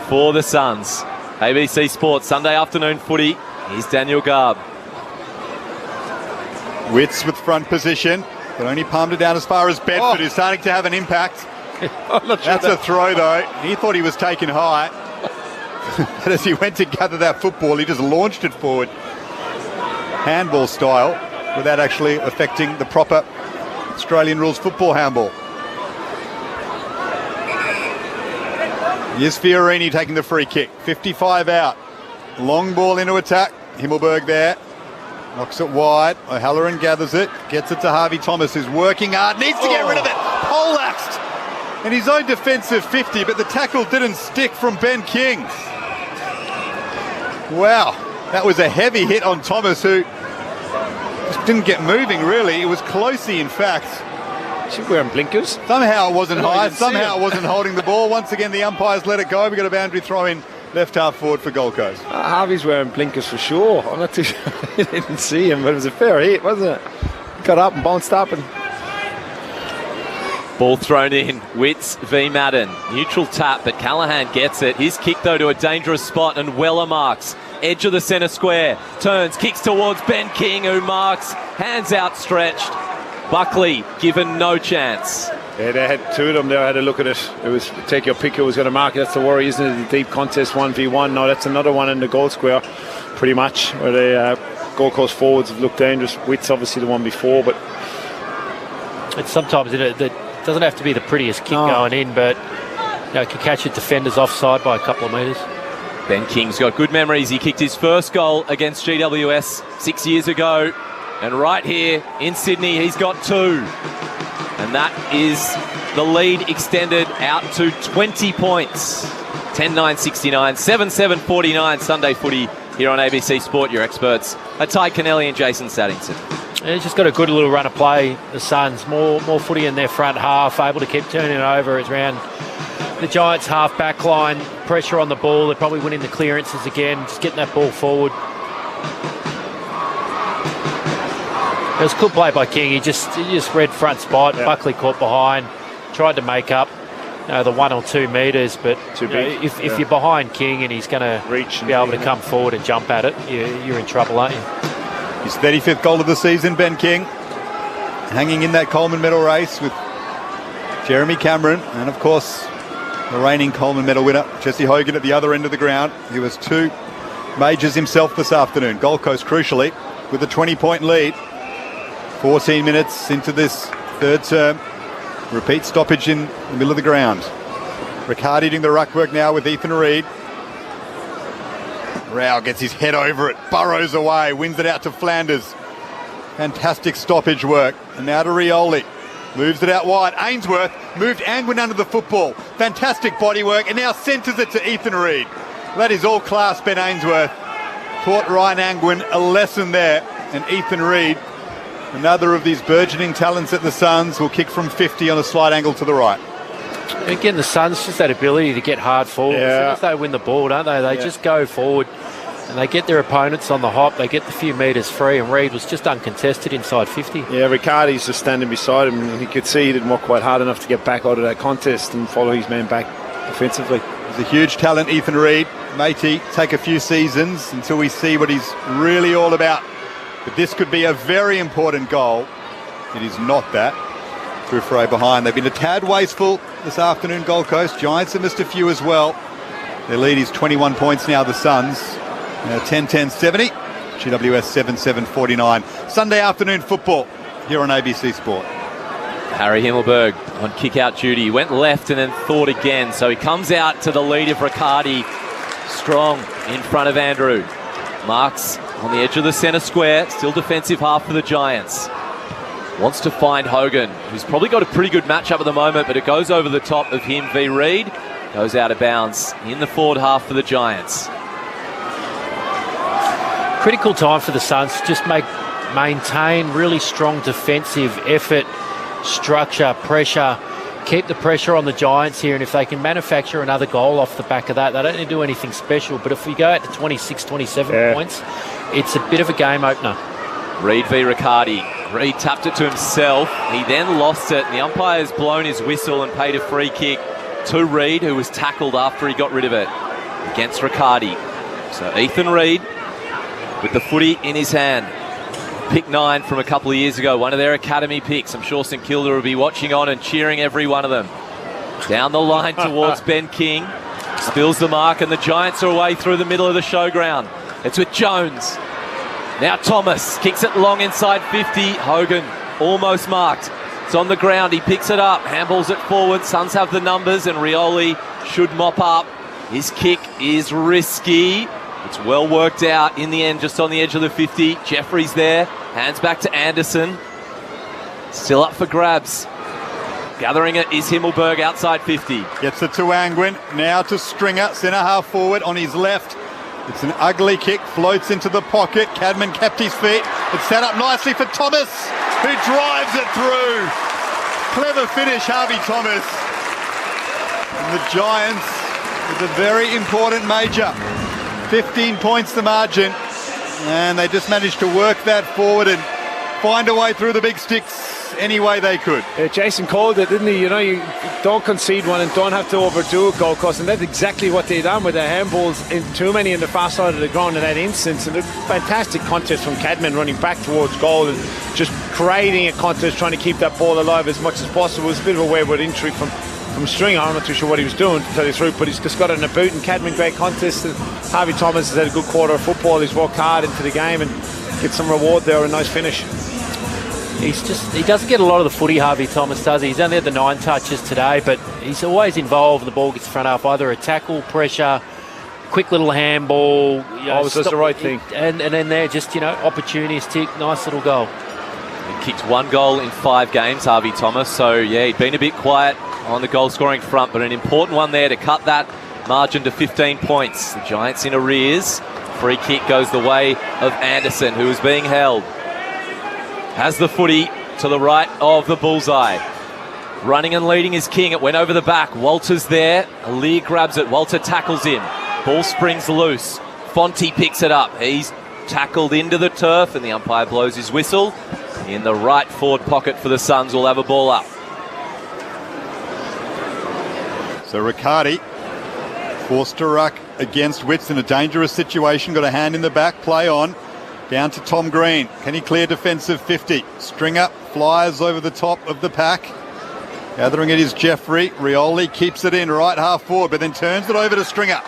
for the Suns. ABC Sports, Sunday afternoon footy. Here's Daniel Garb. Witts with front position, but only palmed it down as far as Bedford, who's starting to have an impact. That's a throw, though. He thought he was taken high. But as he went to gather that football, he just launched it forward. Handball style, without actually affecting the proper Australian rules football handball. Here's Fiorini taking the free kick. 55 out. Long ball into attack. Himmelberg there. Knocks it wide. O'Halloran gathers it. Gets it to Harvey Thomas, who's working hard. Needs to get rid of it. Poleaxed in his own defensive 50, but the tackle didn't stick from Ben King. Wow. That was a heavy hit on Thomas, who just didn't get moving, really. It was closely, in fact. She's wearing blinkers. Somehow it wasn't high. Somehow it wasn't holding the ball. Once again, the umpires let it go. We got a boundary throw in left half forward for Gold Coast. Harvey's wearing blinkers for sure. I'm not too sure. I didn't see him, but it was a fair hit, wasn't it? Got up and bounced up and... Ball thrown in. Witts v Madden. Neutral tap, but Callaghan gets it. His kick, though, to a dangerous spot, and Weller marks. Edge of the centre square. Turns, kicks towards Ben King, who marks. Hands outstretched. Buckley given no chance. Yeah, they had two of them there. I had a look at it. It was take your pick who was going to mark it. That's the worry, isn't it? The deep contest 1v1. No, that's another one in the goal square, pretty much, where the Gold Coast forwards have looked dangerous. Witt's obviously the one before, but it's sometimes it doesn't have to be the prettiest kick going in, but it can catch your defenders offside by a couple of metres. Ben King's got good memories. He kicked his first goal against GWS 6 years ago. And right here in Sydney, he's got two. And that is the lead extended out to 20 points. 10-9-69, 7-7-49 Sunday footy here on ABC Sport. Your experts are Ty Kennelly and Jason Saddington. Yeah, he's just got a good little run of play, the Suns. More footy in their front half, able to keep turning it over. It's around the Giants' half back line, pressure on the ball. They're probably winning the clearances again, just getting that ball forward. It was a good play by King. He just read front spot. Yep. Buckley caught behind, tried to make up the 1 or 2 metres, but if you're behind King and he's going to be able to come forward and jump at it, you're in trouble, aren't you? His 35th goal of the season, Ben King, hanging in that Coleman medal race with Jeremy Cameron and, of course, the reigning Coleman medal winner, Jesse Hogan, at the other end of the ground. He was 2 majors himself this afternoon. Gold Coast, crucially, with a 20-point lead. 14 minutes into this third term. Repeat stoppage in the middle of the ground. Riccardi doing the ruck work now with Ethan Reid. Rao gets his head over it, burrows away, wins it out to Flanders. Fantastic stoppage work. And now to Rioli. Moves it out wide. Ainsworth moved Angwin under the football. Fantastic body work, and now centres it to Ethan Reid. That is all class, Ben Ainsworth. Taught Ryan Angwin a lesson there. And Ethan Reid, another of these burgeoning talents at the Suns, will kick from 50 on a slight angle to the right. Again, the Suns, just that ability to get hard forward. As soon as they win the ball, don't they? They just go forward and they get their opponents on the hop. They get the few metres free, and Reid was just uncontested inside 50. Yeah, Riccardi's just standing beside him, and he could see he didn't work quite hard enough to get back out of that contest and follow his man back offensively. He's a huge talent, Ethan Reid. Matey, take a few seasons until we see what he's really all about. But this could be a very important goal. It is not that. Bouffray behind. They've been a tad wasteful this afternoon, Gold Coast. Giants have missed a few as well. Their lead is 21 points now, the Suns. 10-10-70. GWS 7-7-49. Sunday afternoon football here on ABC Sport. Harry Himmelberg on kick-out duty. Went left and then thought again. So he comes out to the lead of Riccardi. Strong in front of Andrew. Marks on the edge of the centre square. Still defensive half for the Giants. Wants to find Hogan, who's probably got a pretty good matchup at the moment, but it goes over the top of him v Reid. Goes out of bounds in the forward half for the Giants. Critical time for the Suns to just maintain really strong defensive effort, structure, pressure. Keep the pressure on the Giants here, and if they can manufacture another goal off the back of that, they don't need to do anything special. But if we go out to 26, 27 points, it's a bit of a game opener. Reid v Riccardi. Reid tapped it to himself. He then lost it, and the umpire's blown his whistle and paid a free kick to Reid, who was tackled after he got rid of it against Riccardi. So Ethan Reid with the footy in his hand. Pick 9 from a couple of years ago, one of their academy picks. I'm sure St Kilda will be watching on and cheering every one of them. Down the line towards Ben King. Spills the mark, and the Giants are away through the middle of the showground. It's with Jones. Now Thomas kicks it long inside 50. Hogan almost marked. It's on the ground. He picks it up. Handballs it forward. Suns have the numbers, and Rioli should mop up. His kick is risky. It's well worked out in the end, just on the edge of the 50. Jeffrey's there. Hands back to Anderson. Still up for grabs. Gathering it is Himmelberg outside 50. Gets it to Angwin. Now to Stringer, centre half forward on his left. It's an ugly kick. Floats into the pocket. Cadman kept his feet. It's set up nicely for Thomas, who drives it through. Clever finish, Harvey Thomas. And the Giants with a very important major. 15 points the margin. And they just managed to work that forward and find a way through the big sticks any way they could. Jason called it, didn't he? You know, you don't concede one and don't have to overdo it, Gold Coast, and that's exactly what they done with their handballs. In too many in the far side of the ground in that instance, and a fantastic contest from Cadman running back towards goal and just creating a contest, trying to keep that ball alive as much as possible. It was a bit of a wayward entry from Stringer. I'm not too sure what he was doing, to tell you the truth, but he's just got it in a boot, and Cadman, great contest. And Harvey Thomas has had a good quarter of football. He's worked hard into the game and get some reward there, a nice finish. He doesn't get a lot of the footy, Harvey Thomas, does he? He's only had the 9 touches today, but he's always involved when the ball gets front half, either a tackle, pressure, quick little handball. Always does the right thing. And then there, just, opportunistic, nice little goal. He kicked 1 goal in 5 games, Harvey Thomas. So, yeah, he'd been a bit quiet on the goal-scoring front, but an important one there to cut that margin to 15 points. The Giants in arrears. Free kick goes the way of Anderson, who is being held. Has the footy to the right of the bullseye. Running and leading is King. It went over the back. Walter's there. Aliir grabs it. Walter tackles in. Ball springs loose. Fonte picks it up. He's tackled into the turf, and the umpire blows his whistle. In the right forward pocket for the Suns, will have a ball up. So Riccardi forced to ruck against Witts in a dangerous situation. Got a hand in the back. Play on. Down to Tom Green. Can he clear defensive 50? Stringer flies over the top of the pack. Gathering it is Jeffrey. Rioli keeps it in right half forward, but then turns it over to Stringer.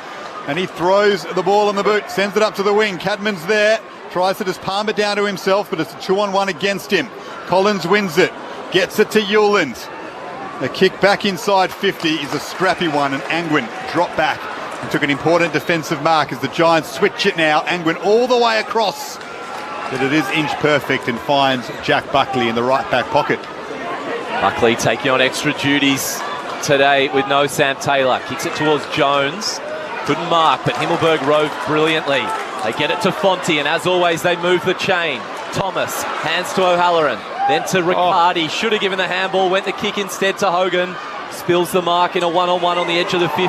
And he throws the ball in the boot, sends it up to the wing. Cadman's there. Tries to just palm it down to himself, but it's a 2-on-1 against him. Collins wins it. Gets it to Hewland. The kick back inside 50 is a scrappy one, and Angwin dropped back and took an important defensive mark as the Giants switch it now. Angwin all the way across. But it is inch perfect and finds Jack Buckley in the right back pocket. Buckley taking on extra duties today with no Sam Taylor. Kicks it towards Jones. Couldn't mark, but Himmelberg rode brilliantly. They get it to Fonte, and as always, they move the chain. Thomas, hands to O'Halloran, then to Riccardi. Should have given the handball, went the kick instead to Hogan. Spills the mark in a 1-on-1 on the edge of the 50.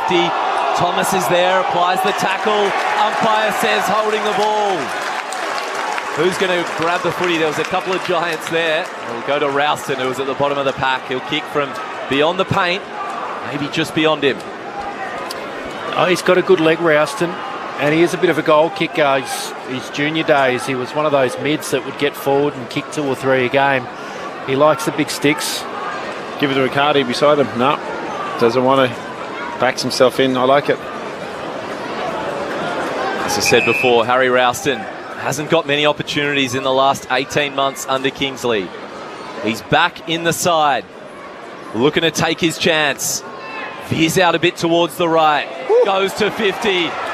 Thomas is there, applies the tackle. Umpire says holding the ball. Who's going to grab the footy? There was a couple of Giants there. It'll go to Ralston, who was at the bottom of the pack. He'll kick from beyond the paint, maybe just beyond him. Oh, he's got a good leg, Ralston, and he is a bit of a goal kicker. His junior days, he was one of those mids that would get forward and kick 2 or 3 a game. He likes the big sticks. Give it to Riccardi beside him. No, doesn't want to. Backs himself in. I like it. As I said before, Harry Ralston hasn't got many opportunities in the last 18 months under Kingsley. He's back in the side, looking to take his chance. Veers out a bit towards the right. Goes to 50.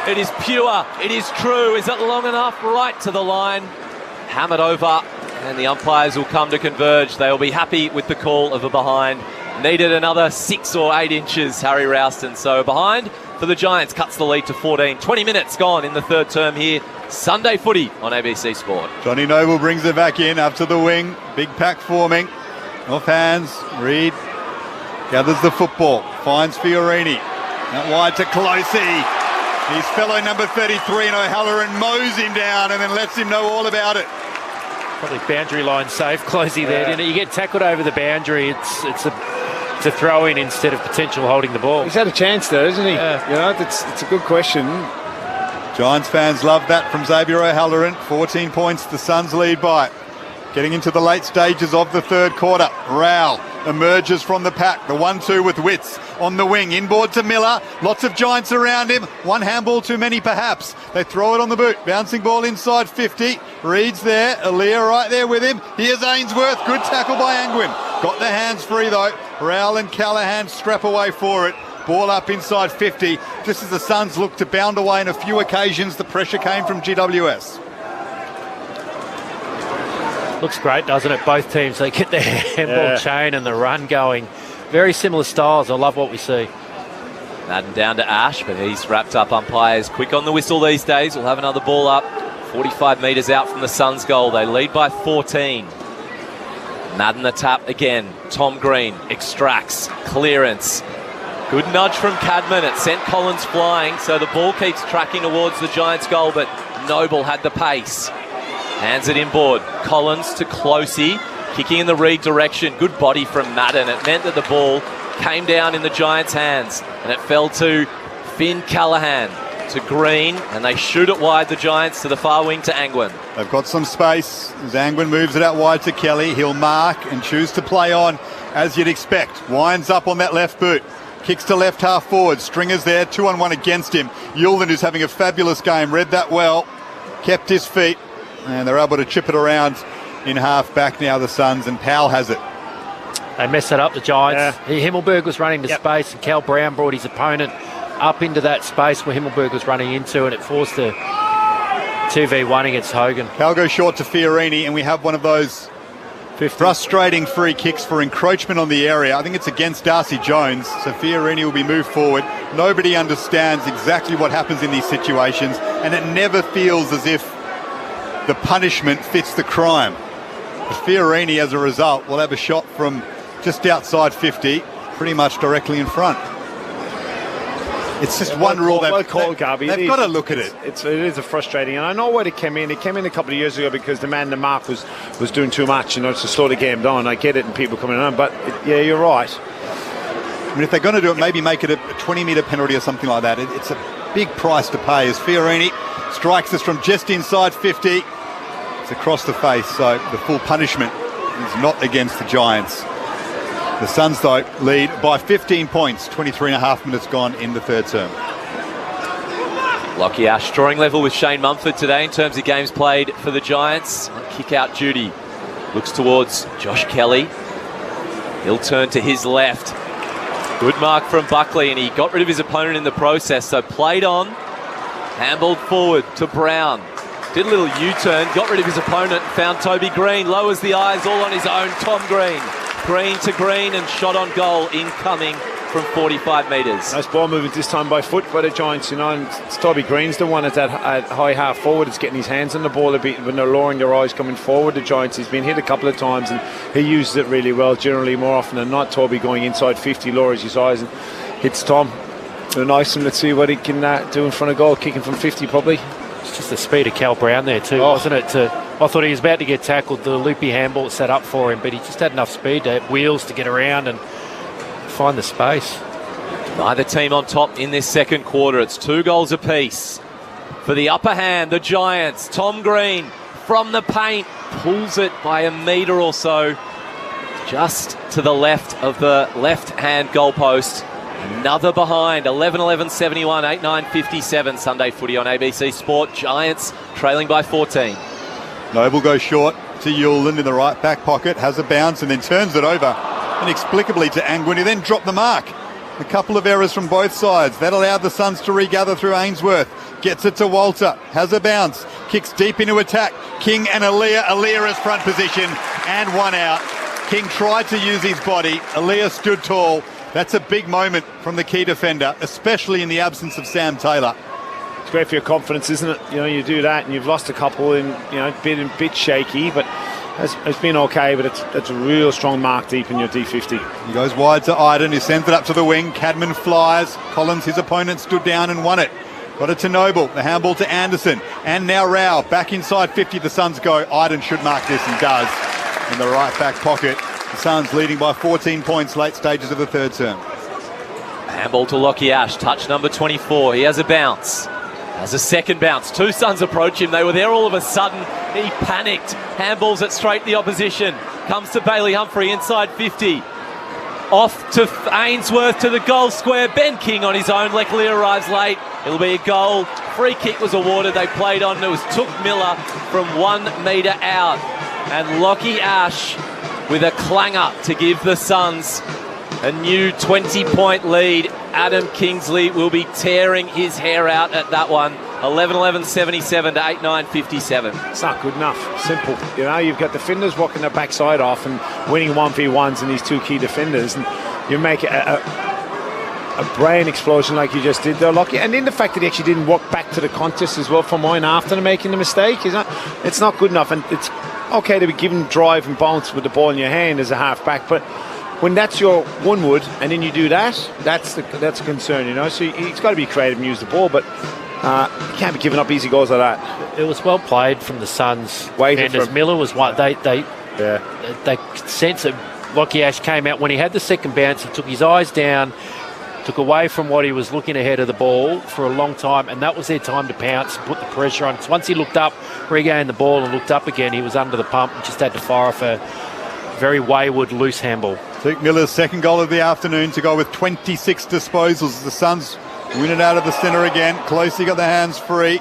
It is pure. It is true. Is it long enough? Right to the line. Hammered over, and the umpires will come to converge. They'll be happy with the call of a behind. Needed another 6 or 8 inches, Harry Ralston. So behind for the Giants, cuts the lead to 14. 20 minutes gone in the third term here. Sunday footy on ABC Sport. Johnny Noble brings it back in, up to the wing. Big pack forming. Off hands. Reid gathers the football. Finds Fiorini. Out wide to Closey. His fellow number 33 and O'Halloran mows him down and then lets him know all about it. Probably boundary line safe, Closey there. You get tackled over the boundary. It's a to throw in instead of potential holding the ball. He's had a chance there, isn't he? You know, it's a good question. Giants fans love that from Xavier O'Halloran. 14 points the Suns lead by. Getting into the late stages of the third quarter. Rowell emerges from the pack. The 1-2 with Witts on the wing. Inboard to Miller. Lots of Giants around him. One handball too many perhaps. They throw it on the boot. Bouncing ball inside 50. Reed's there. Aaliyah right there with him. Here's Ainsworth. Good tackle by Angwin. Got the hands free though. Rowell and Callahan strap away for it. Ball up inside 50. Just as the Suns look to bound away on a few occasions, the pressure came from GWS. Looks great, doesn't it? Both teams, they get their handball chain and the run going. Very similar styles. I love what we see. Madden down to Ash, but he's wrapped up. Umpires quick on the whistle these days. We'll have another ball up. 45 metres out from the Suns' goal. They lead by 14. Madden the tap again. Tom Green extracts. Clearance. Good nudge from Cadman. It sent Collins flying, so the ball keeps tracking towards the Giants' goal, but Noble had the pace. Hands it inboard. Collins to Closey, kicking in the Reed direction. Good body from Madden. It meant that the ball came down in the Giants' hands, and it fell to Finn Callahan, to Green, and they shoot it wide, the Giants, to the far wing to Angwin. They've got some space as Angwin moves it out wide to Kelly. He'll mark and choose to play on, as you'd expect. Winds up on that left boot. Kicks to left half forward. Stringer's there, 2-on-1 against him. Yulden, who's having a fabulous game, read that well, kept his feet, and they're able to chip it around in half back now, the Suns, and Powell has it. They messed it up, the Giants. Himmelberg was running to space, and Cal Brown brought his opponent up into that space where Himmelberg was running into, and it forced a 2v1 against Hogan. Cal goes short to Fiorini, and we have one of those frustrating free kicks for encroachment on the area. I think it's against Darcy Jones, so Fiorini will be moved forward. Nobody understands exactly what happens in these situations, and it never feels as if the punishment fits the crime. But Fiorini, as a result, will have a shot from just outside 50, pretty much directly in front. It's just one rule. They've got to look at it. It is a frustrating, and I know why it came in. It came in a couple of years ago because the man, the mark, was doing too much, to slow the game down. I get it, and people coming on, but yeah, you're right. I mean, if they're going to do it, maybe make it a 20-metre penalty or something like that. It's a big price to pay as Fiorini strikes us from just inside 50. It's across the face, so the full punishment is not against the Giants. The Suns, though, lead by 15 points, 23 and a half minutes gone in the third term. Lockie Ash drawing level with Shane Mumford today in terms of games played for the Giants. Kick out duty. Looks towards Josh Kelly. He'll turn to his left. Good mark from Buckley, and he got rid of his opponent in the process, so played on. Handballed forward to Brown. Did a little U-turn, got rid of his opponent, found Toby Green, lowers the eyes all on his own. Tom Green. Green to Green, and shot on goal incoming from 45 metres. Nice ball movement this time by foot by the Giants, and Toby Green's the one at that high half forward. It's getting his hands on the ball a bit when they're lowering their eyes coming forward. The Giants, he's been hit a couple of times, and he uses it really well, generally more often than not. Toby going inside 50, lowers his eyes and hits Tom. So nice, and let's see what he can do in front of goal, kicking from 50 probably. It's just the speed of Cal Brown there too, wasn't it? I thought he was about to get tackled. The loopy handball set up for him, but he just had enough speed to have wheels to get around and find the space. Neither team on top in this second quarter. It's 2 goals apiece. For the upper hand, the Giants. Tom Green from the paint pulls it by a metre or so, just to the left of the left-hand goalpost. Another behind, 11-11-71, 8-9-57. Sunday footy on ABC Sport. Giants trailing by 14. Noble goes short to Yulden in the right back pocket, has a bounce and then turns it over inexplicably to Angwin, who then dropped the mark. A couple of errors from both sides. That allowed the Suns to regather through Ainsworth. Gets it to Walter, has a bounce, kicks deep into attack. King and Aaliyah. Aaliyah is front position and one out. King tried to use his body. Aaliyah stood tall. That's a big moment from the key defender, especially in the absence of Sam Taylor. It's great for your confidence, isn't it? You do that, and you've lost a couple, and been a bit shaky, but it's been okay. But it's a real strong mark deep in your D50. He goes wide to Iden, who sends it up to the wing. Cadman flies. Collins, his opponent, stood down and won it. Got it to Noble. The handball to Anderson, and now Rao back inside 50. The Suns go. Iden should mark this and does in the right back pocket. Suns leading by 14 points late stages of the third term. Handball to Lockie Ash, touch number 24. He has a bounce. Has a second bounce. Two Suns approach him. They were there all of a sudden. He panicked. Handballs it straight to the opposition. Comes to Bailey Humphrey inside 50. Off to Ainsworth to the goal square. Ben King on his own. Leckley arrives late. It'll be a goal. Free kick was awarded. They played on. It was Took Miller from 1 metre out. And Lockie Ash with a clanger to give the Suns a new 20-point lead. Adam Kingsley will be tearing his hair out at that one. 11-11-77 to 8-9-57. It's not good enough. Simple. You know, you've got defenders walking their backside off and winning 1v1s and these two key defenders, and you make a brain explosion like you just did there, Lockie. And then the fact that he actually didn't walk back to the contest as well for mine after making the mistake, it's not good enough. And it's okay to be given drive and bounce with the ball in your hand as a half-back, but when that's your one-wood and then you do that, that's a concern, you know. So he's got to be creative and use the ball, but you can't be giving up easy goals like that. It was well played from the Suns. Anders Miller was one. They sense that Lockie Ash came out when he had the second bounce. He took his eyes down, took away from what he was looking ahead of the ball for a long time, and that was their time to pounce and put the pressure on. So once he looked up, regained the ball and looked up again, he was under the pump and just had to fire off a very wayward, loose handball. Took Miller's second goal of the afternoon to go with 26 disposals. The Suns win it out of the centre again. Closely got the hands free.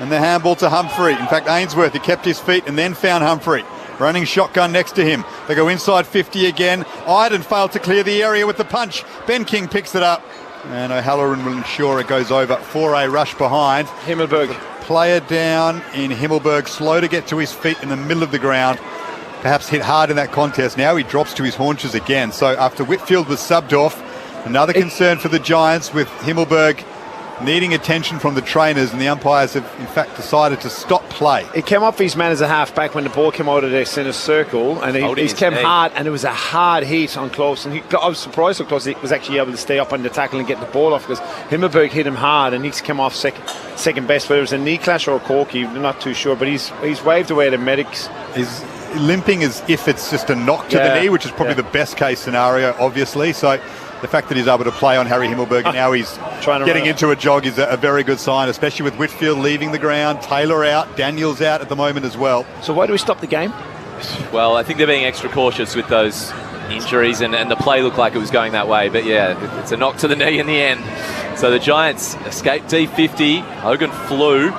And the handball to Humphrey. In fact, Ainsworth, he kept his feet and then found Humphrey. Running shotgun next to him. They go inside 50 again. Iden failed to clear the area with the punch. Ben King picks it up. And O'Halloran will ensure it goes over for a rush behind. Himmelberg. Player down in Himmelberg. Slow to get to his feet in the middle of the ground. Perhaps hit hard in that contest. Now he drops to his haunches again. So after Whitfield was subbed off, another concern for the Giants with Himmelberg needing attention from the trainers, and the umpires have in fact decided to stop play. He came off his man as a half-back when the ball came out of their centre circle, and he came hard, and it was a hard hit on close, and I was surprised how close he was actually able to stay up on the tackle and get the ball off, because Himmelberg hit him hard and he came off second best, whether it was a knee clash or a corky, I'm not too sure, but he's waved away the medics. He's limping as if it's just a knock to the knee, which is probably the best case scenario, obviously. So the fact that he's able to play on Harry Himmelberg and now he's getting into a jog is a very good sign, especially with Whitfield leaving the ground, Taylor out, Daniels out at the moment as well. So why do we stop the game? Well, I think they're being extra cautious with those injuries, and the play looked like it was going that way. But yeah, it's a knock to the knee in the end. So the Giants escaped D50. Hogan flew,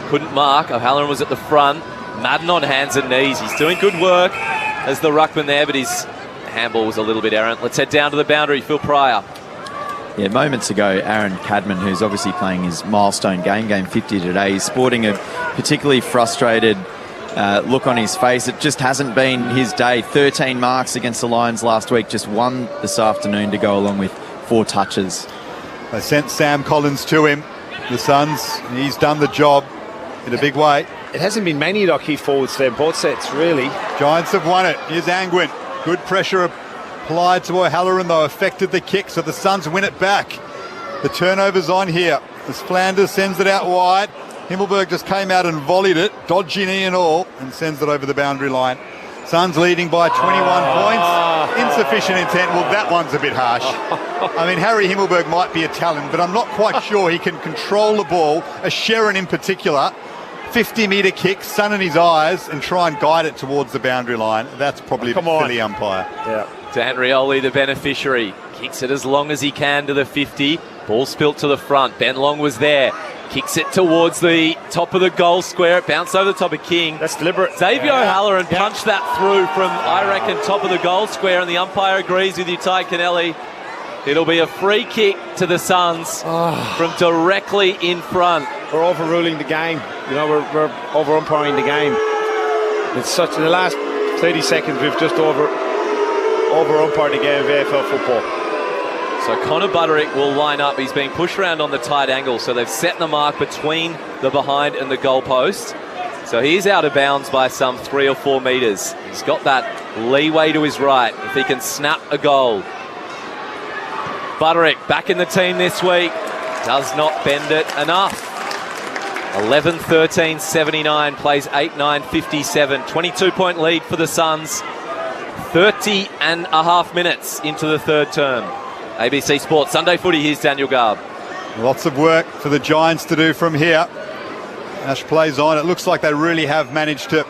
couldn't mark. O'Halloran was at the front. Madden on hands and knees. He's doing good work as the ruckman there, but his handball was a little bit errant. Let's head down to the boundary. Phil Pryor. Yeah, moments ago, Aaron Cadman, who's obviously playing his milestone game 50 today, he's sporting a particularly frustrated look on his face. It just hasn't been his day. 13 marks against the Lions last week, just one this afternoon to go along with 4 touches. They sent Sam Collins to him, the Suns. He's done the job in a big way. It hasn't been many key forwards there, both sets, really. Giants have won it. Here's Angwin. Good pressure applied to O'Halloran, though, affected the kick, so the Suns win it back. The turnover's on here as Flanders sends it out wide. Himmelberg just came out and volleyed it, dodgy knee and all, and sends it over the boundary line. Suns leading by 21 points. Insufficient intent. Well, that one's a bit harsh. I mean, Harry Himmelberg might be a talent, but I'm not quite sure he can control the ball, a Sherrin in particular. 50-metre kick, sun in his eyes, and try and guide it towards the boundary line. That's probably the silly umpire. Yeah. Dan Rioli, the beneficiary, kicks it as long as he can to the 50. Ball spilt to the front. Ben Long was there. Kicks it towards the top of the goal square. It bounced over the top of King. That's deliberate. Xavier O'Halloran punched that through from, I reckon, top of the goal square, and the umpire agrees with you, Ty Kennelly. It'll be a free kick to the Suns from directly in front. We're overruling the game. You know, we're over-umpiring the game. It's such, in the last 30 seconds, we've just over-umpired the game of AFL football. So Connor Butterick will line up. He's being pushed around on the tight angle. So they've set the mark between the behind and the goalpost. So he's out of bounds by some 3 or 4 metres. He's got that leeway to his right if he can snap a goal. Butterick back in the team this week. Does not bend it enough. 11-13-79, plays 8-9-57. 22-point lead for the Suns. 30 and a half minutes into the third term. ABC Sports Sunday Footy, here's Daniel Garb. Lots of work for the Giants to do from here. Ash plays on. It looks like they really have managed to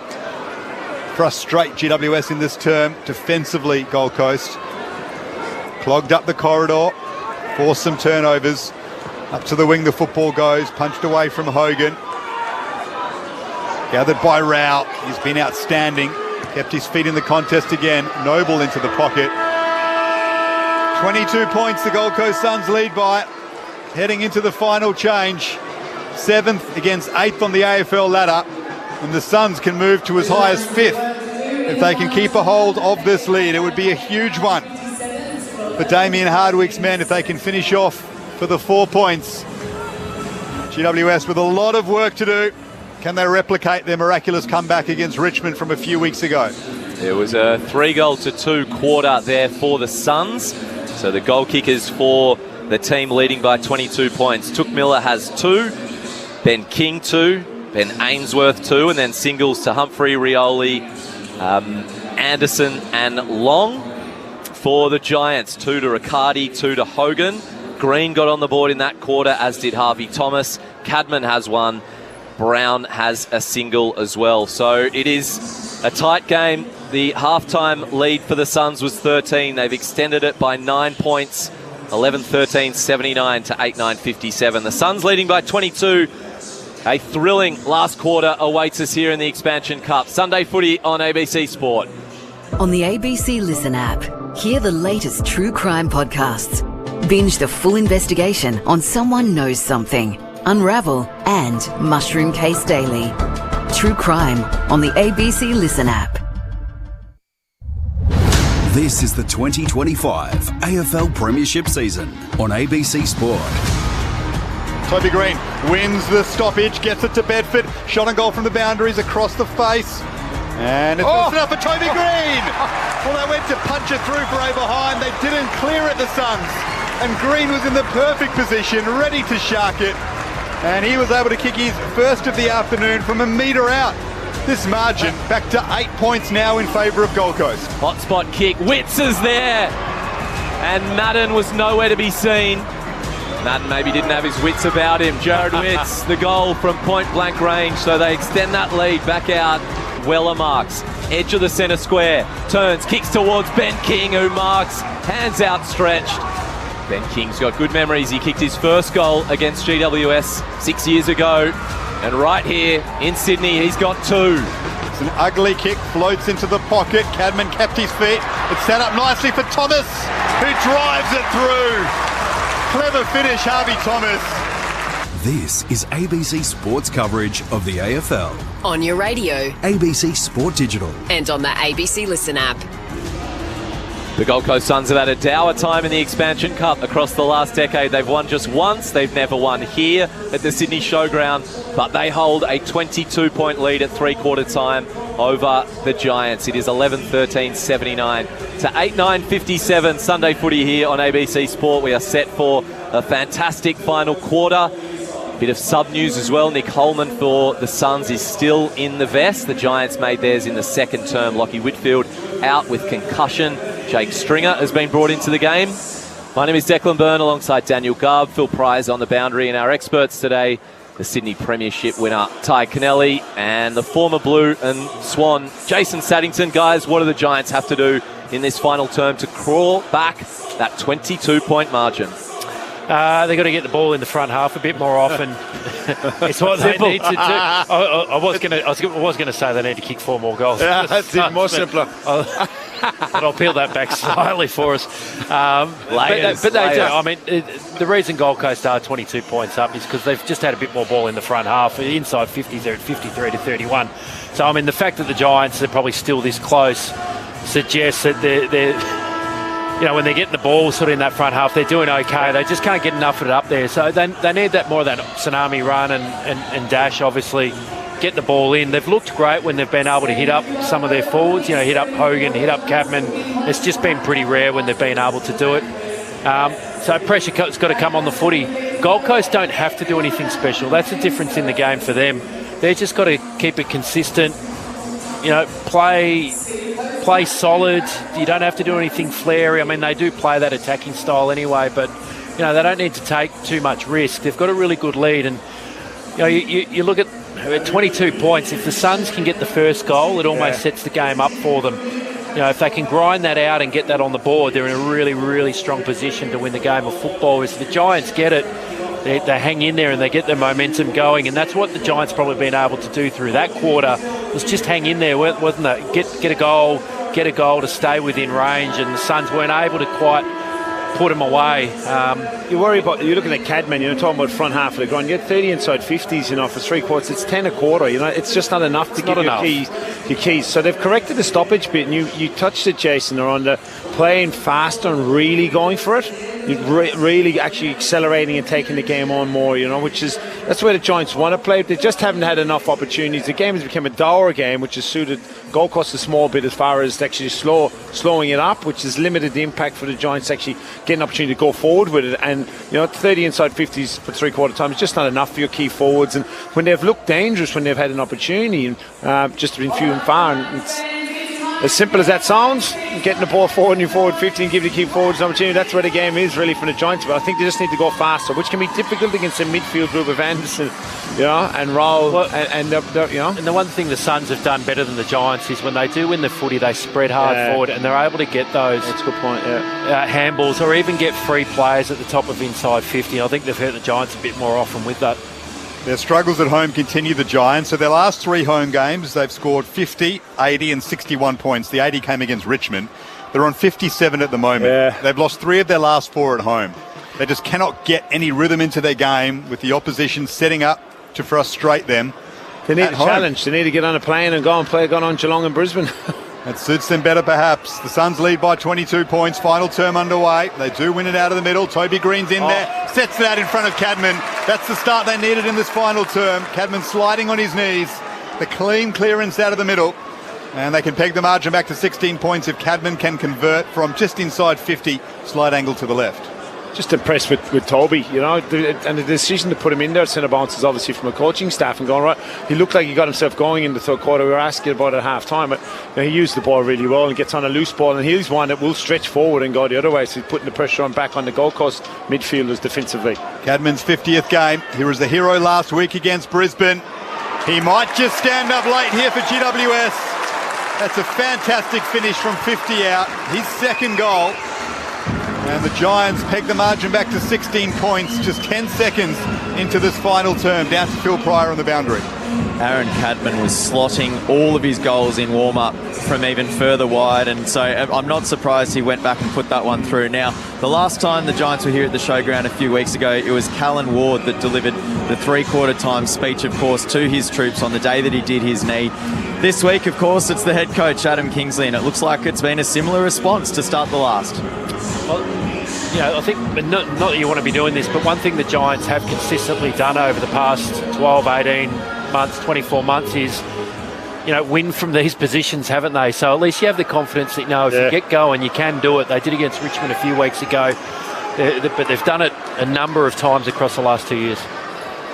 frustrate GWS in this term defensively. Gold Coast clogged up the corridor, forced some turnovers. Up to the wing the football goes, punched away from Hogan. Gathered by Rao. He's been outstanding. Kept his feet in the contest again. Noble into the pocket. 22 points the Gold Coast Suns lead by. Heading into the final change. 7th against 8th on the AFL ladder. And the Suns can move to as high as 5th. If they can keep a hold of this lead, it would be a huge one for Damien Hardwick's men if they can finish off for the 4 points. GWS with a lot of work to do. Can they replicate their miraculous comeback against Richmond from a few weeks ago? There was a 3-2 quarter there for the Suns. So the goal kickers for the team leading by 22 points. Took Miller has 2, Ben King 2, Ben Ainsworth 2, and then singles to Humphrey, Rioli, Anderson and Long. For the Giants, 2 to Riccardi, 2 to Hogan. Green got on the board in that quarter, as did Harvey Thomas. Cadman has 1. Brown has a single as well. So it is a tight game. The halftime lead for the Suns was 13. They've extended it by 9 points, 11-13, 79 to 8-9, 57. The Suns leading by 22. A thrilling last quarter awaits us here in the Expansion Cup. Sunday Footy on ABC Sport. On the ABC Listen app, hear the latest true crime podcasts. Binge the full investigation on Someone Knows Something, Unravel, and Mushroom Case Daily. True crime on the ABC Listen app. This is the 2025 AFL Premiership season on ABC Sport. Toby Green wins the stoppage, gets it to Bedford. Shot and goal from the boundaries across the face. And it's enough for Toby Green. Well, they went to punch it through for Oberheim. They didn't clear it, the Suns. And Green was in the perfect position, ready to shark it. And he was able to kick his first of the afternoon from a metre out. This margin back to 8 points now in favour of Gold Coast. Hot spot kick. Witts is there. And Madden was nowhere to be seen. Madden maybe didn't have his wits about him. Jared Witts, the goal from point blank range. So they extend that lead back out. Weller marks. Edge of the centre square. Turns, kicks towards Ben King, who marks. Hands outstretched. Ben King's got good memories. He kicked his first goal against GWS 6 years ago. And right here in Sydney, he's got 2. It's an ugly kick, floats into the pocket. Cadman kept his feet. It's set up nicely for Thomas, who drives it through. Clever finish, Harvey Thomas. This is ABC Sports coverage of the AFL. On your radio. ABC Sport Digital. And on the ABC Listen app. The Gold Coast Suns have had a dour time in the Expansion Cup across the last decade. They've won just once. They've never won here at the Sydney Showground, but they hold a 22-point lead at three-quarter time over the Giants. It is 11-13, 79 to 8-9, 57. Sunday Footy here on ABC Sport. We are set for a fantastic final quarter. Bit of sub-news as well. Nick Holman for the Suns is still in the vest. The Giants made theirs in the second term. Lockie Whitfield out with concussion. Jake Stringer has been brought into the game. My name is Declan Byrne alongside Daniel Garb. Phil Price on the boundary, and our experts today, the Sydney Premiership winner Ty Kennelly and the former Blue and Swan Jason Saddington. Guys, what do the Giants have to do in this final term to crawl back that 22-point margin? They've got to get the ball in the front half a bit more often. It's what they need to do. I was going to say they need to kick 4 more goals. Yeah, that's even more simpler. But I'll peel that back slightly for us. But they do. I mean, the reason Gold Coast are 22 points up is because they've just had a bit more ball in the front half. Inside 50, they're at 53 to 31. So, I mean, the fact that the Giants are probably still this close suggests that they're when they're getting the ball sort of in that front half, they're doing okay. They just can't get enough of it up there. So they need that more of that tsunami run and dash, obviously, get the ball in. They've looked great when they've been able to hit up some of their forwards, hit up Hogan, hit up Cadman. It's just been pretty rare when they've been able to do it. So pressure's got to come on the footy. Gold Coast don't have to do anything special. That's the difference in the game for them. They've just got to keep it consistent, play solid. You don't have to do anything flary. I mean, they do play that attacking style anyway, but they don't need to take too much risk. They've got a really good lead, and you look at 22 points. If the Suns can get the first goal, it almost sets the game up for them. If they can grind that out and get that on the board, they're in a really, really strong position to win the game of football. If the Giants get it, they hang in there and they get their momentum going, and that's what the Giants probably been able to do through that quarter, was just hang in there, wasn't it? Get a goal to stay within range, and the Suns weren't able to quite put them away. You worry about, you're looking at Cadman, talking about front half of the ground. You get 30 inside 50s, for three quarters. It's 10 a quarter, it's just not enough to give your keys. So they've corrected the stoppage bit, and you touched it, Jason, around the playing faster and really going for it. Really actually accelerating and taking the game on more, that's where the Giants want to play. They just haven't had enough opportunities. The game has become a dour game, which has suited Gold Coast a small bit as far as actually slowing it up, which has limited the impact for the Giants actually getting an opportunity to go forward with it. And 30 inside 50s for three-quarter time is just not enough for your key forwards. And when they've looked dangerous, when they've had an opportunity, and just been few and far, and it's as simple as that sounds, getting the ball forward in your forward 50 and give the key forwards an opportunity. That's where the game is really for the Giants. But I think they just need to go faster, which can be difficult against a midfield group of Anderson, and Raul. And the one thing the Suns have done better than the Giants is when they do win the footy, they spread hard forward, and they're able to get those. That's a good point. Handballs, or even get free players at the top of inside 50. I think they've hurt the Giants a bit more often with that. Their struggles at home continue, the Giants. So their last three home games, they've scored 50, 80 and 61 points. The 80 came against Richmond. They're on 57 at the moment. Yeah. They've lost 3 of their last 4 at home. They just cannot get any rhythm into their game with the opposition setting up to frustrate them. They need a challenge. They need to get on a plane and go on Geelong and Brisbane. That suits them better, perhaps. The Suns lead by 22 points. Final term underway. They do win it out of the middle. Toby Green's in there. Sets it out in front of Cadman. That's the start they needed in this final term. Cadman sliding on his knees. The clean clearance out of the middle. And they can peg the margin back to 16 points if Cadman can convert from just inside 50. Slight angle to the left. Just impressed with Toby, and the decision to put him in there at centre bounce is obviously from a coaching staff and going, right, he looked like he got himself going in the third quarter. We were asking about it at half time, but he used the ball really well and gets on a loose ball, and he's one that will stretch forward and go the other way, so he's putting the pressure on back on the Gold Coast midfielders defensively. Cadman's 50th game. He was the hero last week against Brisbane. He might just stand up late here for GWS. That's a fantastic finish from 50 out. His second goal. And the Giants peg the margin back to 16 points, just 10 seconds into this final term, down to Phil Pryor on the boundary. Aaron Cadman was slotting all of his goals in warm-up from even further wide, and so I'm not surprised he went back and put that one through. Now, the last time the Giants were here at the showground a few weeks ago, it was Callan Ward that delivered the three-quarter time speech, of course, to his troops on the day that he did his knee. This week, of course, it's the head coach, Adam Kingsley, and it looks like it's been a similar response to start the last. Well, I think, not that you want to be doing this, but one thing the Giants have consistently done over the past 12, 18 months, 24 months is, win from these positions, haven't they? So at least you have the confidence that, if you get going, you can do it. They did against Richmond a few weeks ago, but they've done it a number of times across the last 2 years.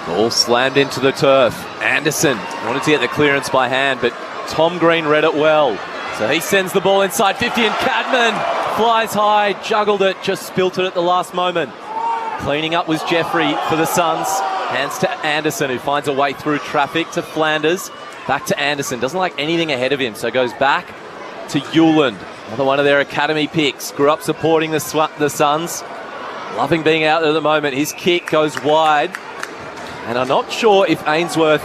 Ball slammed into the turf. Anderson wanted to get the clearance by hand, but Tom Green read it well. So he sends the ball inside 50, and Cadman flies high, juggled it, just spilt it at the last moment. Cleaning up was Jeffrey for the Suns. Hands to Anderson, who finds a way through traffic to Flanders. Back to Anderson. Doesn't like anything ahead of him, so goes back to Hewland. Another one of their academy picks. Grew up supporting the Suns. Loving being out there at the moment. His kick goes wide. And I'm not sure if Ainsworth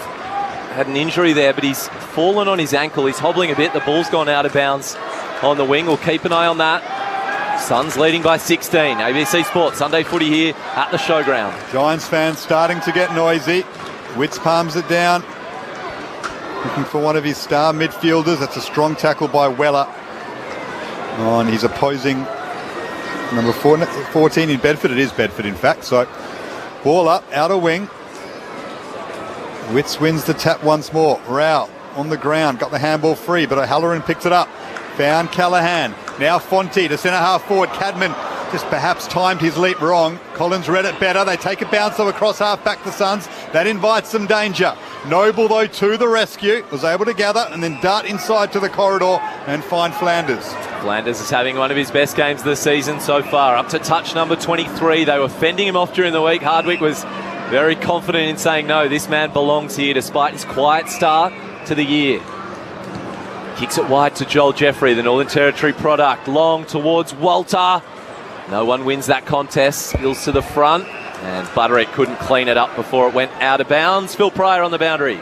had an injury there, but he's fallen on his ankle. He's hobbling a bit. The ball's gone out of bounds on the wing. We'll keep an eye on that. Suns leading by 16. ABC Sports, Sunday footy here at the showground. Giants fans starting to get noisy. Witts palms it down. Looking for one of his star midfielders. That's a strong tackle by Weller on his opposing number 14 in Bedford. It is Bedford, in fact. So ball up, outer wing. Witts wins the tap once more. Rao on the ground, got the handball free, but O'Halloran picks it up. Found Callaghan. Now Fonte to centre half forward. Cadman just perhaps timed his leap wrong. Collins read it better. They take a bounce though across half back the Suns. That invites some danger. Noble, though, to the rescue, was able to gather and then dart inside to the corridor and find Flanders. Flanders is having one of his best games of the season so far, up to touch number 23. They were fending him off during the week. Hardwick was very confident in saying, no, this man belongs here, despite his quiet start to the year. Kicks it wide to Joel Jeffrey, the Northern Territory product. Long towards Walter. No one wins that contest. Spills to the front. And Butterick couldn't clean it up before it went out of bounds. Phil Pryor on the boundary.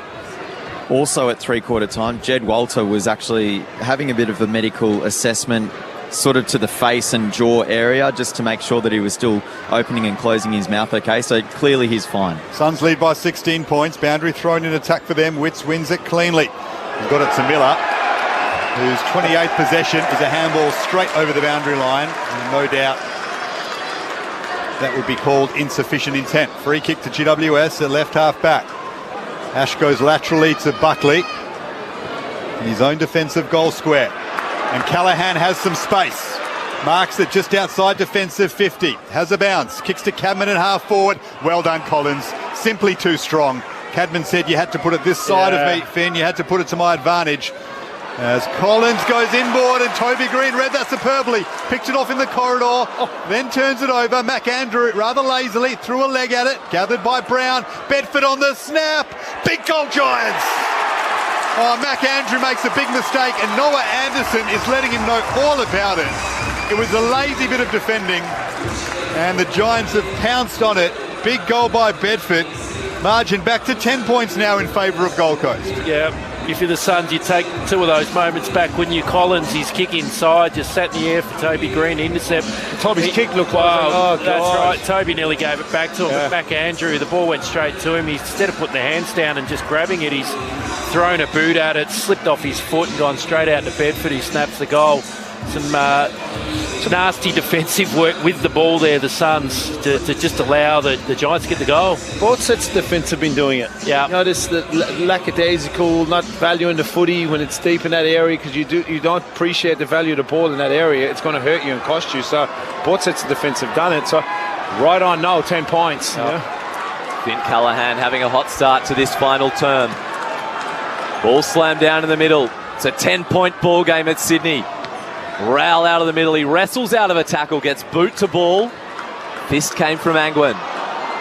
Also at three-quarter time, Jed Walter was actually having a bit of a medical assessment sort of to the face and jaw area just to make sure that he was still opening and closing his mouth okay. So clearly he's fine. Suns lead by 16 points. Boundary thrown in attack for them. Witts wins it cleanly. He's got it to Miller, whose 28th possession is a handball straight over the boundary line. And no doubt that would be called insufficient intent. Free kick to GWS at left half back. Ash goes laterally to Buckley in his own defensive goal square. And Callaghan has some space. Marks it just outside defensive 50. Has a bounce. Kicks to Cadman at half forward. Well done, Collins. Simply too strong. Cadman said you had to put it this side of me, Finn. You had to put it to my advantage. As Collins goes inboard and Toby Green read that superbly. Picked it off in the corridor, then turns it over. McAndrew rather lazily threw a leg at it. Gathered by Brown. Bedford on the snap. Big goal, Giants. Oh, McAndrew makes a big mistake and Noah Anderson is letting him know all about it. It was a lazy bit of defending and the Giants have pounced on it. Big goal by Bedford. Margin back to 10 points now in favour of Gold Coast. Yeah. If you're the Suns, you take two of those moments back, wouldn't you? Collins, his kick inside, just sat in the air for Toby Green, intercept. Toby's kick looked like, that's right. Toby nearly gave it back to him, but back Andrew, the ball went straight to him. Instead of putting the hands down and just grabbing it, he's thrown a boot at it, slipped off his foot and gone straight out to Bedford. He snaps the goal. Some nasty defensive work with the ball there, the Suns, to just allow the Giants to get the goal. Both sets of defence have been doing it. Yeah. You notice the lackadaisical, not valuing the footy when it's deep in that area because you don't appreciate the value of the ball in that area. It's going to hurt you and cost you. So both sets of defence have done it. So right on now, 10 points. Yeah. Finn Callaghan having a hot start to this final term. Ball slammed down in the middle. It's a 10-point ball game at Sydney. Rowell out of the middle, he wrestles out of a tackle, gets boot to ball. Fist came from Angwin.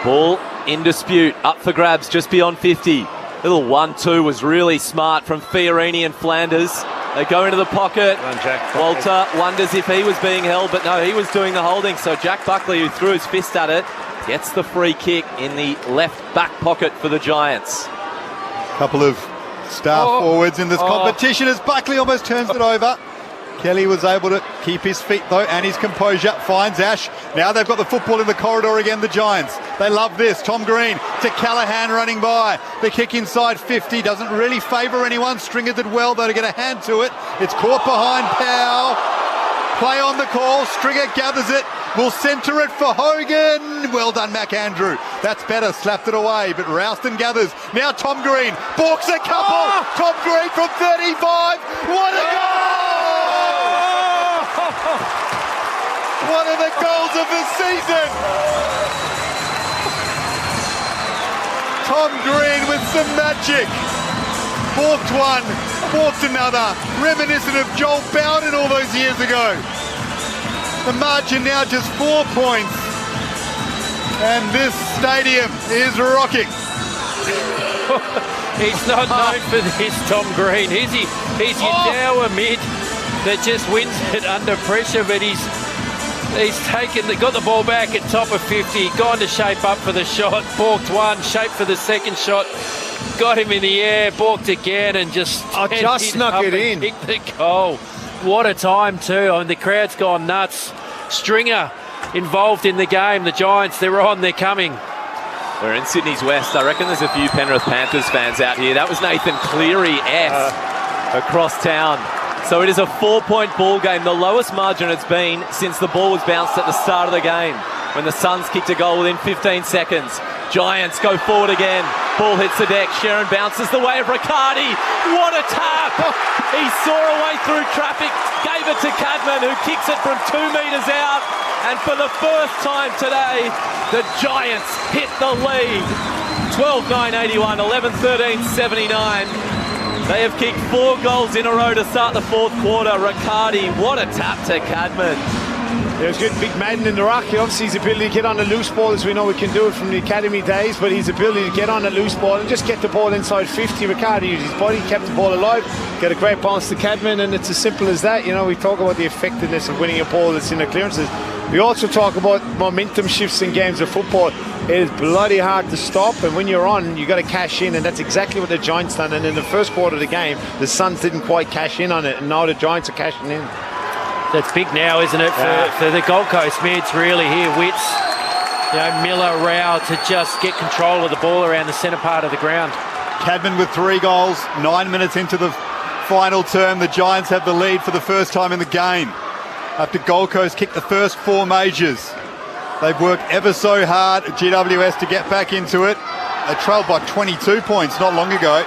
Ball in dispute, up for grabs just beyond 50. Little 1-2 was really smart from Fiorini and Flanders. They go into the pocket. Walter wonders if he was being held, but no, he was doing the holding. So Jack Buckley, who threw his fist at it, gets the free kick in the left back pocket for the Giants. Couple of star forwards in this competition as Buckley almost turns it over. Kelly was able to keep his feet though and his composure, finds Ash. Now they've got the football in the corridor again, the Giants. They love this. Tom Green to Callaghan running by. The kick inside 50 doesn't really favour anyone. Stringer did well though to get a hand to it. It's caught behind Powell. Play on the call. Stringer gathers it. Will centre it for Hogan. Well done, McAndrew. That's better. Slapped it away, but Rouston gathers. Now Tom Green. Balks a couple. Tom Green from 35. What a goal! One of the goals of the season. Tom Green with some magic. Balked one, balked another. Reminiscent of Joel Bowden all those years ago. The margin now just 4 points. And this stadium is rocking. He's not known for this, Tom Green. He's your dour mid that just wins it under pressure, but he's got the ball back at top of 50, gone to shape up for the shot, balked one, shape for the second shot, got him in the air, balked again, and just snuck it in. Kicked the goal. What a time too. I mean, the crowd's gone nuts. Stringer involved in the game. The Giants, they're on, they're coming. We're in Sydney's West. I reckon there's a few Penrith Panthers fans out here. That was Nathan Cleary across town. So it is a 4-point ball game, the lowest margin it's been since the ball was bounced at the start of the game, when the Suns kicked a goal within 15 seconds. Giants go forward again. Ball hits the deck. Sharon bounces the way of Riccardi. What a tap! He saw a way through traffic, gave it to Cadman, who kicks it from 2 metres out. And for the first time today, the Giants hit the lead. 12-9-81, 11-13-79. They have kicked 4 goals in a row to start the fourth quarter. Riccardi, what a tap to Cadman. It was good. Big Madden in the rock. Obviously, his ability to get on the loose ball, as we know, we can do it from the academy days, but his ability to get on the loose ball and just get the ball inside 50. Riccardi used his body, kept the ball alive, got a great bounce to Cadman, and it's as simple as that. You know, we talk about the effectiveness of winning a ball that's in the clearances. We also talk about momentum shifts in games of football. It is bloody hard to stop, and when you're on, you got to cash in, and that's exactly what the Giants done. And in the first quarter of the game, the Suns didn't quite cash in on it, and now the Giants are cashing in. That's big now, isn't it, for the Gold Coast mids, really, here. Witts, Miller, Rao to just get control of the ball around the centre part of the ground. Cadman with 3 goals, 9 minutes into the final term. The Giants have the lead for the first time in the game. After Gold Coast kicked the first 4 majors. They've worked ever so hard at GWS to get back into it. They trailed by 22 points not long ago.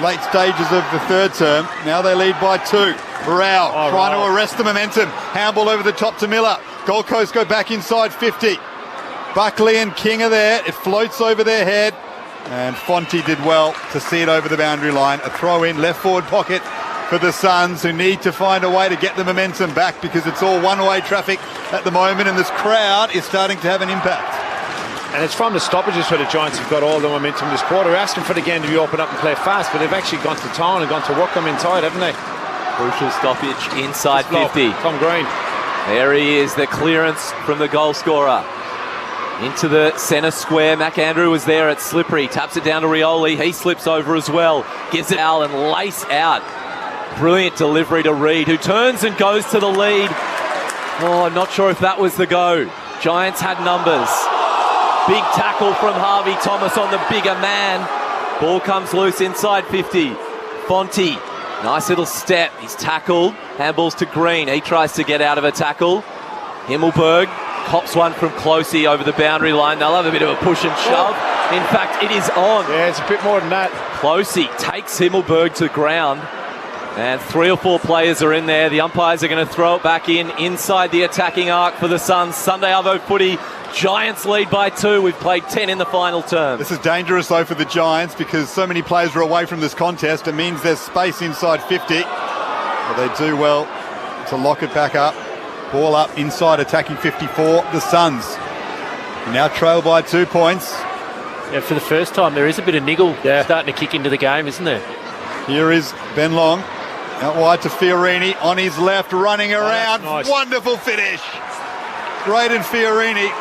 Late stages of the third term. Now they lead by 2. Rao trying to arrest the momentum. Handball over the top to Miller. Gold Coast go back inside 50. Buckley and King are there. It floats over their head. And Fonte did well to see it over the boundary line. A throw in, left forward pocket for the Suns, who need to find a way to get the momentum back because it's all one-way traffic at the moment, and this crowd is starting to have an impact. And it's from the stoppages where the Giants have got all the momentum this quarter. We're asking for the game to be open up and play fast, but they've actually gone to town and gone to work them inside, haven't they? Crucial stoppage inside 50. Tom Green. There he is, the clearance from the goal scorer. Into the centre square. McAndrew was there at slippery. Taps it down to Rioli. He slips over as well. Gives it Al and lace out. Brilliant delivery to Reed, who turns and goes to the lead. Oh, not sure if that was the go. Giants had numbers. Big tackle from Harvey Thomas on the bigger man. Ball comes loose inside 50. Fonte, nice little step. He's tackled. Handballs to Green. He tries to get out of a tackle. Himmelberg cops one from Closey over the boundary line. They'll have a bit of a push and shove. In fact, it is on. Yeah, it's a bit more than that. Closey takes Himmelberg to the ground. And 3 or 4 players are in there. The umpires are going to throw it back inside the attacking arc for the Suns. Sunday Arvo footy. Giants lead by 2. We've played 10 in the final term. This is dangerous, though, for the Giants because so many players are away from this contest. It means there's space inside 50. But they do well to lock it back up. Ball up inside attacking 54. The Suns now trail by 2 points. Yeah, for the first time, there is a bit of niggle starting to kick into the game, isn't there? Here is Ben Long. Out wide to Fiorini on his left, running around. Nice. Wonderful finish. Braden Fiorini.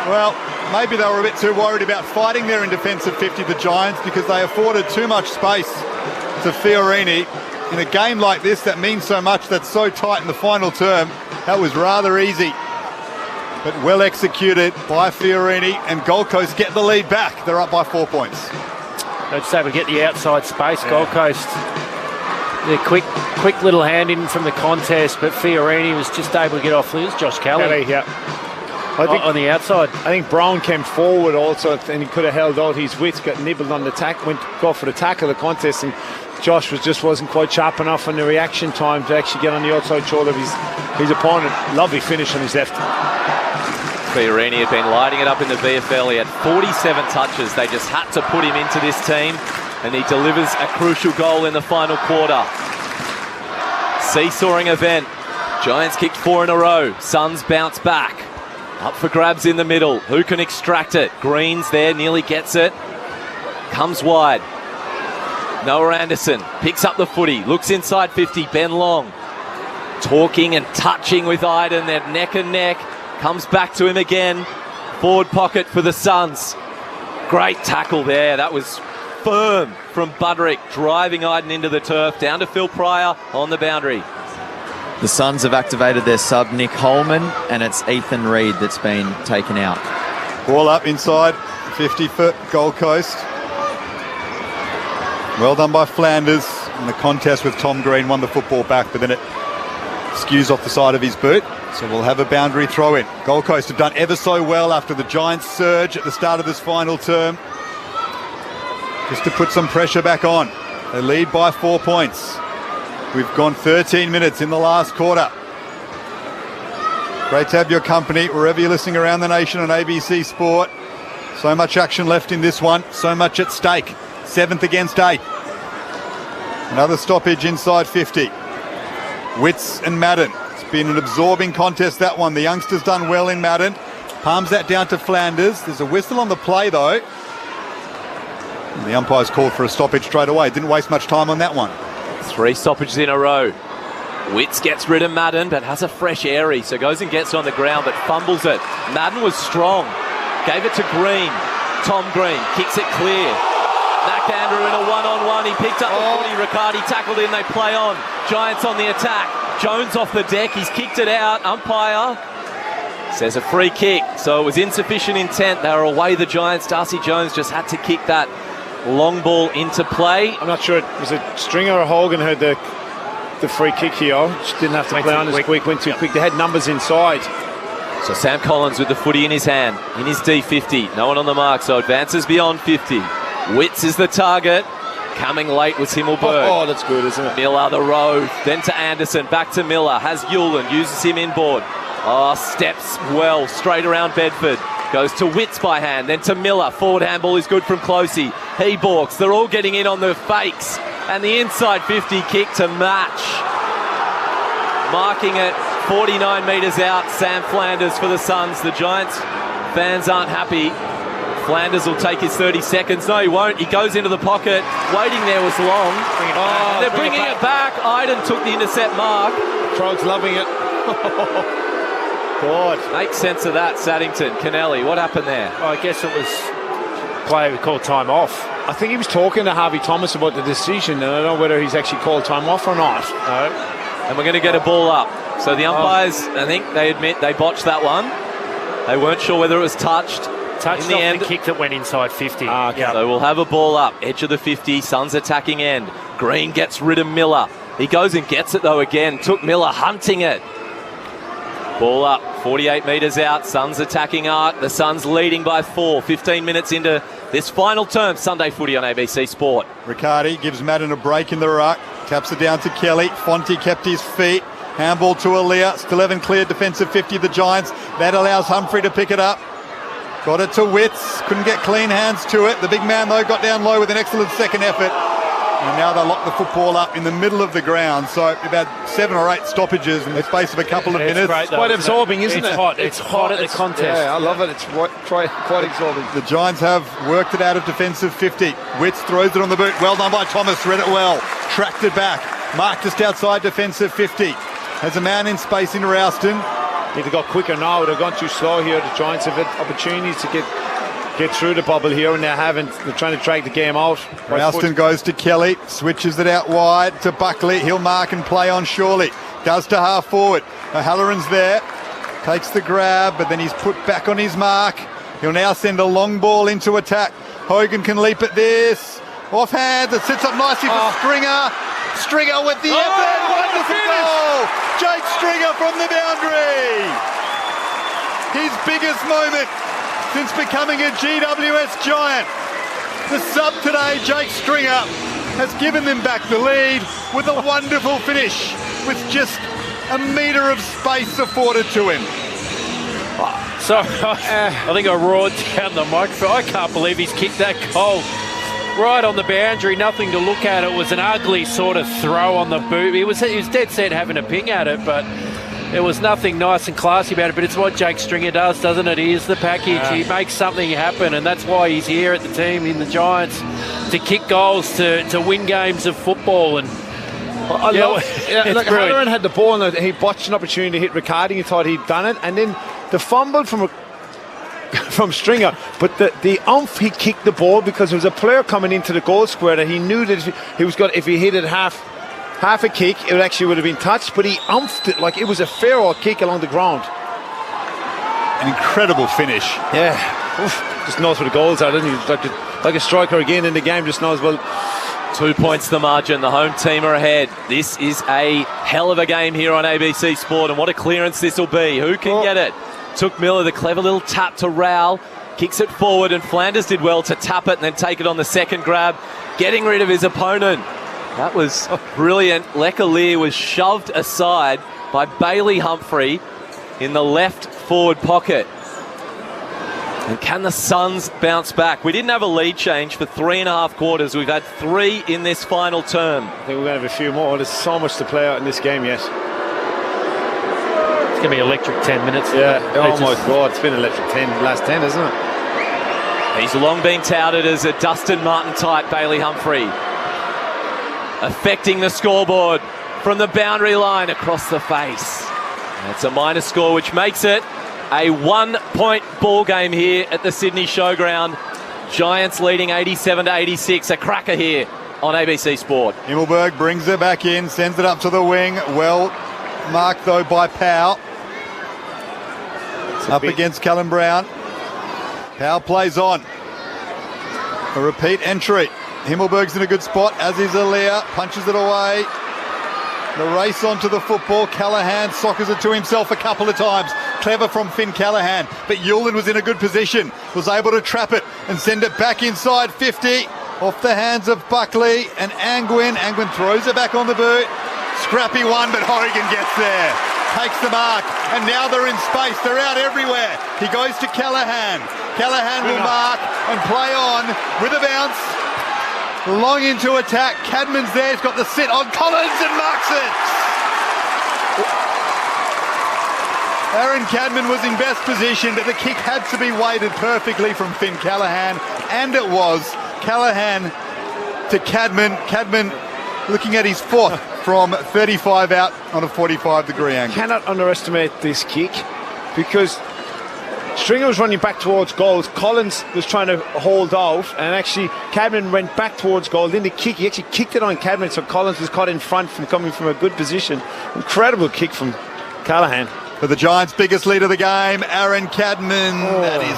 Well, maybe they were a bit too worried about fighting there in defence of 50, the Giants, because they afforded too much space to Fiorini. In a game like this that means so much, that's so tight in the final term, that was rather easy. But well executed by Fiorini, and Gold Coast get the lead back. They're up by 4 points. They'd say we get the outside space, Gold Coast. The quick little hand in from the contest, but Fiorini was just able to get off loose. Josh Kelly, I think, on the outside. I think Brown came forward also, and he could have held out his width, got nibbled on the go for the tackle of the contest, and Josh wasn't quite sharp enough on the reaction time to actually get on the outside shoulder of his opponent. Lovely finish on his left. Fiorini had been lighting it up in the VFL. He had 47 touches. They just had to put him into this team, and he delivers a crucial goal in the final quarter. Seesawing event. Giants kicked 4 in a row. Suns bounce back. Up for grabs in the middle. Who can extract it? Green's there, nearly gets it. Comes wide. Noah Anderson picks up the footy. Looks inside 50. Ben Long talking and touching with Iden. They're neck and neck. Comes back to him again. Forward pocket for the Suns. Great tackle there. That was firm from Budrick, driving Iden into the turf. Down to Phil Pryor on the boundary. The Suns have activated their sub, Nick Holman, and it's Ethan Reid that's been taken out. Ball up inside 50 for Gold Coast. Well done by Flanders in the contest with Tom Green. Won the football back, but then it skews off the side of his boot. So we'll have a boundary throw in. Gold Coast have done ever so well after the Giants surge at the start of this final term, just to put some pressure back on. They lead by 4 points. We've gone 13 minutes in the last quarter. Great to have your company wherever you're listening around the nation on ABC Sport. So much action left in this one. So much at stake. 7th against 8th. Another stoppage inside 50. Witts and Madden. It's been an absorbing contest, that one. The youngsters done well in Madden. Palms that down to Flanders. There's a whistle on the play, though. And the umpire's called for a stoppage straight away. Didn't waste much time on that one. 3 stoppages in a row. Witts gets rid of Madden, but has a fresh airy, so goes and gets it on the ground, but fumbles it. Madden was strong. Gave it to Green. Tom Green kicks it clear. McAndrew in a one-on-one. He picked up the footy. Riccardi tackled in. They play on. Giants on the attack. Jones off the deck. He's kicked it out. Umpire says a free kick. So it was insufficient intent. They were away, the Giants. Darcy Jones just had to kick that long ball into play. I'm not sure, was it Stringer or Hogan who had the free kick here? Just didn't have to play on as quick, went too quick. They had numbers inside. So Sam Collins with the footy in his hand, in his D50. No one on the mark, so advances beyond 50. Witts is the target. Coming late was Himmelberg. Oh, that's good, isn't it? Miller, the row. Then to Anderson. Back to Miller. Has Hewland. Uses him inboard. Oh, steps well. Straight around Bedford. Goes to Witts by hand. Then to Miller. Forward handball is good from Closey. He balks. They're all getting in on the fakes. And the inside 50 kick to match. Marking it 49 metres out. Sam Flanders for the Suns. The Giants fans aren't happy. Flanders will take his 30 seconds. No, he won't. He goes into the pocket. Waiting there was long. They're bringing it back. Iden took the intercept mark. Trog's loving it. God. Make sense of that, Saddington. Kennelly, what happened there? Well, I guess it was player called time off. I think he was talking to Harvey Thomas about the decision, and I don't know whether he's actually called time off or not. No. And we're going to get a ball up. So the umpires, I think they admit they botched that one. They weren't sure whether it was touched. Touched in the end. The kick that went inside 50. Okay. So we'll have a ball up. Edge of the 50. Suns attacking end. Green gets rid of Miller. He goes and gets it though again. Took Miller hunting it. Ball up. 48 metres out. Suns attacking Art. The Suns leading by 4. 15 minutes into this final term. Sunday footy on ABC Sport. Riccardi gives Madden a break in the ruck. Taps it down to Kelly. Fonte kept his feet. Handball to Aaliyah. Still haven't cleared defensive 50 the Giants. That allows Humphrey to pick it up. Got it to Witts. Couldn't get clean hands to it. The big man, though, got down low with an excellent second effort. And now they lock the football up in the middle of the ground. So about 7 or 8 stoppages in the space of a couple of minutes. It's quite absorbing, isn't it? It's hot. It's hot at the contest. Yeah, I love it. It's quite absorbing. The Giants have worked it out of defensive 50. Witts throws it on the boot. Well done by Thomas. Read it well. Tracked it back. Marked just outside defensive 50. Has a man in space in Rouston. If they got quicker now, they've gone too slow here. The Giants have had opportunities to get through the bubble here, and they haven't. They're trying to drag the game out. Rouston goes to Kelly, switches it out wide to Buckley. He'll mark and play on surely. Does to half forward. O'Halloran's there, takes the grab, but then he's put back on his mark. He'll now send a long ball into attack. Hogan can leap at this. Offhand, it sits up nicely for Stringer. Stringer with the effort. Wonderful goal. Jake Stringer from the boundary. His biggest moment since becoming a GWS Giant. The sub today, Jake Stringer, has given them back the lead with a wonderful finish with just a metre of space afforded to him. So I think I roared down the microphone. I can't believe he's kicked that goal. Right on the boundary, nothing to look at. It was an ugly sort of throw on the boot. He was dead set having a ping at it, but there was nothing nice and classy about it. But it's what Jake Stringer does, doesn't it? He is the package. He makes something happen, and that's why he's here at the team in the Giants, to kick goals, to win games of football. And look, Halloran had the ball, and he botched an opportunity to hit Riccardi. He thought he'd done it, and then the fumble from Stringer, but the he kicked the ball because there was a player coming into the goal square that he knew that if he hit it half a kick, it actually would have been touched, but he umphed it like it was a fair old kick along the ground. An incredible finish. Yeah. Just knows where the goals are, doesn't he? Like a striker again in the game, just knows well. 2 points the margin. The home team are ahead. This is a hell of a game here on ABC Sport, and what a clearance this will be. Who can get it? Took Miller, the clever little tap to Rowell, kicks it forward, and Flanders did well to tap it and then take it on the second grab, getting rid of his opponent. That was brilliant. Leclerc was shoved aside by Bailey Humphrey in the left forward pocket. And can the Suns bounce back? We didn't have a lead change for 3.5 quarters. We've had 3 in this final term. I think we're going to have a few more. There's so much to play out in this game yet. It's going to be electric 10 minutes. Yeah, oh my God, it's been electric 10, last 10, isn't it? He's long been touted as a Dustin Martin type, Bailey Humphrey. Affecting the scoreboard from the boundary line across the face. That's a minor score, which makes it a 1-point ball game here at the Sydney Showground. Giants leading 87-86. A cracker here on ABC Sport. Himmelberg brings it back in, sends it up to the wing. Well marked though by Powell. Up against Callum Brown. Powell plays on. A repeat entry. Himmelberg's in a good spot, as is Aaliyah. Punches it away. The race onto the football. Callaghan soccers it to himself a couple of times. Clever from Finn Callaghan. But Yulin was in a good position. Was able to trap it and send it back inside 50. Off the hands of Buckley and Angwin. Angwin throws it back on the boot. Scrappy one, but Horrigan gets there. Takes the mark, and now they're in space. They're out everywhere. He goes to Callaghan. Callaghan will mark and play on with a bounce. Long into attack. Cadman's there. He's got the sit on Collins and marks it. Aaron Cadman was in best position, but the kick had to be weighted perfectly from Finn Callaghan, and it was. Callaghan to Cadman. Cadman looking at his fourth from 35 out on a 45-degree angle. Cannot underestimate this kick, because Stringer was running back towards goals. Collins was trying to hold off, and actually Cadman went back towards goal. Then the kick, he actually kicked it on Cadman, so Collins was caught in front from coming from a good position. Incredible kick from Callaghan. For the Giants' biggest lead of the game, Aaron Cadman. That is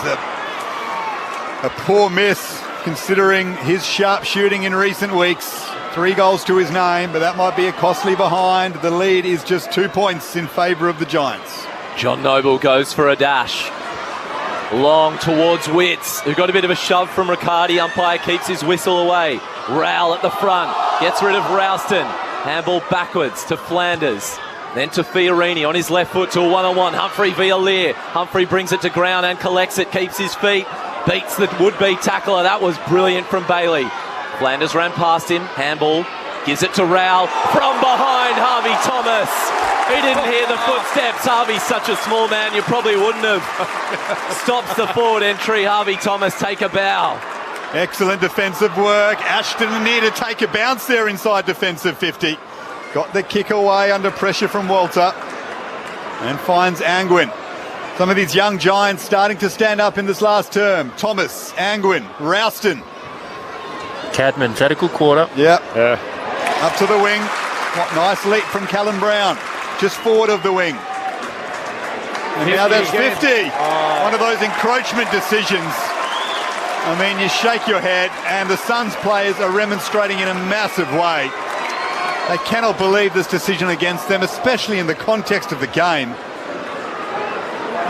a poor miss, considering his sharp shooting in recent weeks. 3 goals to his name, but that might be a costly behind. The lead is just 2 points in favour of the Giants. John Noble goes for a dash. Long towards Witts, who got a bit of a shove from Riccardi. Umpire keeps his whistle away. Rowell at the front, gets rid of Rouston. Handball backwards to Flanders. Then to Fiorini on his left foot to a one-on-one. Humphrey via Lear. Humphrey brings it to ground and collects it, keeps his feet. Beats the would-be tackler. That was brilliant from Bailey. Flanders ran past him. Handball. Gives it to Rowell. From behind, Harvey Thomas. He didn't hear the footsteps. Harvey's such a small man, you probably wouldn't have. Stops the forward entry. Harvey Thomas, take a bow. Excellent defensive work. Ashton near to take a bounce there inside defensive 50. Got the kick away under pressure from Walter. And finds Angwin. Some of these young Giants starting to stand up in this last term. Thomas, Angwin, Rouston. Cadman's had a good quarter. Yep. Up to the wing. What nice leap from Callum Brown. Just forward of the wing. And now that's 50. One of those encroachment decisions. I mean, you shake your head, and the Suns players are remonstrating in a massive way. They cannot believe this decision against them, especially in the context of the game.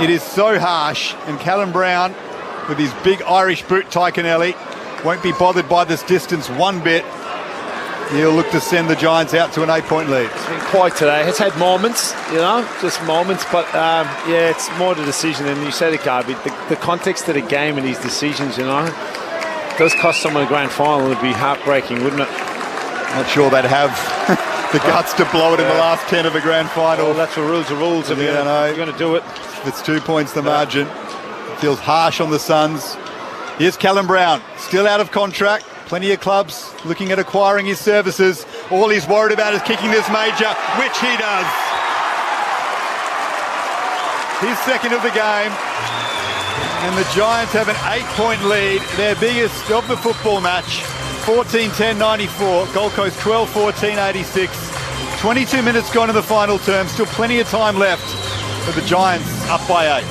It is so harsh, and Callum Brown, with his big Irish boot, Taikanelli, won't be bothered by this distance one bit. He'll look to send the Giants out to an 8-point lead. It's been quiet today. It's had moments, just moments, but yeah, it's more the decision. And you said it, Garby, the context of the game and these decisions, it does cost someone a grand final. It'd be heartbreaking, wouldn't it? Not sure they'd have the guts to blow it in the last 10 of a grand final. Well, that's what rules are rules. If you're going to do it. It's 2 points the margin. It feels harsh on the Suns. Here's Callum Brown, still out of contract. Plenty of clubs looking at acquiring his services. All he's worried about is kicking this major, which he does. His second of the game. And the Giants have an 8-point lead, their biggest of the football match. 14-10-94, Gold Coast 12-14-86. 22 minutes gone in the final term, still plenty of time left for the Giants up by 8.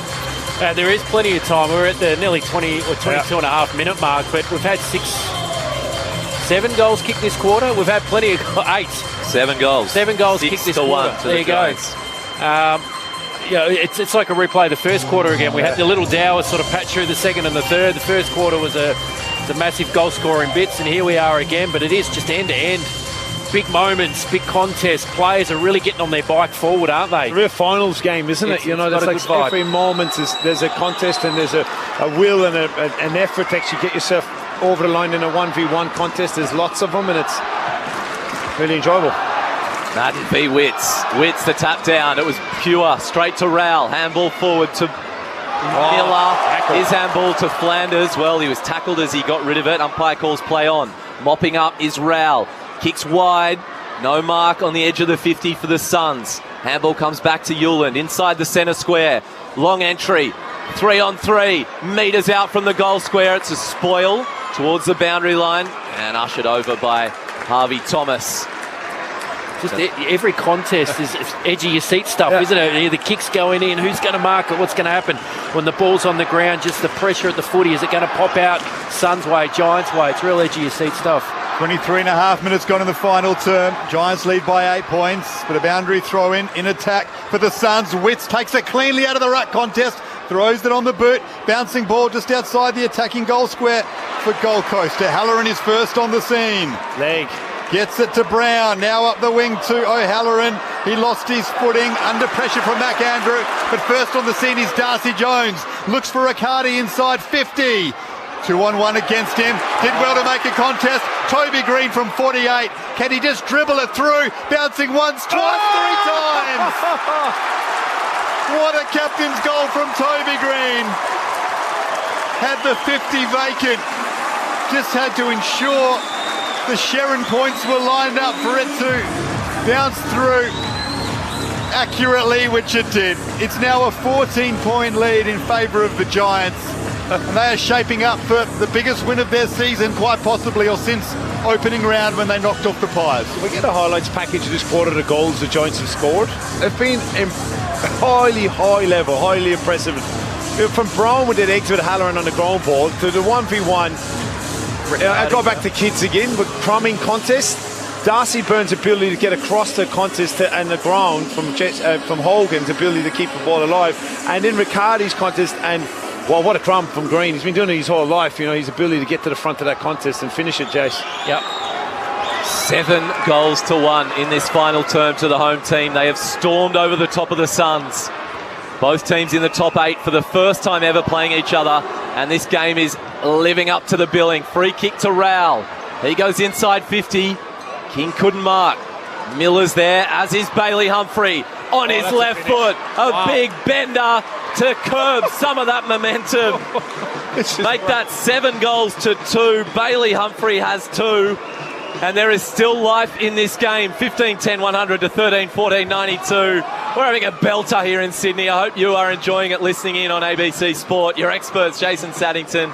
There is plenty of time. We're at the nearly 20 or 22 and a half minute mark, but we've had 7 goals kicked this quarter. We've had plenty of 8. 7 goals. 7 goals kicked this quarter. There you go. It's like a replay of the first quarter again. We had the little Dower sort of patch through the second and the third. The first quarter was a massive goal scoring bits, and here we are again. But it is just end to end. big moments, big contests, players are really getting on their bike forward, aren't they? It's a real finals game, isn't it? You know, there's like every moment there's a contest and there's a will and an effort to actually get yourself over the line in a 1v1 contest. There's lots of them and it's really enjoyable. That'd be Witts. Witts, the tap down. It was pure. Straight to Rowell. Handball forward to Miller. His handball to Flanders. Well, he was tackled as he got rid of it. Umpire calls play on. Mopping up is Rowell. Kicks wide. No mark on the edge of the 50 for the Suns. Handball comes back to Hewland inside the centre square. Long entry. 3-on-3. Metres out from the goal square. It's a spoil towards the boundary line and ushered over by Harvey Thomas. Just every contest is edge of your seat stuff, isn't it? The kick's going in, who's going to mark it, what's going to happen when the ball's on the ground, just the pressure at the footy, is it going to pop out Suns' way, Giants' way? It's real edge of your seat stuff. 23 and a half minutes gone in the final term. Giants lead by 8 points, but a boundary throw in attack for the Suns. Witts takes it cleanly out of the ruck contest, throws it on the boot, bouncing ball just outside the attacking goal square for Gold Coast. O'Halloran is first on the scene. Leg. Gets it to Brown, now up the wing to O'Halloran. He lost his footing under pressure from McAndrew, but first on the scene is Darcy Jones. Looks for Riccardi inside 50. 2-on-1 against him. Did well to make a contest. Toby Green from 48. Can he just dribble it through? Bouncing once, twice, 3 times. What a captain's goal from Toby Green. Had the 50 vacant. Just had to ensure the Sherrin points were lined up for it to bounce through accurately, which it did. It's now a 14-point lead in favour of the Giants, and they are shaping up for the biggest win of their season, quite possibly, or since opening round when they knocked off the Pies. We get a highlights package of this quarter, the goals the Giants have scored. They've been highly high level, highly impressive. From Brown with that exit Halloran on the ground ball to the 1v1. I go back to kids again with Crumming contest. Darcy Byrne's ability to get across the contest and the ground from Hogan's ability to keep the ball alive, and then Riccardi's contest, and well, what a crumb from Green. He's been doing it his whole life, you know, his ability to get to the front of that contest and finish it, Jace. Yep. 7 goals to 1 in this final term to the home team. They have stormed over the top of the Suns. Both teams in the top 8 for the first time ever playing each other, and this game is living up to the billing. Free kick to Rowell. He goes inside 50. King couldn't mark. Miller's there, as is Bailey Humphrey on his left foot. A big bender to curb some of that momentum. Make that 7 goals to 2. Bailey Humphrey has 2. And there is still life in this game. 15-10, 100 to 13-14, 92. We're having a belter here in Sydney. I hope you are enjoying it listening in on ABC Sport. Your experts, Jason Saddington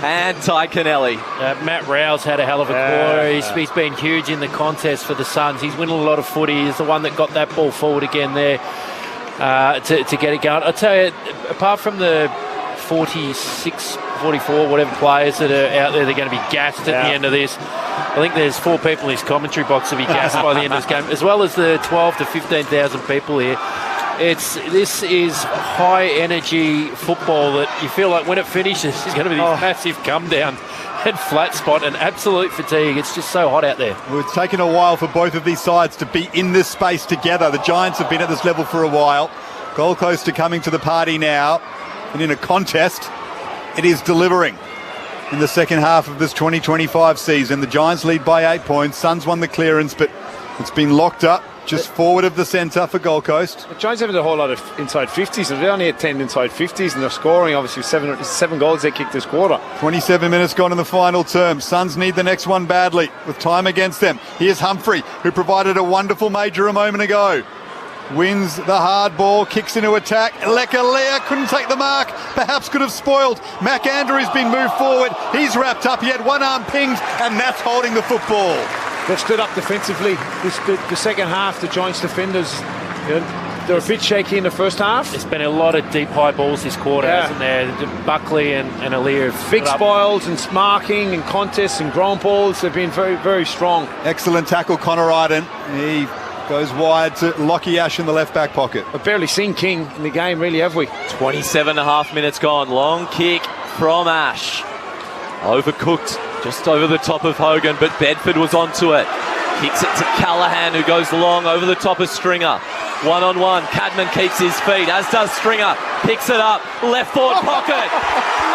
and Ty Kennelly. Matt Rowell's had a hell of a quarter. He's been huge in the contest for the Suns. He's winning a lot of footy. He's the one that got that ball forward again there to get it going. I'll tell you, apart from the 46, 44, whatever players that are out there, they're going to be gassed at the end of this. I think there's 4 people in this commentary box to be gassed by the end of this game, as well as the 12 to 15,000 people here. This is high energy football that you feel like when it finishes, there's going to be this massive come down and flat spot and absolute fatigue. It's just so hot out there. Well, it's taken a while for both of these sides to be in this space together. The Giants have been at this level for a while. Gold Coast are coming to the party now, and in a contest, it is delivering. In the second half of this 2025 season, the Giants lead by 8 points. Suns won the clearance, but it's been locked up just forward of the centre for Gold Coast. The Giants haven't a whole lot of inside 50s, and they only had 10 inside 50s, and they're scoring obviously 7 goals they kicked this quarter. 27 minutes gone in the final term. Suns need the next one badly with time against them. Here's Humphrey, who provided a wonderful major a moment ago. Wins the hard ball, kicks into attack. Lekalea couldn't take the mark, perhaps could have spoiled. McAndrew's been moved forward. He's wrapped up. He had one arm pinged, and that's holding the football. They've stood up defensively. The second half, the Giants defenders, they're a bit shaky in the first half. There's been a lot of deep high balls this quarter, hasn't there? Buckley and Aaliyah. Big spoils and marking and contests and ground balls. They've been very, very strong. Excellent tackle, Connor Iden. He goes wide to Lockie Ash in the left back pocket. I've barely seen King in the game, really, have we? 27.5 minutes gone. Long kick from Ash. Overcooked just over the top of Hogan, but Bedford was onto it. Kicks it to Callaghan, who goes long over the top of Stringer. One-on-one, Cadman keeps his feet, as does Stringer. Picks it up, left forward pocket.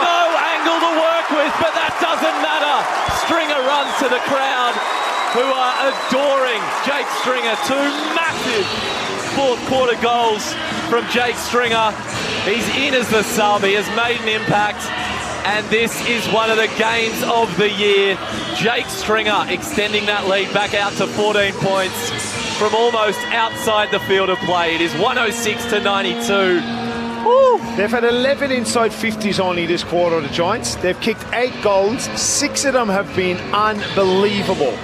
No angle to work with, but that doesn't matter. Stringer runs to the crowd, who are adoring Jake Stringer. 2 massive fourth quarter goals from Jake Stringer. He's in as the sub, he has made an impact, and this is one of the games of the year. Jake Stringer extending that lead back out to 14 points from almost outside the field of play. It is 106-92. Woo. They've had 11 inside 50s only this quarter, the Giants. They've kicked 8 goals. 6 of them have been unbelievable.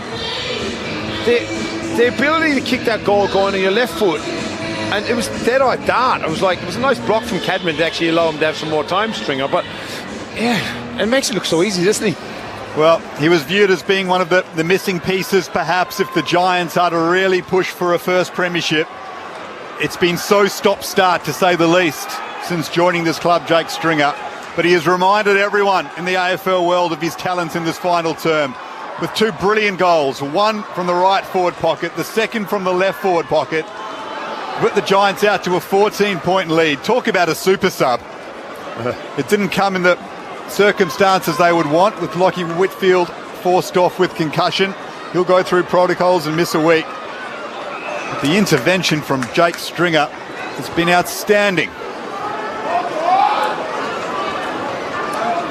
The ability to kick that goal going on your left foot, and it was dead eye dart. It was a nice block from Cadman to actually allow him to have some more time, Stringer. But yeah, it makes it look so easy, doesn't he? Well, he was viewed as being one of the missing pieces, perhaps, if the Giants are to really push for a first premiership. It's been so stop-start, to say the least, since joining this club, Jake Stringer. But he has reminded everyone in the AFL world of his talents in this final term, with 2 brilliant goals, one from the right forward pocket, the second from the left forward pocket. Put the Giants out to a 14-point lead. Talk about a super sub. It didn't come in the circumstances they would want, with Lockie Whitfield forced off with concussion. He'll go through protocols and miss a week. But the intervention from Jake Stringer has been outstanding.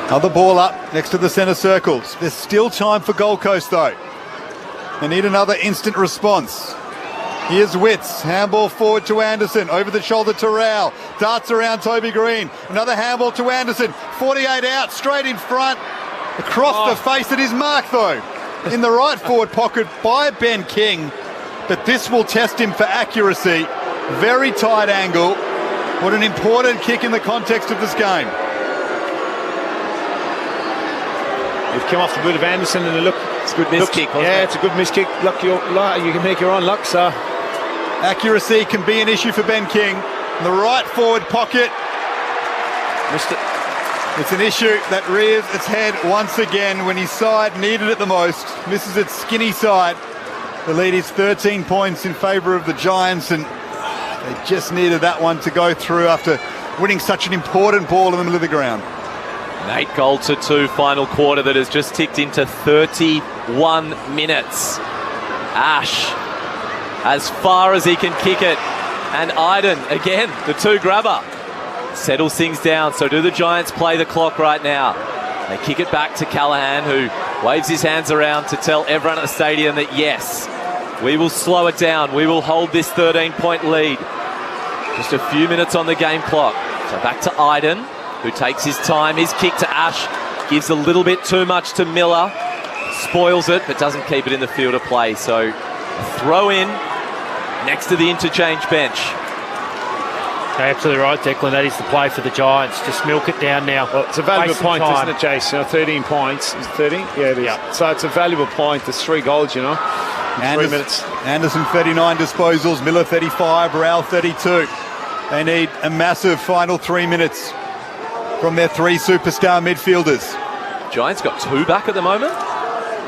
Another ball up next to the centre circles. There's still time for Gold Coast though. They need another instant response. Here's Witts, handball forward to Anderson, over the shoulder to Rowell, darts around Toby Green, another handball to Anderson, 48 out, straight in front, across the face. It is marked though, in the right forward pocket by Ben King, but this will test him for accuracy. Very tight angle. What an important kick in the context of this game. They've come off the boot of Anderson and look. It's a good miss kick, wasn't it? It's a good miss kick. Look, you can make your own luck, sir. Accuracy can be an issue for Ben King. In the right forward pocket. Missed it. It's an issue that rears its head once again when his side needed it the most. Misses its skinny side. The lead is 13 points in favour of the Giants, and they just needed that one to go through after winning such an important ball in the middle of the ground. An 8-goal to 2 final quarter that has just ticked into 31 minutes. Ash, as far as he can kick it. And Iden, again, the 2 grabber. Settles things down. So do the Giants play the clock right now? They kick it back to Callaghan, who waves his hands around to tell everyone at the stadium that yes, we will slow it down. We will hold this 13-point lead. Just a few minutes on the game clock. So back to Iden, who takes his time. His kick to Ash gives a little bit too much to Miller. Spoils it, but doesn't keep it in the field of play. So throw in next to the interchange bench. Absolutely right, Declan. That is the play for the Giants. Just milk it down now. Well, it's a valuable point, isn't it, Jace? 13 points. Is it 13? Yeah, it is. Yeah. So it's a valuable point. There's 3 goals, in 3 minutes. Anderson 39 disposals, Miller 35, Rowell 32. They need a massive final 3 minutes from their 3 superstar midfielders. Giants got 2 back at the moment.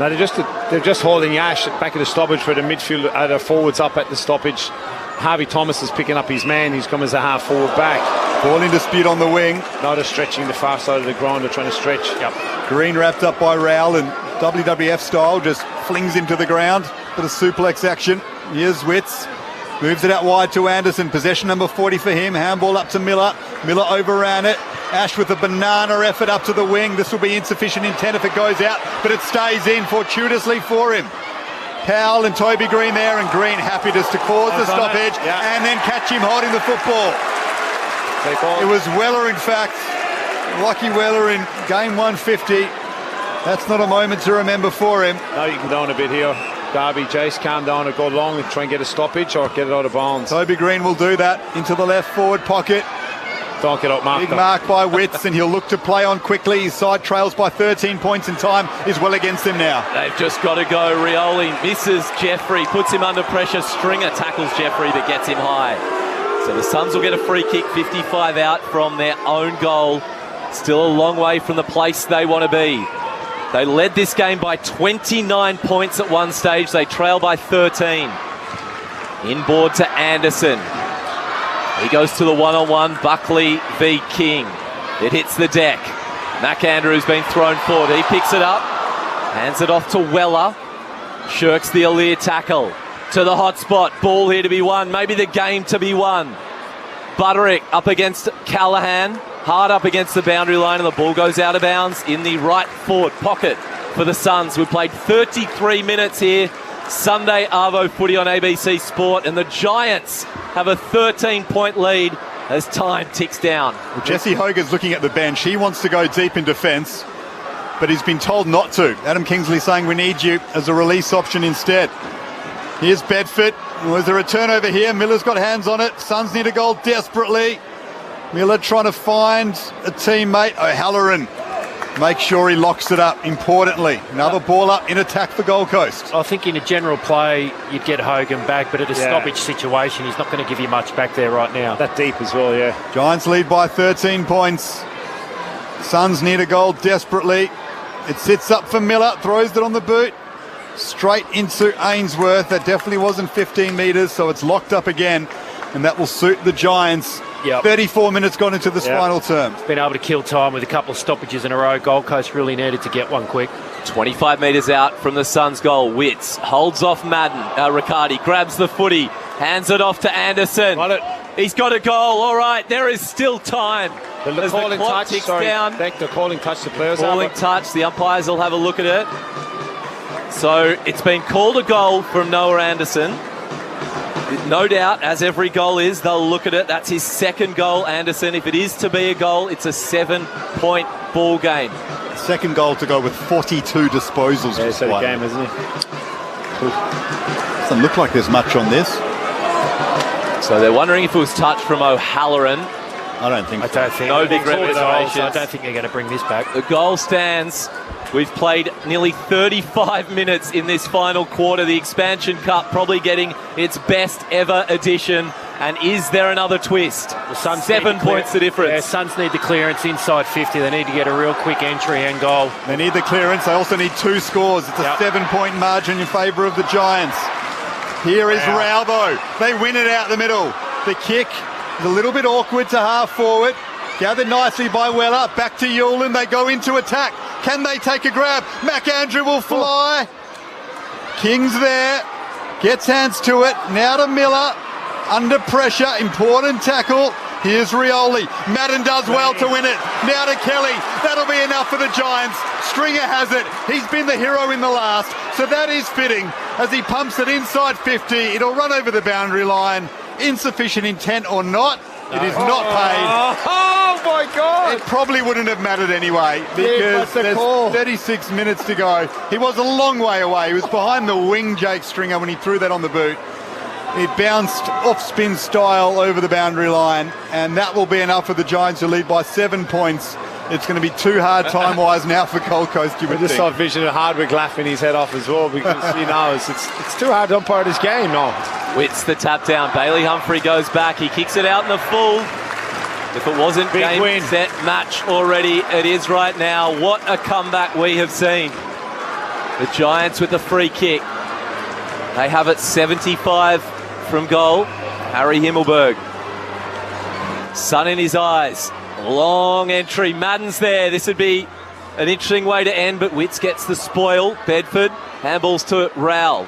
No, they're just holding Ash back at the stoppage for the midfield, the forwards up at the stoppage. Harvey Thomas is picking up his man. He's come as a half forward back. Ball in dispute on the wing. Now they're stretching the far side of the ground. They're trying to stretch. Yep. Green wrapped up by Rowell, and WWF style just flings him to the ground. Bit of suplex action. Here's Witts. Moves it out wide to Anderson. Possession number 40 for him. Handball up to Miller. Miller overran it. Ash with a banana effort up to the wing. This will be insufficient intent if it goes out, but it stays in fortuitously for him. Powell and Toby Green there, and Green happy just to cause the stoppage and then catch him holding the football. It was Weller, in fact. Lockie Weller in game 150. That's not a moment to remember for him. Now you can down a bit here. Darby, Jace, calm down and go long and try and get a stoppage or get it out of bounds. Toby Green will do that into the left forward pocket. Don't get out marked. Big mark by Witts, and he'll look to play on quickly. His side trails by 13 points, and time is well against him now. They've just got to go. Rioli misses Jeffrey, puts him under pressure. Stringer tackles Jeffrey but gets him high. So the Suns will get a free kick, 55 out from their own goal. Still a long way from the place they want to be. They led this game by 29 points at one stage. They trail by 13. Inboard to Anderson. He goes to the one-on-one, Buckley v. King. It hits the deck. McAndrew's been thrown forward. He picks it up, hands it off to Weller. Shirks the Aliir tackle. To the hot spot. Ball here to be won. Maybe the game to be won. Butterick up against Callahan. Hard up against the boundary line, and the ball goes out of bounds in the right forward pocket for the Suns. We've played 33 minutes here. Sunday Arvo footy on ABC Sport, and the Giants have a 13-point lead as time ticks down. Well, Jesse Hogan's looking at the bench. He wants to go deep in defence, but he's been told not to. Adam Kingsley saying we need you as a release option instead. Here's Bedford. Was there a turnover here? Miller's got hands on it. Suns need a goal desperately. Miller trying to find a teammate. O'Halloran. Make sure he locks it up, importantly. Another ball up in attack for Gold Coast. I think in a general play, you'd get Hogan back, but at a stoppage situation, he's not going to give you much back there right now. That deep as well, yeah. Giants lead by 13 points. Suns need a goal desperately. It sits up for Miller, throws it on the boot. Straight into Ainsworth. That definitely wasn't 15 metres, so it's locked up again, and that will suit the Giants. Yep. 34 minutes gone into this final term. Been able to kill time with a couple of stoppages in a row. Gold Coast really needed to get one quick. 25 metres out from the Suns' goal. Witts holds off Riccardi grabs the footy, hands it off to Anderson. He's got a goal. All right, there is still time. The calling touch. Down. The calling touch. The players. Calling touch. The umpires will have a look at it. So it's been called a goal from Noah Anderson. No doubt, as every goal is, they'll look at it. That's his second goal, Anderson. If it is to be a goal, it's a 7-point ball game. Second goal to go with 42 disposals. Yeah, it's a game, isn't it? Doesn't look like there's much on this. So they're wondering if it was touch from O'Halloran. I don't think so. I don't think. No big reservations. I don't think they're going to bring this back. The goal stands. We've played nearly 35 minutes in this final quarter. The Expansion Cup probably getting its best ever edition. And is there another twist? The Suns 7 points the difference. Yeah, Suns need the clearance inside 50. They need to get a real quick entry and goal. They need the clearance. They also need 2 scores. It's a 7-point margin in favour of the Giants. Here is Rao, though. They win it out the middle. The kick is a little bit awkward to half forward. Gathered nicely by Weller. Back to Yulin. They go into attack. Can they take a grab? McAndrew will fly. King's there. Gets hands to it. Now to Miller. Under pressure. Important tackle. Here's Rioli. Madden does well to win it. Now to Kelly. That'll be enough for the Giants. Stringer has it. He's been the hero in the last. So that is fitting as he pumps it inside 50. It'll run over the boundary line. Insufficient intent or not. It is not paid. Oh my God! It probably wouldn't have mattered anyway because there's 36 minutes to go. He was a long way away. He was behind the wing, Jake Stringer, when he threw that on the boot. It bounced off spin style over the boundary line, and that will be enough for the Giants to lead by 7 points. It's going to be too hard time-wise now for Gold Coast, you would just think. saw a vision of Hardwick laughing his head off as well because he knows it's too hard to umpire this game now. Witts the tap down. Bailey Humphrey goes back. He kicks it out in the full. If it wasn't game, set, match already, it is right now. What a comeback we have seen. The Giants with the free kick. They have it 75 from goal. Harry Himmelberg. Sun in his eyes. Long entry. Madden's there. This would be an interesting way to end, but Witts gets the spoil. Bedford handballs to Rowell.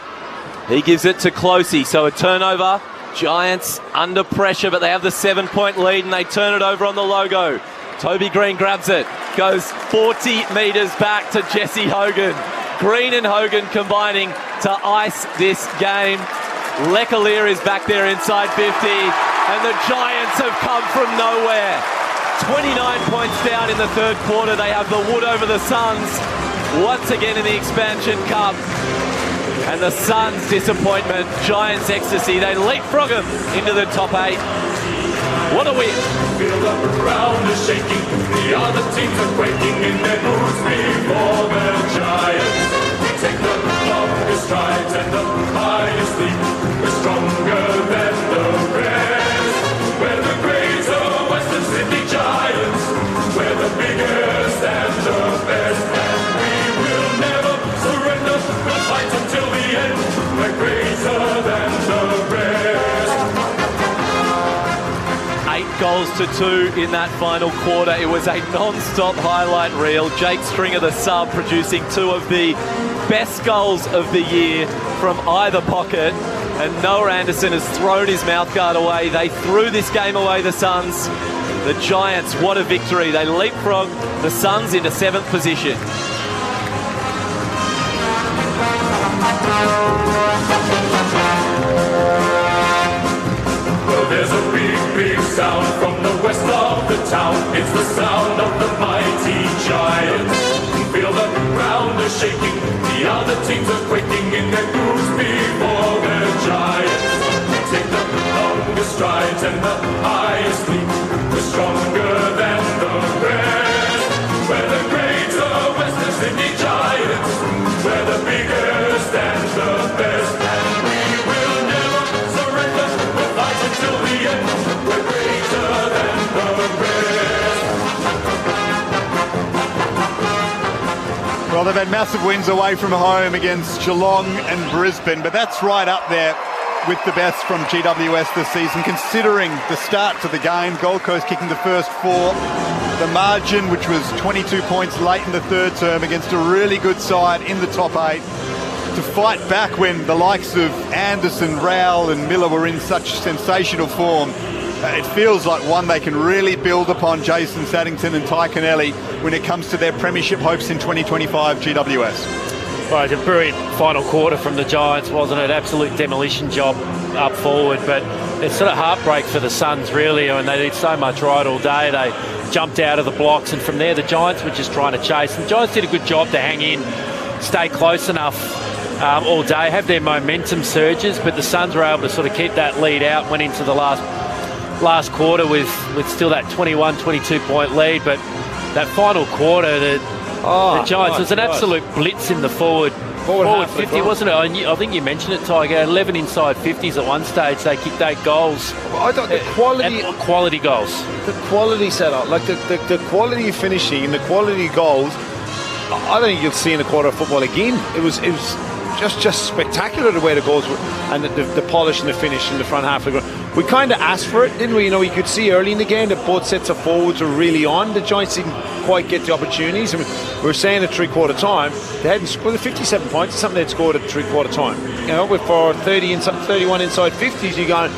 He gives it to Closey, so a turnover. Giants under pressure, but they have the 7-point lead and they turn it over on the logo. Toby Green grabs it, goes 40 metres back to Jesse Hogan. Green and Hogan combining to ice this game. Lecalier is back there inside 50, and the Giants have come from nowhere. 29 points down in the third quarter. They have the wood over the Suns once again in the Expansion Cup. And the Suns' disappointment, Giants' ecstasy, they leapfrog them into the top 8. What a win. Feel the ground is shaking, the other teams are quaking in their boots before the Giants. We take the longest strides and the highest leap. We're stronger than the rest. We're the greater Western Sydney Giants. We're the biggest and the best, and we will goals to 2 in that final quarter. It was a non-stop highlight reel. Jake Stringer, the sub, producing 2 of the best goals of the year from either pocket. And Noah Anderson has thrown his mouthguard away. They threw this game away, the Suns. The Giants, what a victory. They leapfrog the Suns into 7th position. Well, there's a big, big sound from the west of the town. It's the sound of the mighty Giants. Feel the ground is shaking. The other teams are quaking in their boots before the Giants. Take the longest strides and the highest leap. We're stronger than the rest. We're the greater Western Sydney Giants. We're the biggest and the best. And we will never surrender. We'll fight until the end. We're greater than the rest. Well, they've had massive wins away from home against Geelong and Brisbane, but that's right up there with the best from GWS this season, considering the start to the game. Gold Coast kicking the first 4. The margin, which was 22 points late in the third term against a really good side in the top 8. To fight back when the likes of Anderson, Rowell and Miller were in such sensational form. It feels like one they can really build upon, Jason Saddington and Ty Connelly, when it comes to their premiership hopes in 2025 GWS. Well, it's a brilliant final quarter from the Giants, wasn't it? Absolute demolition job up forward, but it's sort of heartbreak for the Suns, really. I mean, they did so much right all day. They jumped out of the blocks, and from there the Giants were just trying to chase. And the Giants did a good job to hang in, stay close enough all day, have their momentum surges, but the Suns were able to sort of keep that lead out, went into the last quarter with still that 21, 22-point lead. But that final quarter, the Giants, was an absolute blitz in the forward 50, wasn't it? I think you mentioned it, Tiger. 11 inside 50s at one stage. They kicked 8 goals. I thought the quality goals. The quality setup, like the quality of finishing and the quality of goals, I don't think you'll see in a quarter of football again. It was just spectacular the way the goals were, and the polish and the finish in the front half of the ground. We kind of asked for it, didn't we? You know, you could see early in the game that both sets of forwards were really on. The Giants didn't quite get the opportunities. I mean, we were saying at three-quarter time, they hadn't scored 57 points. It's something they'd scored at three-quarter time. You know, for 31 inside 50s, you're going,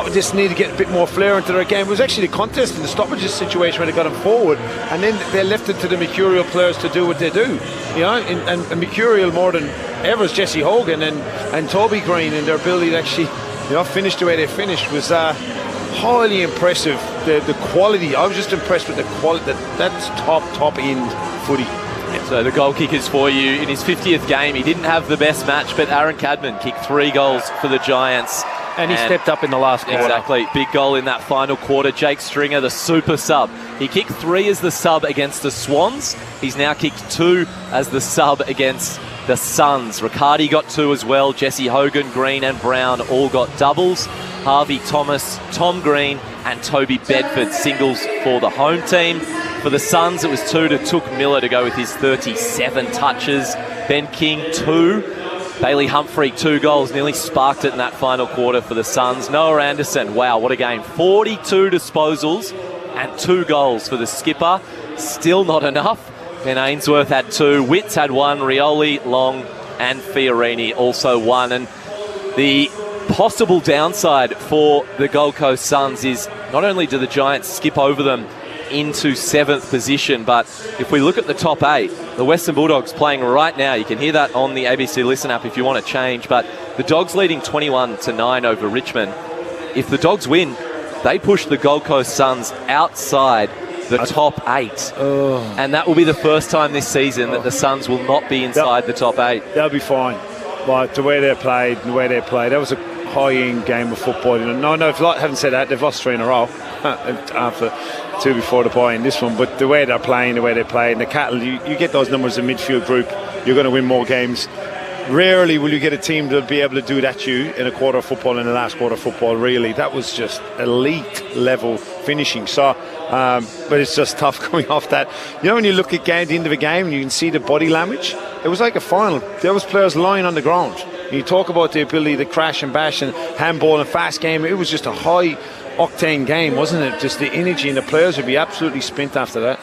we just need to get a bit more flair into their game. It was actually the contest in the stoppages situation where they got them forward, and then they left it to the Mercurial players to do what they do. You know, and Mercurial more than ever is Jesse Hogan and Toby Green, and their ability to actually, you know, finish the way they finished was highly impressive. The quality, I was just impressed with the quality. That's top end footy. So the goal kickers for you. In his 50th game, he didn't have the best match, but Aaron Cadman kicked 3 goals for the Giants. And he stepped up in the last quarter. Exactly. Big goal in that final quarter. Jake Stringer, the super sub. He kicked 3 as the sub against the Swans. He's now kicked 2 as the sub against the Suns. Riccardi got 2 as well. Jesse Hogan, Green and Brown all got doubles. Harvey Thomas, Tom Green and Toby Bedford singles for the home team. For the Suns, it was 2 to Took Miller to go with his 37 touches. Ben King, 2. Bailey Humphrey, 2 goals, nearly sparked it in that final quarter for the Suns. Noah Anderson, wow, what a game. 42 disposals and 2 goals for the skipper. Still not enough. Ben Ainsworth had 2, Witts had 1, Rioli, Long and Fiorini also 1. And the possible downside for the Gold Coast Suns is not only do the Giants skip over them into 7th position, but if we look at the top 8, the Western Bulldogs playing right now, you can hear that on the ABC Listen app if you want to change, but the Dogs leading 21-9 over Richmond. If the Dogs win, they push the Gold Coast Suns outside the top 8. And that will be the first time this season that the Suns will not be inside the top 8. They'll be fine. Like the way they played and the way they played, that was a high-end game of football. No, having said that, they've lost 3 in a row after 2 before the bye in this one. But the way they're playing, the way they play, and the Cattle, you get those numbers in midfield group, you're going to win more games. Rarely will you get a team that'll be able to do that to you in a quarter of football, in the last quarter of football, really. That was just elite level finishing. So, but it's just tough coming off that. You know, when you look at the end of a game and you can see the body language, it was like a final. There was players lying on the ground. You talk about the ability to crash and bash and handball and fast game. It was just a high octane game, wasn't it? Just the energy, and the players would be absolutely spent after that.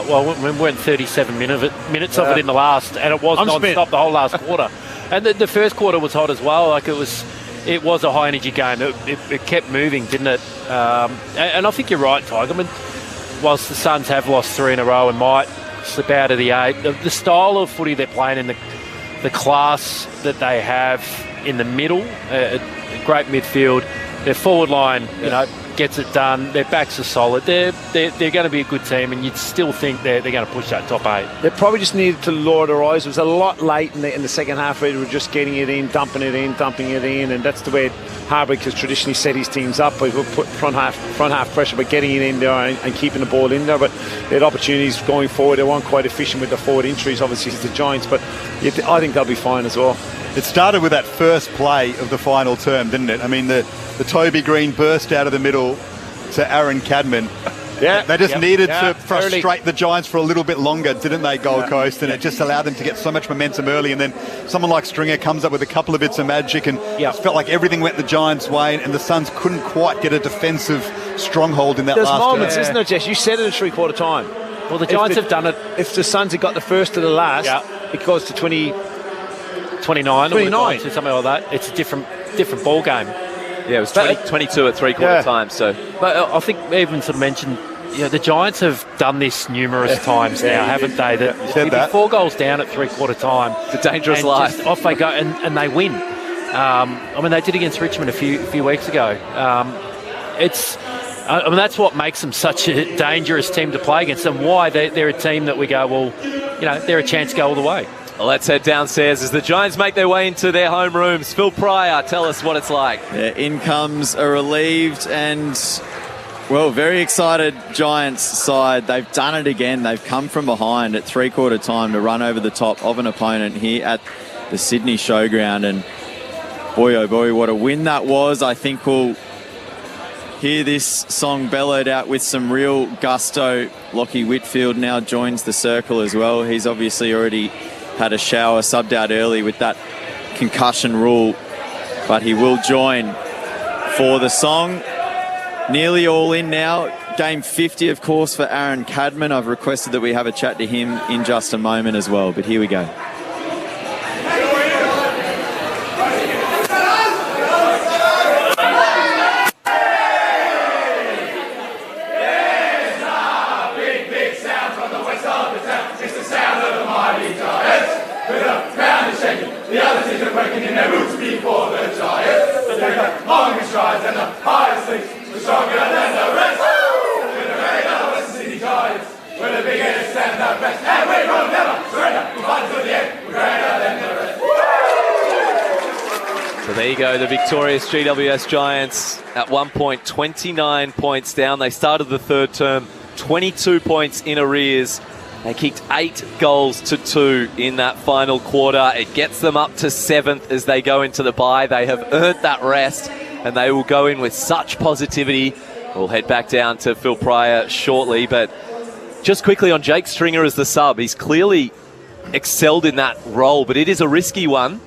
Well, we went 37 minutes of it in the last, and it was non-stop the whole last quarter. And the first quarter was hot as well. Like it was a high energy game. It kept moving, didn't it? And I think you're right, Tiger. I mean, whilst the Suns have lost 3 in a row and might slip out of the 8, the style of footy they're playing in the class that they have in the middle, a great midfield, their forward line, gets it done. Their backs are solid. They're going to be a good team, and you'd still think they're going to push that top 8. They probably just needed to lower their eyes. It was a lot late in the second half where they were just getting it in, dumping it in, and that's the way Harvick has traditionally set his teams up. He would put front half pressure, but getting it in there and keeping the ball in there. But they had opportunities going forward. They weren't quite efficient with the forward entries, obviously, it's the Giants, but I think they'll be fine as well. It started with that first play of the final term, didn't it? I mean, the Toby Green burst out of the middle to Aaron Cadman. Yeah, they just needed to frustrate the Giants for a little bit longer, didn't they, Gold Coast? And it just allowed them to get so much momentum early. And then someone like Stringer comes up with a couple of bits of magic, and it felt like everything went the Giants' way, and the Suns couldn't quite get a defensive stronghold in that There's last moments, isn't there, Jess? You said it at three-quarter time. Well, the Giants have done it. If the Suns had got the first to the last, it goes to 29 or something like that. It's a different ball game. Yeah, it was 22 at three-quarter time. So, but I think even sort of mentioned, the Giants have done this numerous times now, haven't they? That you'd be 4 goals down at three-quarter time. It's a dangerous life. Just off they go, and they win. I mean, they did against Richmond a few weeks ago. That's what makes them such a dangerous team to play against, and why they're a team that we go, well, they're a chance to go all the way. Well, let's head downstairs as the Giants make their way into their home rooms. Phil Pryor, tell us what it's like. Yeah, in comes a relieved and, very excited Giants side. They've done it again. They've come from behind at three-quarter time to run over the top of an opponent here at the Sydney Showground. And boy, oh boy, what a win that was. I think we'll hear this song bellowed out with some real gusto. Lockie Whitfield now joins the circle as well. He's obviously already had a shower, subbed out early with that concussion rule, but he will join for the song. Nearly all in now. Game 50, of course, for Aaron Cadman. I've requested that we have a chat to him in just a moment as well, but here we go. So there you go, the victorious GWS Giants at one point 29 points down. They started the third term 22 points in arrears. They kicked 8 goals to 2 in that final quarter. It gets them up to 7th as they go into the bye. They have earned that rest, and they will go in with such positivity. We'll head back down to Phil Pryor shortly, but just quickly on Jake Stringer as the sub. He's clearly excelled in that role, but it is a risky one.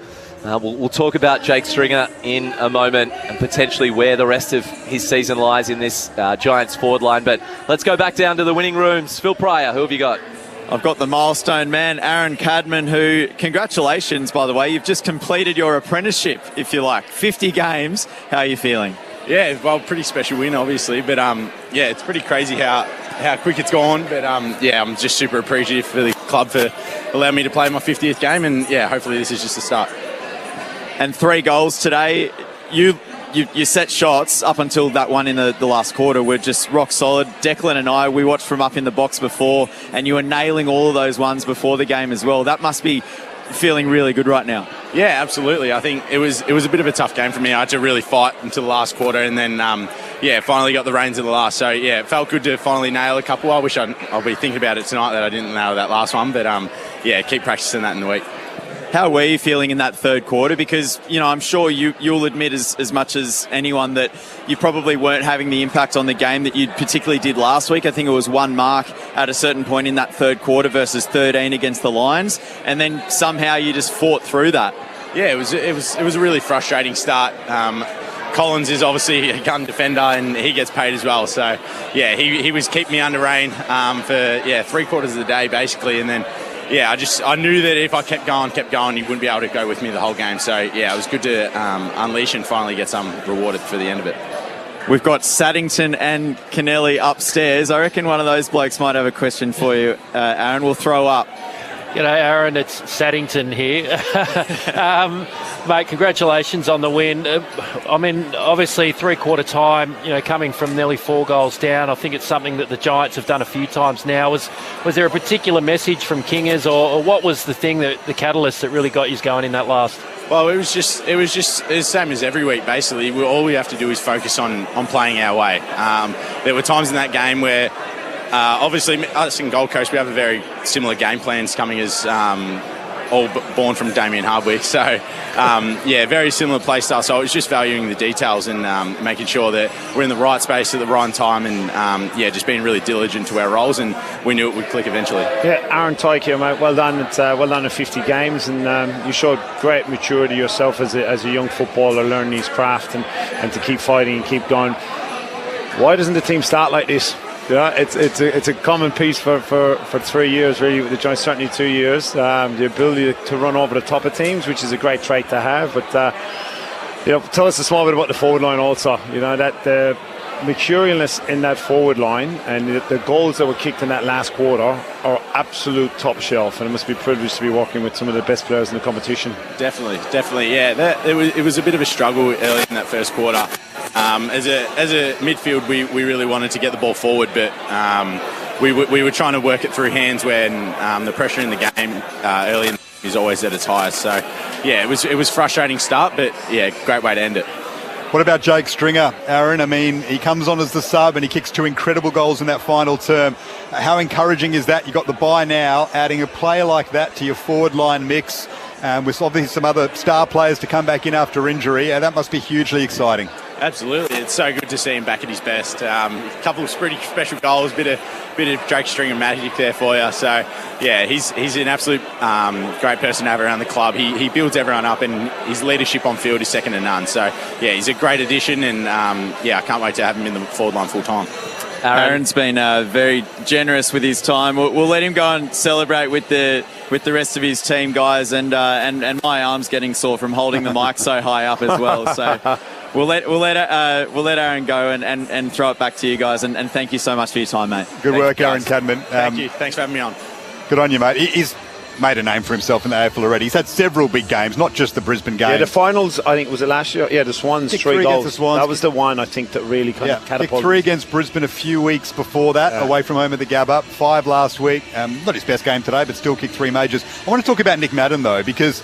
We'll talk about Jake Stringer in a moment and potentially where the rest of his season lies in this Giants forward line. But let's go back down to the winning rooms. Phil Pryor, who have you got? I've got the milestone man, Aaron Cadman, who, congratulations, by the way. You've just completed your apprenticeship, if you like. 50 games. How are you feeling? Yeah, well, pretty special win, obviously. But, it's pretty crazy how quick it's gone. But, I'm just super appreciative for the club for allowing me to play my 50th game. And, hopefully this is just the start. And 3 goals today. You set shots up until that one in the last quarter were just rock solid. Declan and I, we watched from up in the box before, and you were nailing all of those ones before the game as well. That must be feeling really good right now. Yeah, absolutely. I think it was a bit of a tough game for me. I had to really fight until the last quarter, and then finally got the reins of the last. So it felt good to finally nail a couple. I wish I'll be thinking about it tonight that I didn't nail that last one, but keep practicing that in the week. How were you feeling in that third quarter? Because, I'm sure you'll admit as much as anyone that you probably weren't having the impact on the game that you particularly did last week. I think it was 1 mark at a certain point in that third quarter versus 13 against the Lions. And then somehow you just fought through that. yeah, it was a really frustrating start. Collins is obviously a gun defender and he gets paid as well. So, yeah, he was keeping me under rain for 3/4 of the day basically, and then I knew that if I kept going, he wouldn't be able to go with me the whole game. So, yeah, it was good to unleash and finally get some rewarded for the end of it. We've got Saddington and Kennelly upstairs. I reckon one of those blokes might have a question for you, Aaron. We'll throw up. G'day, Aaron. It's Saddington here. Mate, congratulations on the win. I mean, obviously, 3/4 time, coming from nearly 4 goals down, I think it's something that the Giants have done a few times now. Was there a particular message from Kingers, or what was the thing, the catalyst that really got you going in that last? Well, it was the same as every week, basically. All we have to do is focus on playing our way. There were times in that game where obviously, us in Gold Coast, we have a very similar game plans coming as all born from Damien Hardwick. So, very similar play style. So it was just valuing the details and making sure that we're in the right space at the right time and, just being really diligent to our roles, and we knew it would click eventually. Yeah, Aaron Tyke here, mate. Well done. It's well done in 50 games, and you showed great maturity yourself as a young footballer, learning his craft and to keep fighting and keep going. Why doesn't the team start like this? Yeah, it's a common piece for 3 years, really, with the Giants, certainly 2 years. The ability to run over the top of teams, which is a great trait to have. But, tell us a small bit about the forward line also. That the mercurialness in that forward line and the goals that were kicked in that last quarter are absolute top shelf. And it must be a privilege to be working with some of the best players in the competition. Definitely, yeah. It was a bit of a struggle early in that first quarter. As a midfield, we really wanted to get the ball forward, but we were trying to work it through hands when the pressure in the game early in is always at its highest. So, yeah, it was frustrating start, but yeah, great way to end it. What about Jake Stringer, Aaron? I mean, he comes on as the sub and he kicks 2 incredible goals in that final term. How encouraging is that? You got the bye now, adding a player like that to your forward line mix, with obviously some other star players to come back in after injury. That must be hugely exciting. Absolutely, it's so good to see him back at his best. A couple of pretty special goals, bit of Jake Stringer magic there for you. So yeah, he's an absolute great person to have around the club. He builds everyone up, and his leadership on field is second to none. So yeah, he's a great addition, and I can't wait to have him in the forward line full time. Aaron's been very generous with his time. We'll let him go and celebrate with the rest of his team, guys, and my arm's getting sore from holding the mic so high up as well. So. We'll let Aaron go and throw it back to you guys, and thank you so much for your time, mate. Good work, Aaron Cadman. Thank you. Thanks for having me on. Good on you, mate. He's made a name for himself in the AFL already. He's had several big games, not just the Brisbane game. Yeah, the finals, I think, was it last year? Yeah, the Swans, 3 goals. The Swans. That was the one, I think, that really kind of catapulted. 3 against Brisbane a few weeks before that, away from home at the Gabba. 5 last week. Not his best game today, but still kicked 3 majors. I want to talk about Nick Madden, though, because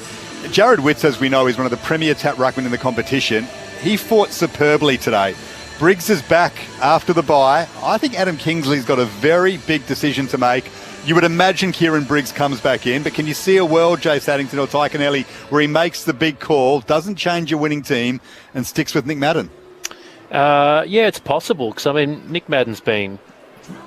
Jared Witts, as we know, is one of the premier tap ruckmen in the competition. He fought superbly today. Briggs is back after the bye. I think Adam Kingsley's got a very big decision to make. You would imagine Kieran Briggs comes back in, but can you see a world, Jay Saddington or Ty Kennelly, where he makes the big call, doesn't change your winning team, and sticks with Nick Madden? Yeah, it's possible, because, I mean, Nick Madden's been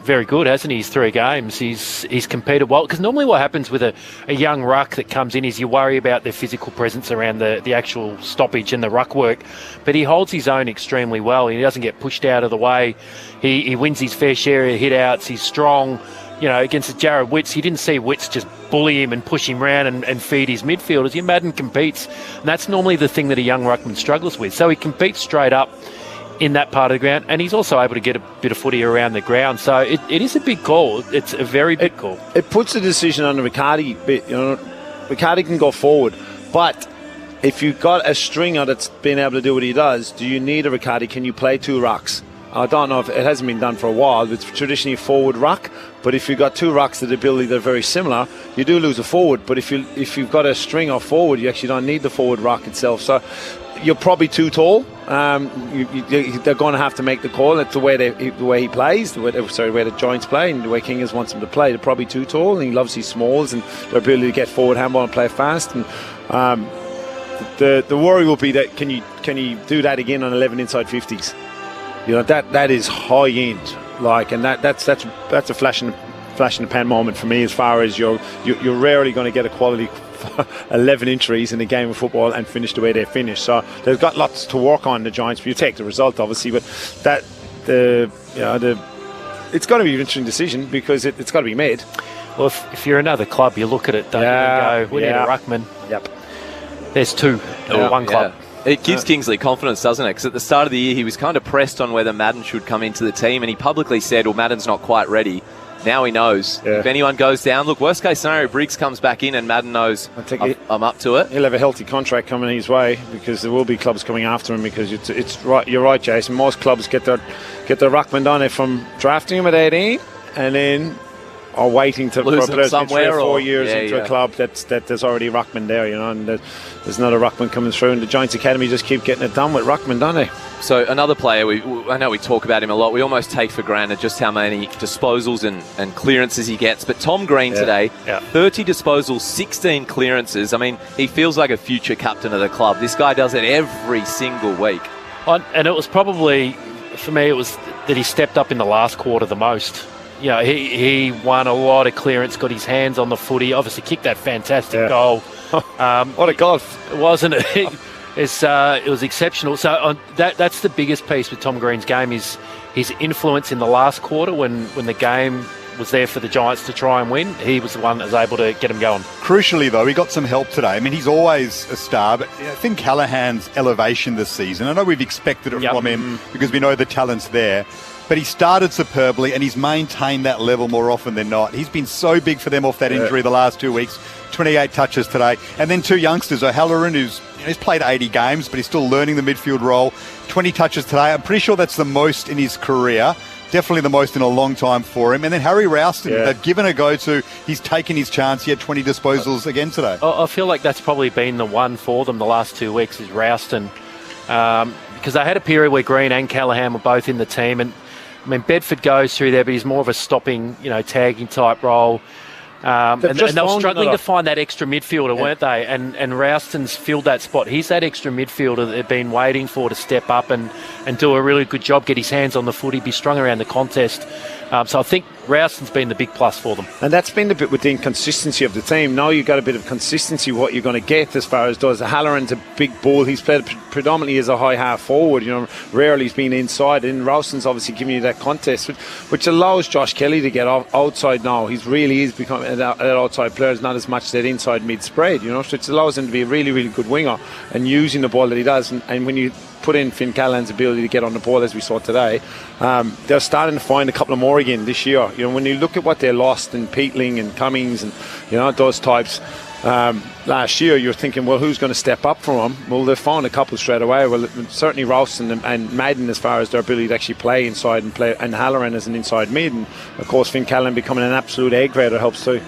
very good, hasn't he? His 3 games. He's competed well. Because normally what happens with a young ruck that comes in is you worry about their physical presence around the actual stoppage and the ruck work. But he holds his own extremely well. He doesn't get pushed out of the way. He wins his fair share of hit-outs. He's strong. Against Jared Witts, he didn't see Witts just bully him and push him around and feed his midfielders. Madden competes, and that's normally the thing that a young ruckman struggles with. So he competes straight up in that part of the ground, and he's also able to get a bit of footy around the ground. So it is a big call. It's a very big call. It puts the decision on Riccardi. Riccardi can go forward, but if you've got a stringer that's been able to do what he does, do you need a Riccardi? Can you play 2 rucks? I don't know if it hasn't been done for a while. It's traditionally a forward ruck, but if you've got 2 rucks with the ability that are very similar, you do lose a forward. But if you've got a stringer forward, you actually don't need the forward ruck itself. So you're probably too tall. They're going to have to make the call. It's the way he plays, the way the Giants play, and the way Kingers wants him to play. They're probably too tall, and he loves his smalls and their ability to get forward handball and play fast. And the worry will be that can you do that again on 11 inside 50s? That is high end, and that's a flash in the pan moment for me. As far as you're rarely going to get a quality 11 injuries in a game of football and finish the way they finished. So they've got lots to work on, the Giants. You take the result, obviously, but it's got to be an interesting decision because it's got to be made. Well, if you're another club, you look at it, don't you, and go, we need a ruckman. Yep. There's two at one club. It gives Kingsley confidence, doesn't it? Because at the start of the year, he was kind of pressed on whether Madden should come into the team, and he publicly said, well, Madden's not quite ready. Now he knows. Yeah. If anyone goes down, look, worst case scenario, Briggs comes back in and Madden knows I'm up to it. He'll have a healthy contract coming his way because there will be clubs coming after him because it's right. You're right, Jason. Most clubs get their ruckman done from drafting him at 18 and then are waiting to lose him somewhere 3 or 4 years into a club that there's already a ruckman there, and there's not a ruckman coming through, and the Giants Academy just keep getting it done with ruckman, don't they? So another player, I know we talk about him a lot, we almost take for granted just how many disposals and clearances he gets, but Tom Green today, 30 disposals, 16 clearances. I mean, he feels like a future captain of the club. This guy does it every single week. And it was probably, for me, it was that he stepped up in the last quarter the most. He won a lot of clearance, got his hands on the footy, obviously kicked that fantastic goal. What a goal. Wasn't it? It was exceptional. So that's the biggest piece with Tom Green's game is his influence in the last quarter when the game was there for the Giants to try and win. He was the one that was able to get him going. Crucially, though, he got some help today. I mean, he's always a star, but Finn Callahan's elevation this season, I know we've expected it from him because we know the talent's there, but he started superbly and he's maintained that level more often than not. He's been so big for them off that injury the last 2 weeks. 28 touches today. And then two youngsters, O'Halloran, who's played 80 games, but he's still learning the midfield role. 20 touches today. I'm pretty sure that's the most in his career. Definitely the most in a long time for him. And then Harry Ralston, they've given a go to. He's taken his chance. He had 20 disposals again today. I feel like that's probably been the one for them the last 2 weeks is Ralston. Because they had a period where Green and Callahan were both in the team. And I mean, Bedford goes through there, but he's more of a stopping, tagging type role. And they were struggling to find that extra midfielder, weren't they? And Ralston's filled that spot. He's that extra midfielder that they've been waiting for to step up and do a really good job, get his hands on the footy, be strong around the contest. So I think Ralston's been the big plus for them. And that's been the bit with the inconsistency of the team. Now you've got a bit of consistency what you're going to get as far as does. Halloran's a big bull. He's played predominantly as a high half forward. Rarely he's been inside. And Ralston's obviously giving you that contest, which allows Josh Kelly to get outside now. He really is becoming that outside player. Is not as much that inside mid spread. So it allows him to be a really, really good winger and using the ball that he does. And when you put in Finn Callahan's ability to get on the ball as we saw today, they're starting to find a couple of more again this year. When you look at what they lost in Peatling and Cummings and those types last year, you're thinking, well, who's going to step up for them? Well, they've found a couple straight away. Well, certainly Ralston and Madden as far as their ability to actually play inside and Halloran as an inside mid, and of course Finn Callahan becoming an absolute A grader helps too.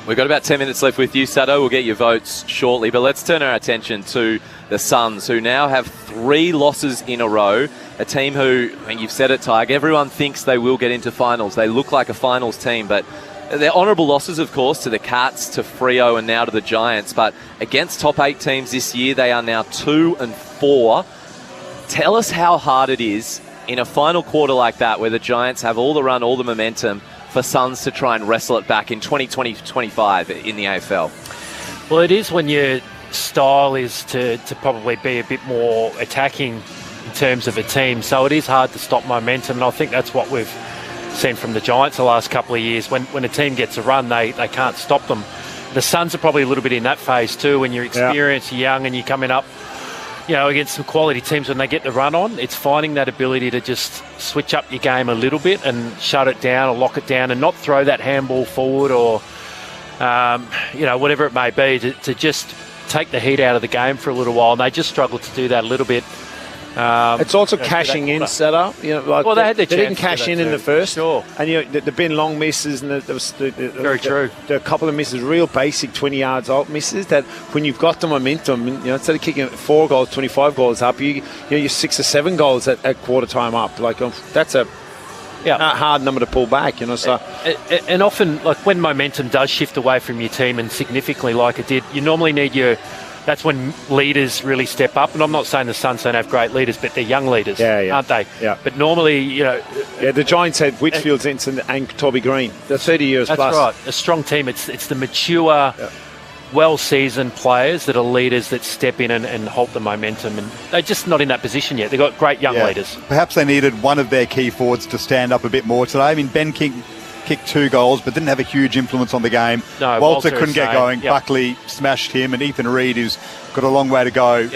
We've got about 10 minutes left with you, Sado. We'll get your votes shortly, but let's turn our attention to the Suns, who now have 3 losses in a row. A team who, you've said it, Tig, everyone thinks they will get into finals. They look like a finals team, but they're honourable losses, of course, to the Cats, to Freo, and now to the Giants. But against top 8 teams this year, they are now 2-4. Tell us how hard it is in a final quarter like that, where the Giants have all the run, all the momentum, for Suns to try and wrestle it back in 2020-25 in the AFL. Well, it is when your style is to probably be a bit more attacking in terms of a team. So it is hard to stop momentum, and I think that's what we've seen from the Giants the last couple of years. When a team gets a run, they can't stop them. The Suns are probably a little bit in that phase too. When you're experienced, you're young, and you're coming up against some quality teams, when they get the run on, it's finding that ability to just switch up your game a little bit and shut it down or lock it down and not throw that handball forward or, whatever it may be, to just take the heat out of the game for a little while. And they just struggled to do that a little bit. It's also cashing in setup. They had their they didn't cash in the first. Sure. And there've been long misses, and very true. There are a couple of misses, real basic 20 yards out misses that when you've got the momentum, instead of kicking 4 goals, 25 goals up, you're 6 or 7 goals at quarter time up. That's a hard number to pull back, So and often, when momentum does shift away from your team and significantly like it did, you normally need that's when leaders really step up. And I'm not saying the Suns don't have great leaders, but they're young leaders, aren't they? Yeah. But normally, the Giants had Whitfield, and Toby Green. They're 30 years that's plus. That's right. A strong team. It's the mature well-seasoned players that are leaders that step in and halt the momentum, and they're just not in that position yet. They've got great young leaders. Perhaps they needed one of their key forwards to stand up a bit more today. I mean, Ben King kicked 2 goals but didn't have a huge influence on the game. No, Walter couldn't get going. Yep. Buckley smashed him, and Ethan Reid, who's got a long way to go,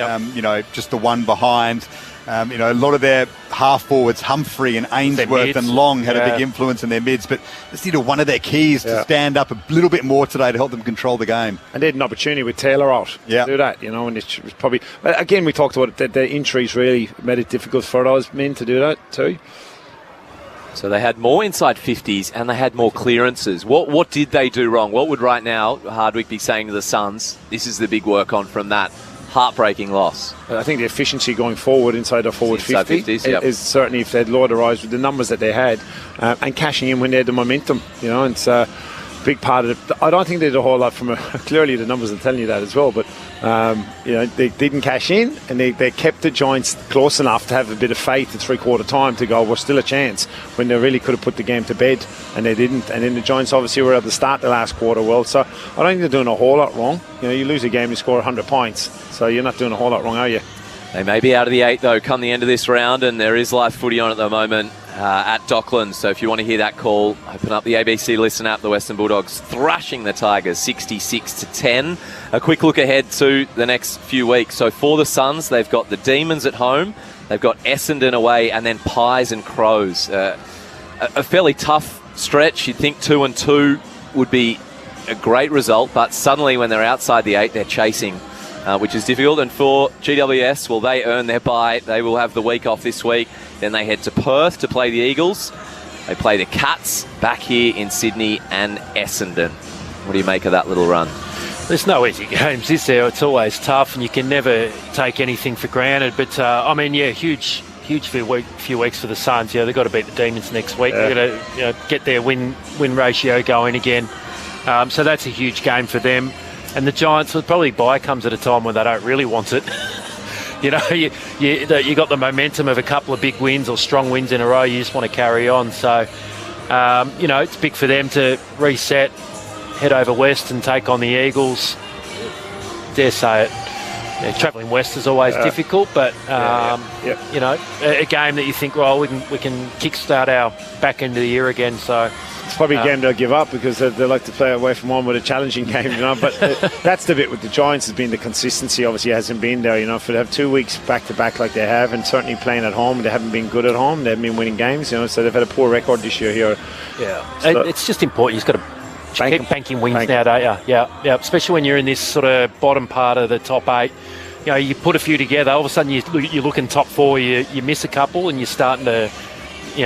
just the one behind. A lot of their half forwards, Humphrey and Ainsworth and Long, had a big influence in their mids, but just needed one of their keys to stand up a little bit more today to help them control the game. And they had an opportunity with Taylor out to do that, and it was probably... Again, we talked about it, the injuries really made it difficult for those men to do that too. So they had more inside 50s and they had more clearances. What did they do wrong? What would right now Hardwick be saying to the Suns? This is the big work on from that heartbreaking loss. I think the efficiency going forward inside their forward 50 is certainly, if they'd lowered their eyes with the numbers that they had, and cashing in when they had the momentum, and it's a big part of it. I don't think they did a whole lot from clearly the numbers are telling you that as well, but they didn't cash in, and they kept the Giants close enough to have a bit of faith at 3/4 time to go, we're still a chance, when they really could have put the game to bed, and they didn't. And then the Giants obviously were able to start the last quarter well, so I don't think they're doing a whole lot wrong. You lose a game, you score 100 points, so you're not doing a whole lot wrong, are you? They may be out of the 8 though come the end of this round, and there is live footy on at the moment at Docklands, so if you want to hear that call, open up the ABC Listen app. The Western Bulldogs thrashing the Tigers 66-10. A quick look ahead to the next few weeks. So for the Suns, they've got the Demons at home, they've got Essendon away, and then Pies and Crows. A fairly tough stretch. You'd think 2-2 would be a great result, but suddenly when they're outside the 8, they're chasing, which is difficult. And for GWS, well, they earn their bye. They will have the week off this week. Then they head to Perth to play the Eagles. They play the Cats back here in Sydney and Essendon. What do you make of that little run? There's no easy games, is there? It's always tough, and you can never take anything for granted. But, huge few weeks for the Suns. They've got to beat the Demons next week. They've got to get their win ratio going again. So that's a huge game for them. And the Giants, probably bye comes at a time when they don't really want it. You got the momentum of a couple of big wins or strong wins in a row. You just want to carry on. So, it's big for them to reset, head over west and take on the Eagles. Dare say it. Travelling west is always difficult, but a game that you think, well, we can kickstart our back end of the year again. So it's probably a game they'll give up because they like to play away from one with a challenging game, But that's the bit with the Giants has been the consistency. Obviously, hasn't been there. For to have 2 weeks back to back like they have, and certainly playing at home, they haven't been good at home. They haven't been winning games. So they've had a poor record this year here. Yeah, so it's just important. You've got to keep banking wins now, don't you? Yeah. Especially when you're in this sort of bottom part of the top 8. You put a few together. All of a sudden, you look in top 4. You miss a couple, and you're starting to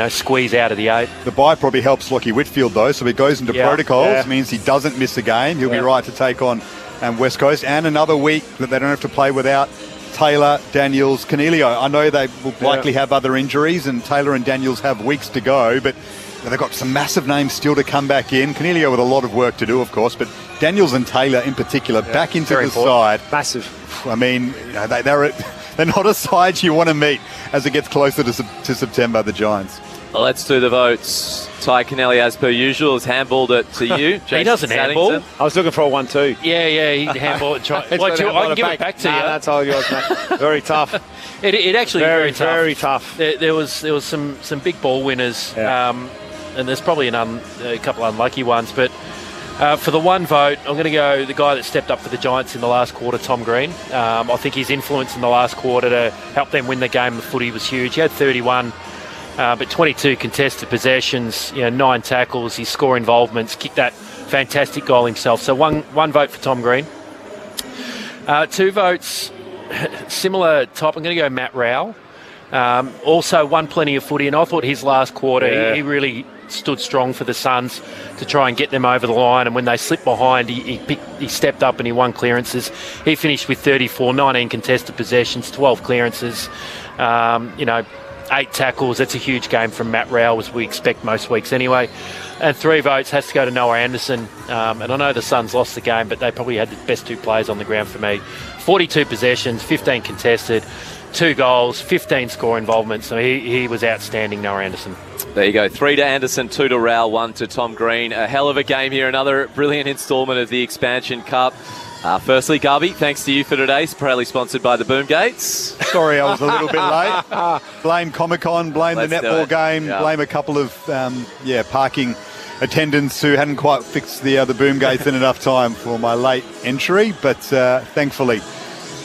squeeze out of the 8. The bye probably helps Lockie Whitfield, though, so he goes into protocols, means he doesn't miss a game. He'll be right to take on West Coast, and another week that they don't have to play without Taylor, Daniels, Canelio. I know they will likely have other injuries, and Taylor and Daniels have weeks to go, but they've got some massive names still to come back in. Canelio with a lot of work to do, of course, but Daniels and Taylor in particular back into the side. Massive. I mean, they're not a side you want to meet as it gets closer to September, the Giants. Well, let's do the votes. Ty Kennelly, as per usual, has handballed it to you. He doesn't handball. I was looking for a 1-2. Yeah, he handballed it. I can give it back to you. That's all yours, mate. Very tough. It actually very tough. Very tough. There was some big ball winners, and there's probably a couple of unlucky ones, but for the one vote, I'm going to go the guy that stepped up for the Giants in the last quarter, Tom Green. I think his influence in the last quarter to help them win the game of footy was huge. He had 31, but 22 contested possessions, 9 tackles, his score involvements, kicked that fantastic goal himself. So one vote for Tom Green. 2 votes, similar type. I'm going to go Matt Rowell. Also won plenty of footy, and I thought his last quarter, he really stood strong for the Suns to try and get them over the line, and when they slipped behind, he stepped up and he won clearances. He finished with 34, 19 contested possessions, 12 clearances, 8 tackles. That's a huge game from Matt Rowell, as we expect most weeks anyway. And 3 votes has to go to Noah Anderson. And I know the Suns lost the game, but they probably had the best 2 players on the ground for me. 42 possessions, 15 contested, 2 goals, 15 score involvements. So he was outstanding, Noah Anderson. There you go. 3 to Anderson, 2 to Rowell, 1 to Tom Green. A hell of a game here. Another brilliant instalment of the Expansion Cup. Firstly, Garby, thanks to you for today. It's proudly sponsored by the Boomgates. Sorry, I was a little bit late. Blame Comic-Con, blame Let's the do netball it. game, Yeah. blame a couple of parking attendants who hadn't quite fixed the Boomgates in enough time for my late entry. But thankfully,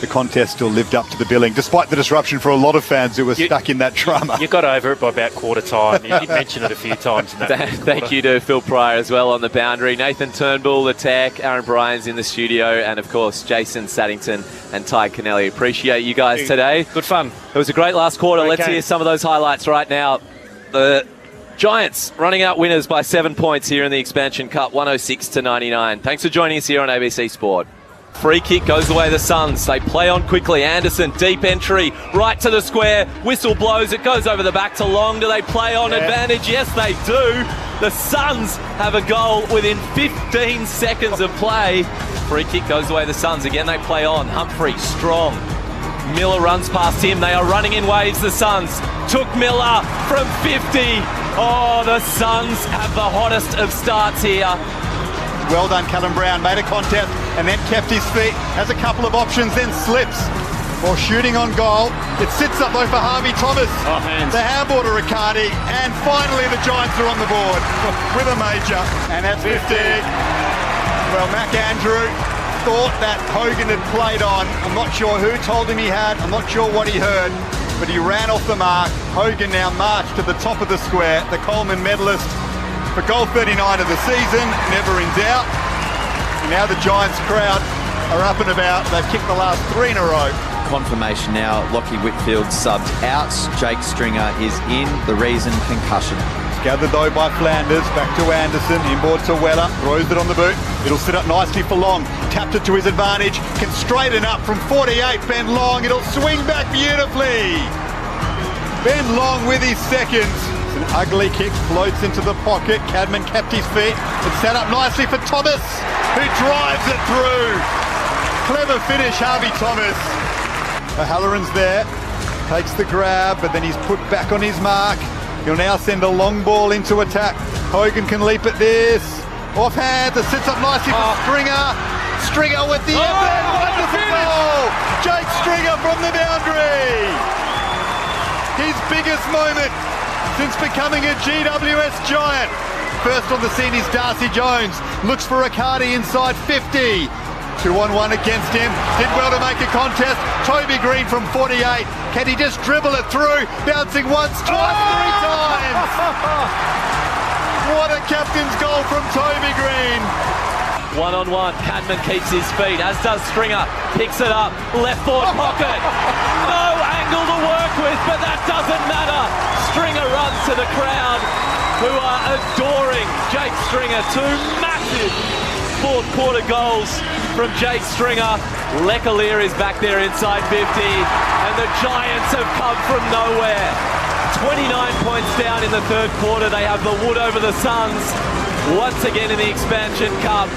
the contest still lived up to the billing, despite the disruption for a lot of fans who were stuck in that drama. You got over it by about quarter time. You did mention it a few times in that. Thank you to Phil Pryor as well on the boundary. Nathan Turnbull, the tech, Aaron Bryans in the studio, and of course Jason Saddington and Ty Kennelly. Appreciate you guys today. Good fun. It was a great last quarter. Great Let's game. hear some of those highlights right now. The Giants running out winners by 7 points here in the Expansion Cup, 106-99. Thanks for joining us here on ABC Sport. Free kick goes the way of the Suns. They play on quickly. Anderson, deep entry, right to the square. Whistle blows. It goes over the back to Long. Do they play on advantage? Yes, they do. The Suns have a goal within 15 seconds of play. Free kick goes the way of the Suns. Again, they play on. Humphrey, strong. Miller runs past him. They are running in waves, the Suns. Took Miller from 50. Oh, the Suns have the hottest of starts here. Well done, Callum Brown. Made a contest and then kept his feet. Has a couple of options, then slips. While shooting on goal, it sits up though for Harvey Thomas. The handball to Riccardi, and finally the Giants are on the board with a major, and that's 50. Well, Mac Andrew thought that Hogan had played on. I'm not sure who told him he had. I'm not sure what he heard, but he ran off the mark. Hogan now marched to the top of the square, the Coleman medalist for goal 39 of the season, never in doubt. And now the Giants crowd are up and about. They've kicked the last 3 in a row. Confirmation now, Lockie Whitfield subbed out. Jake Stringer is in. The reason, concussion. Gathered though by Flanders, back to Anderson, inboard to Weller, throws it on the boot. It'll sit up nicely for Long, tapped it to his advantage, can straighten up from 48, Ben Long, it'll swing back beautifully. Ben Long with his second. An ugly kick floats into the pocket. Cadman kept his feet. It's set up nicely for Thomas, who drives it through. Clever finish, Harvey Thomas. O'Halloran's there, takes the grab, but then he's put back on his mark. He'll now send a long ball into attack. Hogan can leap at this. Offhand, it sits up nicely for Stringer. Stringer with the wonderful goal. Jake Stringer from the boundary. His biggest moment since becoming a GWS Giant. First on the scene is Darcy Jones. Looks for Riccardi inside 50. 2-on-1 against him. Did well to make a contest. Toby Green from 48. Can he just dribble it through? Bouncing once, twice, 3 times. What a captain's goal from Toby Green. 1-on-1. Cadman keeps his feet, as does Stringer. Picks it up. Left forward pocket. No angle to work with, but that doesn't matter. Stringer runs to the crowd, who are adoring Jake Stringer. 2 massive fourth quarter goals from Jake Stringer. Lecalier is back there inside 50, and the Giants have come from nowhere. 29 points down in the third quarter. They have the wood over the Suns once again in the Expansion Cup.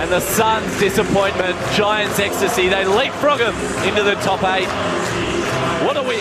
And the Suns' disappointment, Giants' ecstasy. They leapfrog them into the top 8. What a win.